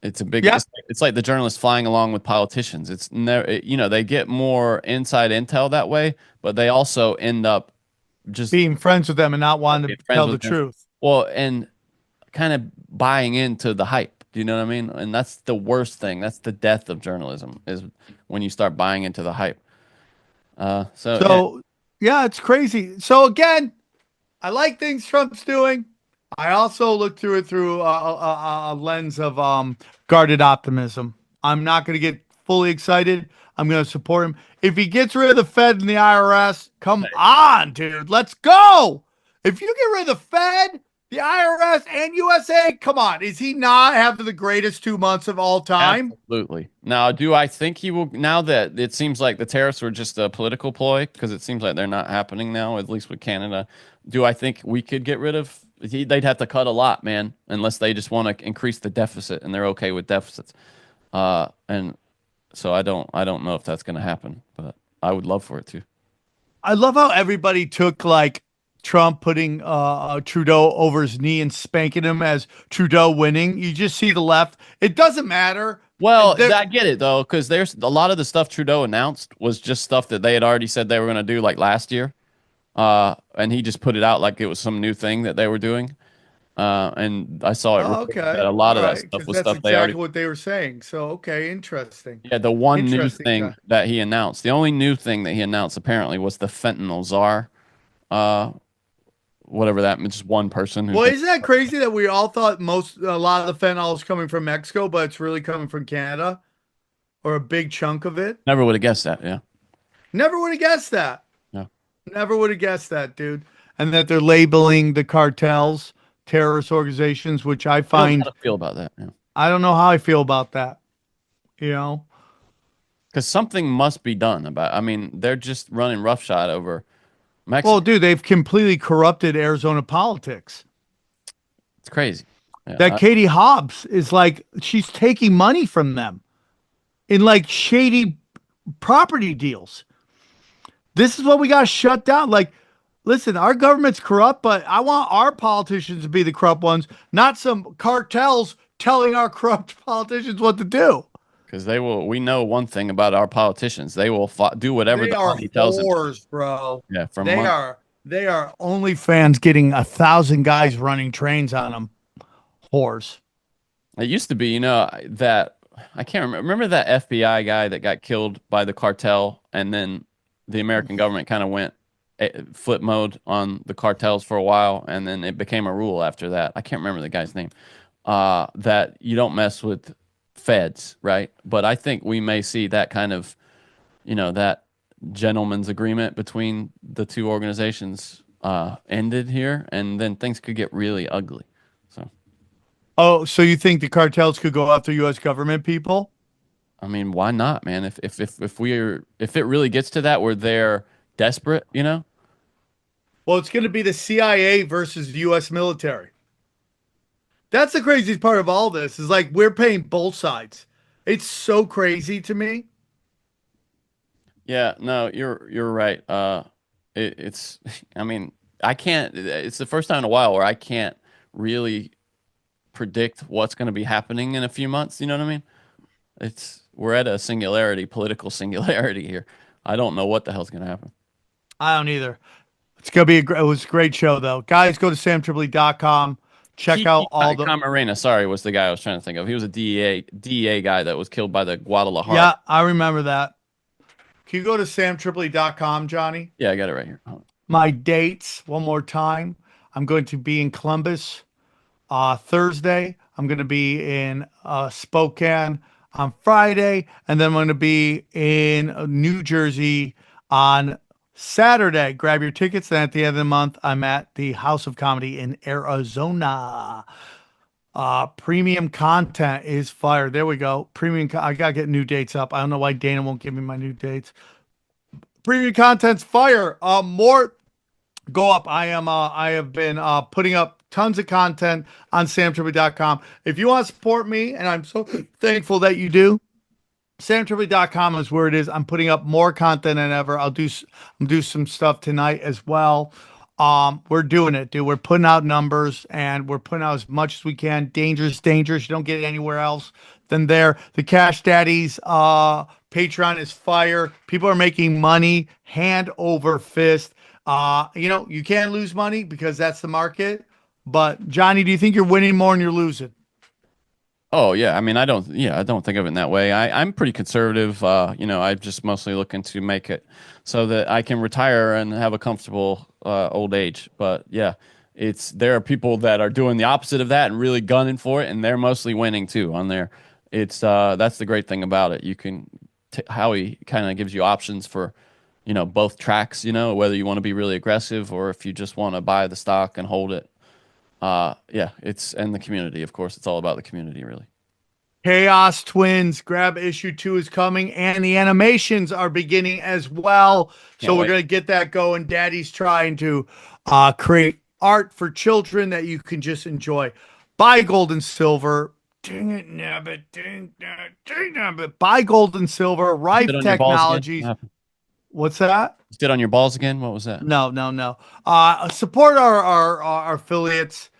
Speaker 7: It's a big. Yeah. It's like the journalists flying along with politicians. It's never, they get more inside intel that way, but they also end up just
Speaker 5: being friends with them and not wanting to tell the truth.
Speaker 7: Well, and kind of buying into the hype. Do you know what I mean? And that's the worst thing. That's the death of journalism is when you start buying into the hype.
Speaker 5: Yeah, it's crazy. So again, I like things Trump's doing. I also look through it through a lens of guarded optimism. I'm not going to get fully excited. I'm going to support him. If he gets rid of the Fed and the IRS, come on, dude. Let's go. If you get rid of the Fed, the IRS, and USA, come on. Is he not having the greatest 2 months of all time?
Speaker 7: Absolutely. Now, do I think he will, now that it seems like the tariffs were just a political ploy, because it seems like they're not happening now, at least with Canada, do I think we could get rid of, they'd have to cut a lot, man, unless they just want to increase the deficit, and they're okay with deficits. And so I don't know if that's going to happen, but I would love for it to.
Speaker 5: I love how everybody took like Trump putting Trudeau over his knee and spanking him as Trudeau winning. You just see the left. It doesn't matter.
Speaker 7: Well, I get it though, because there's a lot of the stuff Trudeau announced was just stuff that they had already said they were going to do like last year, and he just put it out like it was some new thing that they were doing. And I saw it.
Speaker 5: Okay,
Speaker 7: that a lot of that stuff was stuff they already.
Speaker 5: What they were saying. So okay, interesting.
Speaker 7: Yeah, the one new thing that he announced, the only new thing that he announced apparently was the fentanyl czar. Whatever that means, just one person.
Speaker 5: Well, isn't that crazy that we all thought a lot of the fentanyl is coming from Mexico, but it's really coming from Canada, or a big chunk of it?
Speaker 7: Never would have guessed that. Yeah.
Speaker 5: Never would have guessed that.
Speaker 7: Yeah.
Speaker 5: Never would have guessed that, dude. And that they're labeling the cartels terrorist organizations, which I find.
Speaker 7: How do you feel about that? Yeah.
Speaker 5: I don't know how I feel about that. You know,
Speaker 7: because something must be done about. I mean, they're just running roughshod over Mexico.
Speaker 5: Well, dude, they've completely corrupted Arizona politics.
Speaker 7: It's crazy.
Speaker 5: Yeah, that Katie Hobbs is like, she's taking money from them in like shady property deals. This is what we got to shut down. Like, listen, our government's corrupt, but I want our politicians to be the corrupt ones, not some cartels telling our corrupt politicians what to do.
Speaker 7: Because they will. We know one thing about our politicians: they will do whatever the party tells them.
Speaker 5: Bro.
Speaker 7: Yeah,
Speaker 5: they are OnlyFans getting 1,000 guys running trains on them. Whores.
Speaker 7: It used to be, that I can't remember. Remember that FBI guy that got killed by the cartel, and then the American government kind of went flip mode on the cartels for a while, and then it became a rule after that. I can't remember the guy's name. That you don't mess with feds, right? But I think we may see that kind of, that gentleman's agreement between the two organizations ended here, and then things could get really ugly.
Speaker 5: So you think the cartels could go after U.S. government people?
Speaker 7: I mean, why not, man? If it really gets to that where they're desperate,
Speaker 5: Well, it's going to be the CIA versus the U.S. military. That's the craziest part of all this is like we're paying both sides. It's so crazy to me.
Speaker 7: Yeah, no, you're right. It's I mean, I can't. It's the first time in a while where I can't really predict what's going to be happening in a few months. You know what I mean? We're at a singularity, political singularity here. I don't know what the hell's going to happen.
Speaker 5: I don't either. It's gonna be it was a great show though. Guys, go to samtripoli.com. Check out all the
Speaker 7: Camarena, sorry, was the guy I was trying to think of. He was a DEA guy that was killed by the Guadalajara.
Speaker 5: Yeah, I remember that. Can you go to samtripoli.com, Johnny?
Speaker 7: Yeah, I got it right here.
Speaker 5: My dates one more time. I'm going to be in Columbus Thursday. I'm going to be in Spokane on Friday, and then I'm going to be in New Jersey on Saturday. Grab your tickets. And at the end of the month, I'm at the House of Comedy in Arizona. Premium content is fire. There we go. I gotta get new dates up. I don't know why Dana won't give me my new dates. Premium content's fire. More go up. I have been putting up tons of content on samtripoli.com. If you want to support me, and I'm so thankful that you do, samtripoli.com is where it is. I'm putting up more content than ever. I'm do some stuff tonight as well. We're doing it, dude. We're putting out numbers and we're putting out as much as we can. Dangerous. You don't get it anywhere else than there. The Cash Daddies Patreon is fire. People are making money hand over fist. You can't lose money because that's the market. But Johnny, do you think you're winning more than you're losing?
Speaker 7: Oh yeah, I mean, I don't think of it in that way. I'm pretty conservative. I'm just mostly looking to make it so that I can retire and have a comfortable old age. But yeah, there are people that are doing the opposite of that and really gunning for it, and they're mostly winning too on there. That's the great thing about it. You can Howie kind of gives you options for, both tracks. Whether you want to be really aggressive or if you just want to buy the stock and hold it. And the community, of course, it's all about the community, really.
Speaker 5: Chaos Twins grab issue 2 is coming, and the animations are beginning as well. So we're going to get that going. Daddy's trying to create art for children that you can just enjoy. Buy gold and silver. Dang it, nabbit. Dang nabbit. Buy gold and silver. Rife Technologies. What's that?
Speaker 7: You did on your balls again? What was that?
Speaker 5: No. Support our affiliates.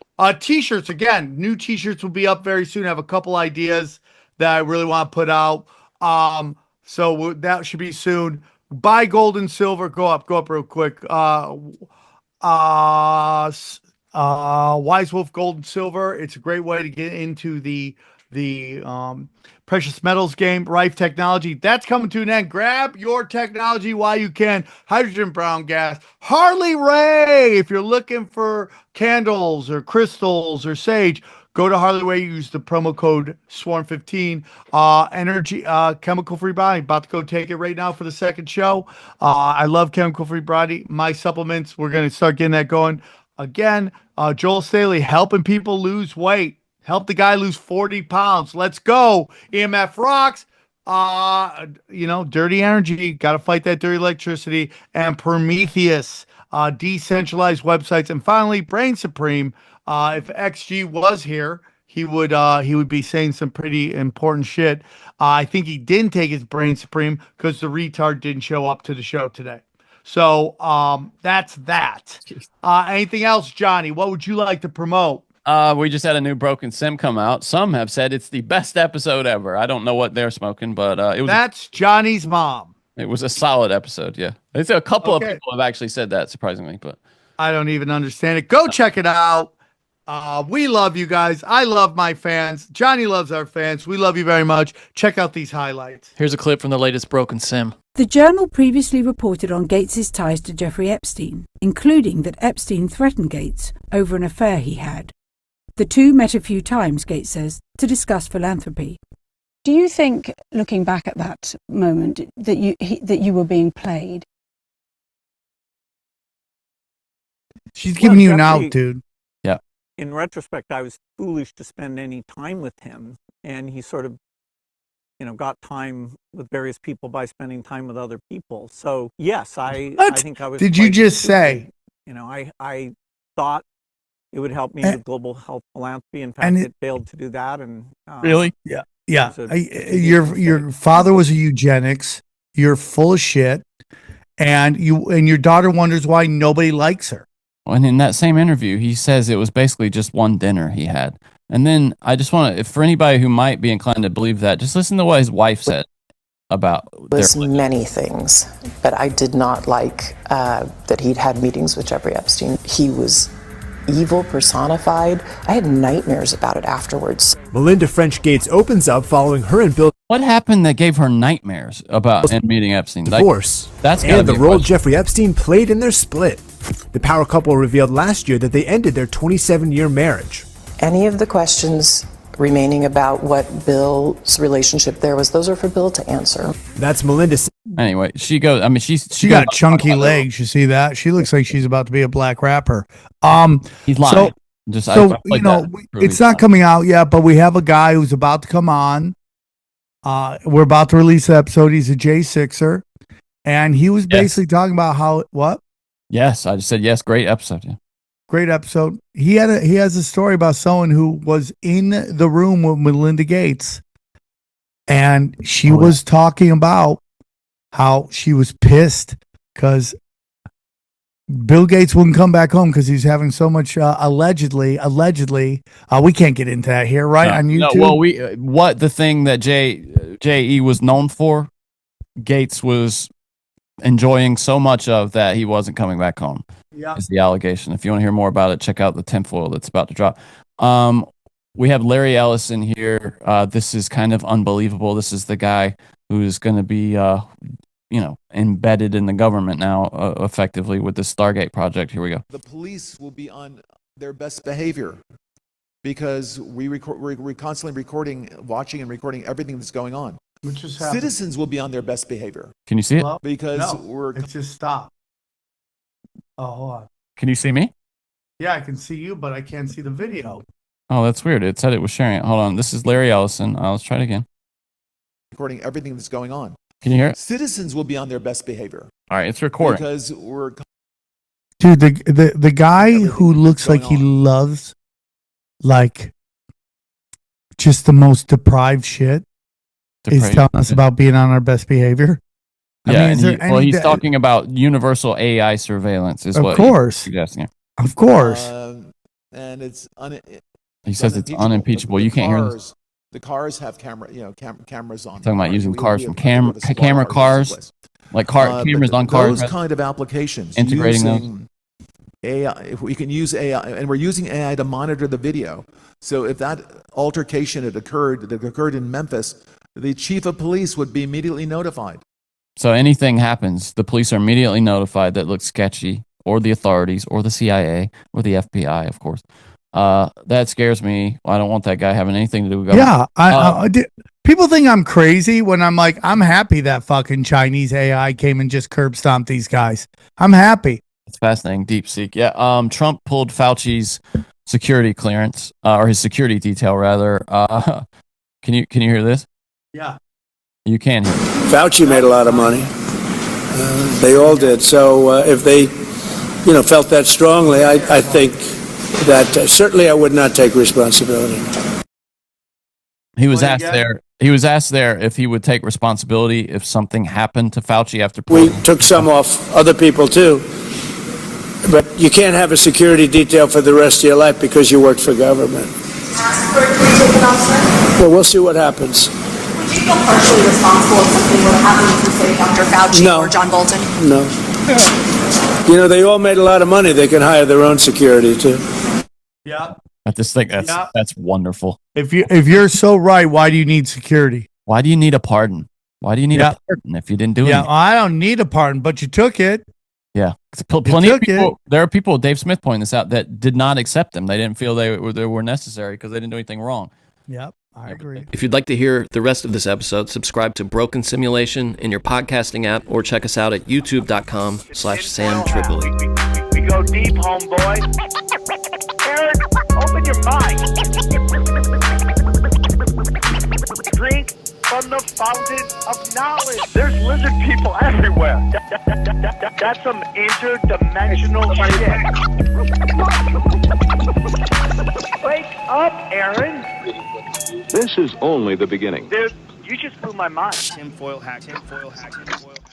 Speaker 5: T-shirts, again, new T-shirts will be up very soon. I have a couple ideas that I really want to put out. So that should be soon. Buy gold and silver. Go up real quick. Wise Wolf Gold and Silver. It's a great way to get into the precious metals game. Rife Technology, that's coming to an end. Grab your technology while you can. Hydrogen brown gas. Harley Ray, if you're looking for candles or crystals or sage, go to Harley Ray. Use the promo code SWARM15. Energy, chemical free body. About to go take it right now for the second show. I love chemical free body. My supplements, we're going to start getting that going again. Joel Staley helping people lose weight. Help the guy lose 40 pounds. Let's go. EMF rocks. Dirty energy. Got to fight that dirty electricity. And Prometheus, decentralized websites. And finally, Brain Supreme. If XG was here, he would be saying some pretty important shit. I think he didn't take his Brain Supreme because the retard didn't show up to the show today. So that's that. Anything else, Johnny? What would you like to promote?
Speaker 7: We just had a new Broken Sim come out. Some have said it's the best episode ever. I don't know what they're smoking, but
Speaker 5: that's Johnny's mom.
Speaker 7: It was a solid episode. Yeah, it's a couple of people have actually said that, surprisingly, but
Speaker 5: I don't even understand it. Go check it out. We love you guys. I love my fans. Johnny loves our fans. We love you very much. Check out these highlights.
Speaker 8: Here's a clip from the latest Broken Sim.
Speaker 9: The Journal previously reported on Gates' ties to Jeffrey Epstein, including that Epstein threatened Gates over an affair he had. The two met a few times, Gates says, to discuss philanthropy.
Speaker 10: Do you think, looking back at that moment, that you were being played?
Speaker 5: She's giving you an out, dude.
Speaker 7: Yeah.
Speaker 11: In retrospect, I was foolish to spend any time with him, and he sort of, got time with various people by spending time with other people. So yes, I think I was.
Speaker 5: Did you just say?
Speaker 11: I thought it would help me with global health philanthropy. In fact, it failed to do that. And
Speaker 5: really, yeah. Your father was a eugenics. you're full of shit, and your daughter wonders why nobody likes her.
Speaker 7: And in that same interview, he says it was basically just one dinner he had. And then I just want to, for anybody who might be inclined to believe that, just listen to what his wife said about
Speaker 12: was many things, but I did not like that he'd had meetings with Jeffrey Epstein. He was evil personified. I had nightmares about it afterwards.
Speaker 13: Melinda French Gates opens up following her and Bill.
Speaker 7: What happened that gave her nightmares about meeting Epstein?
Speaker 13: Divorce.
Speaker 7: That's
Speaker 13: and the role Jeffrey Epstein played in their split. The power couple revealed last year that they ended their 27-year marriage.
Speaker 12: Any of the questions remaining about what Bill's relationship there was, those are for Bill to answer.
Speaker 13: That's Melinda.
Speaker 7: Anyway, she goes. I mean, she
Speaker 5: got chunky legs. You see that? She looks like she's about to be a black rapper.
Speaker 7: He's lying.
Speaker 5: It's not coming out yet, but we have a guy who's about to come on. We're about to release the episode. He's a J6er, and he was basically talking about how what?
Speaker 7: Yes, I just said yes. Great episode. Yeah.
Speaker 5: Great episode. He has a story about someone who was in the room with Melinda Gates, and she was talking about how she was pissed because Bill Gates wouldn't come back home because he's having so much allegedly. We can't get into that here, right? On YouTube.
Speaker 7: No, well, what the thing that J.E. was known for, Gates was enjoying so much of that he wasn't coming back home.
Speaker 5: Yeah,
Speaker 7: is the allegation. If you want to hear more about it, check out the tinfoil that's about to drop. We have Larry Ellison here. This is kind of unbelievable. This is the guy who's going to be, embedded in the government now, effectively with the Stargate project. Here we go.
Speaker 14: The police will be on their best behavior because we're constantly watching and recording everything that's going on. Citizens will be on their best behavior.
Speaker 7: Can you see it?
Speaker 14: Because
Speaker 5: it just stopped. Oh, hold on.
Speaker 7: Can you see me?
Speaker 5: Yeah, I can see you, but I can't see the video.
Speaker 7: Oh, that's weird. It said it was sharing it. Hold on. This is Larry Ellison. Let's try it again.
Speaker 14: Recording everything that's going on.
Speaker 7: Can you hear it?
Speaker 14: Citizens will be on their best behavior.
Speaker 7: All right, it's recording.
Speaker 14: Because
Speaker 5: Dude, the guy who looks like he loves like just the most deprived shit is telling us about being on our best behavior.
Speaker 7: He's talking about universal AI surveillance is what he's suggesting.
Speaker 5: Of course.
Speaker 14: And it's
Speaker 7: he says it's unimpeachable. You can't hear this.
Speaker 14: The cars have cameras on.
Speaker 7: Talking about using cars from camera cars, like cameras on cars.
Speaker 14: Those kind of applications.
Speaker 7: Integrating those.
Speaker 14: AI, if we can use AI, and we're using AI to monitor the video. So if that altercation that occurred in Memphis, the chief of police would be immediately notified.
Speaker 7: So anything happens, the police are immediately notified that looks sketchy, or the authorities, or the CIA, or the FBI, of course. That scares me. I don't want that guy having anything to do with government.
Speaker 5: Yeah, people think I'm crazy when I'm like, I'm happy that fucking Chinese AI came and just curb stomped these guys. I'm happy.
Speaker 7: It's fascinating. DeepSeek. Yeah. Trump pulled Fauci's security clearance, or his security detail rather. Can you hear this?
Speaker 5: Yeah.
Speaker 7: You can hear it.
Speaker 15: Fauci made a lot of money. They all did. So if they, felt that strongly, I think that certainly I would not take responsibility.
Speaker 7: He was asked there. He was asked there if he would take responsibility if something happened to Fauci after.
Speaker 15: We took some off other people too, but you can't have a security detail for the rest of your life because you work for government. Well, we'll see what happens.
Speaker 16: Would you feel partially responsible if something were to happen to, say, Dr. Fauci or John Bolton?
Speaker 15: No. They all made a lot of money. They can hire their own security too.
Speaker 5: Yeah.
Speaker 7: I just think that's wonderful.
Speaker 5: If you're so right, why do you need security?
Speaker 7: Why do you need a pardon? Why do you need a pardon if you didn't do anything?
Speaker 5: Yeah, I don't need a pardon, but you took it.
Speaker 7: Yeah, plenty of people. There are people. Dave Smith pointed this out that did not accept them. They didn't feel they were necessary because they didn't do anything wrong.
Speaker 5: Yep, I agree.
Speaker 8: If you'd like to hear the rest of this episode, subscribe to Broken Simulation in your podcasting app, or check us out at youtube.com/SamTripoli.
Speaker 3: We go deep, homeboy. Aaron, open your mind. Drink from the fountain of knowledge. There's lizard people everywhere. That's some interdimensional shit. Wake up, Aaron.
Speaker 2: This is only the beginning.
Speaker 3: Dude, You just blew my mind.
Speaker 17: Tinfoil hat, tinfoil hat, tinfoil hat.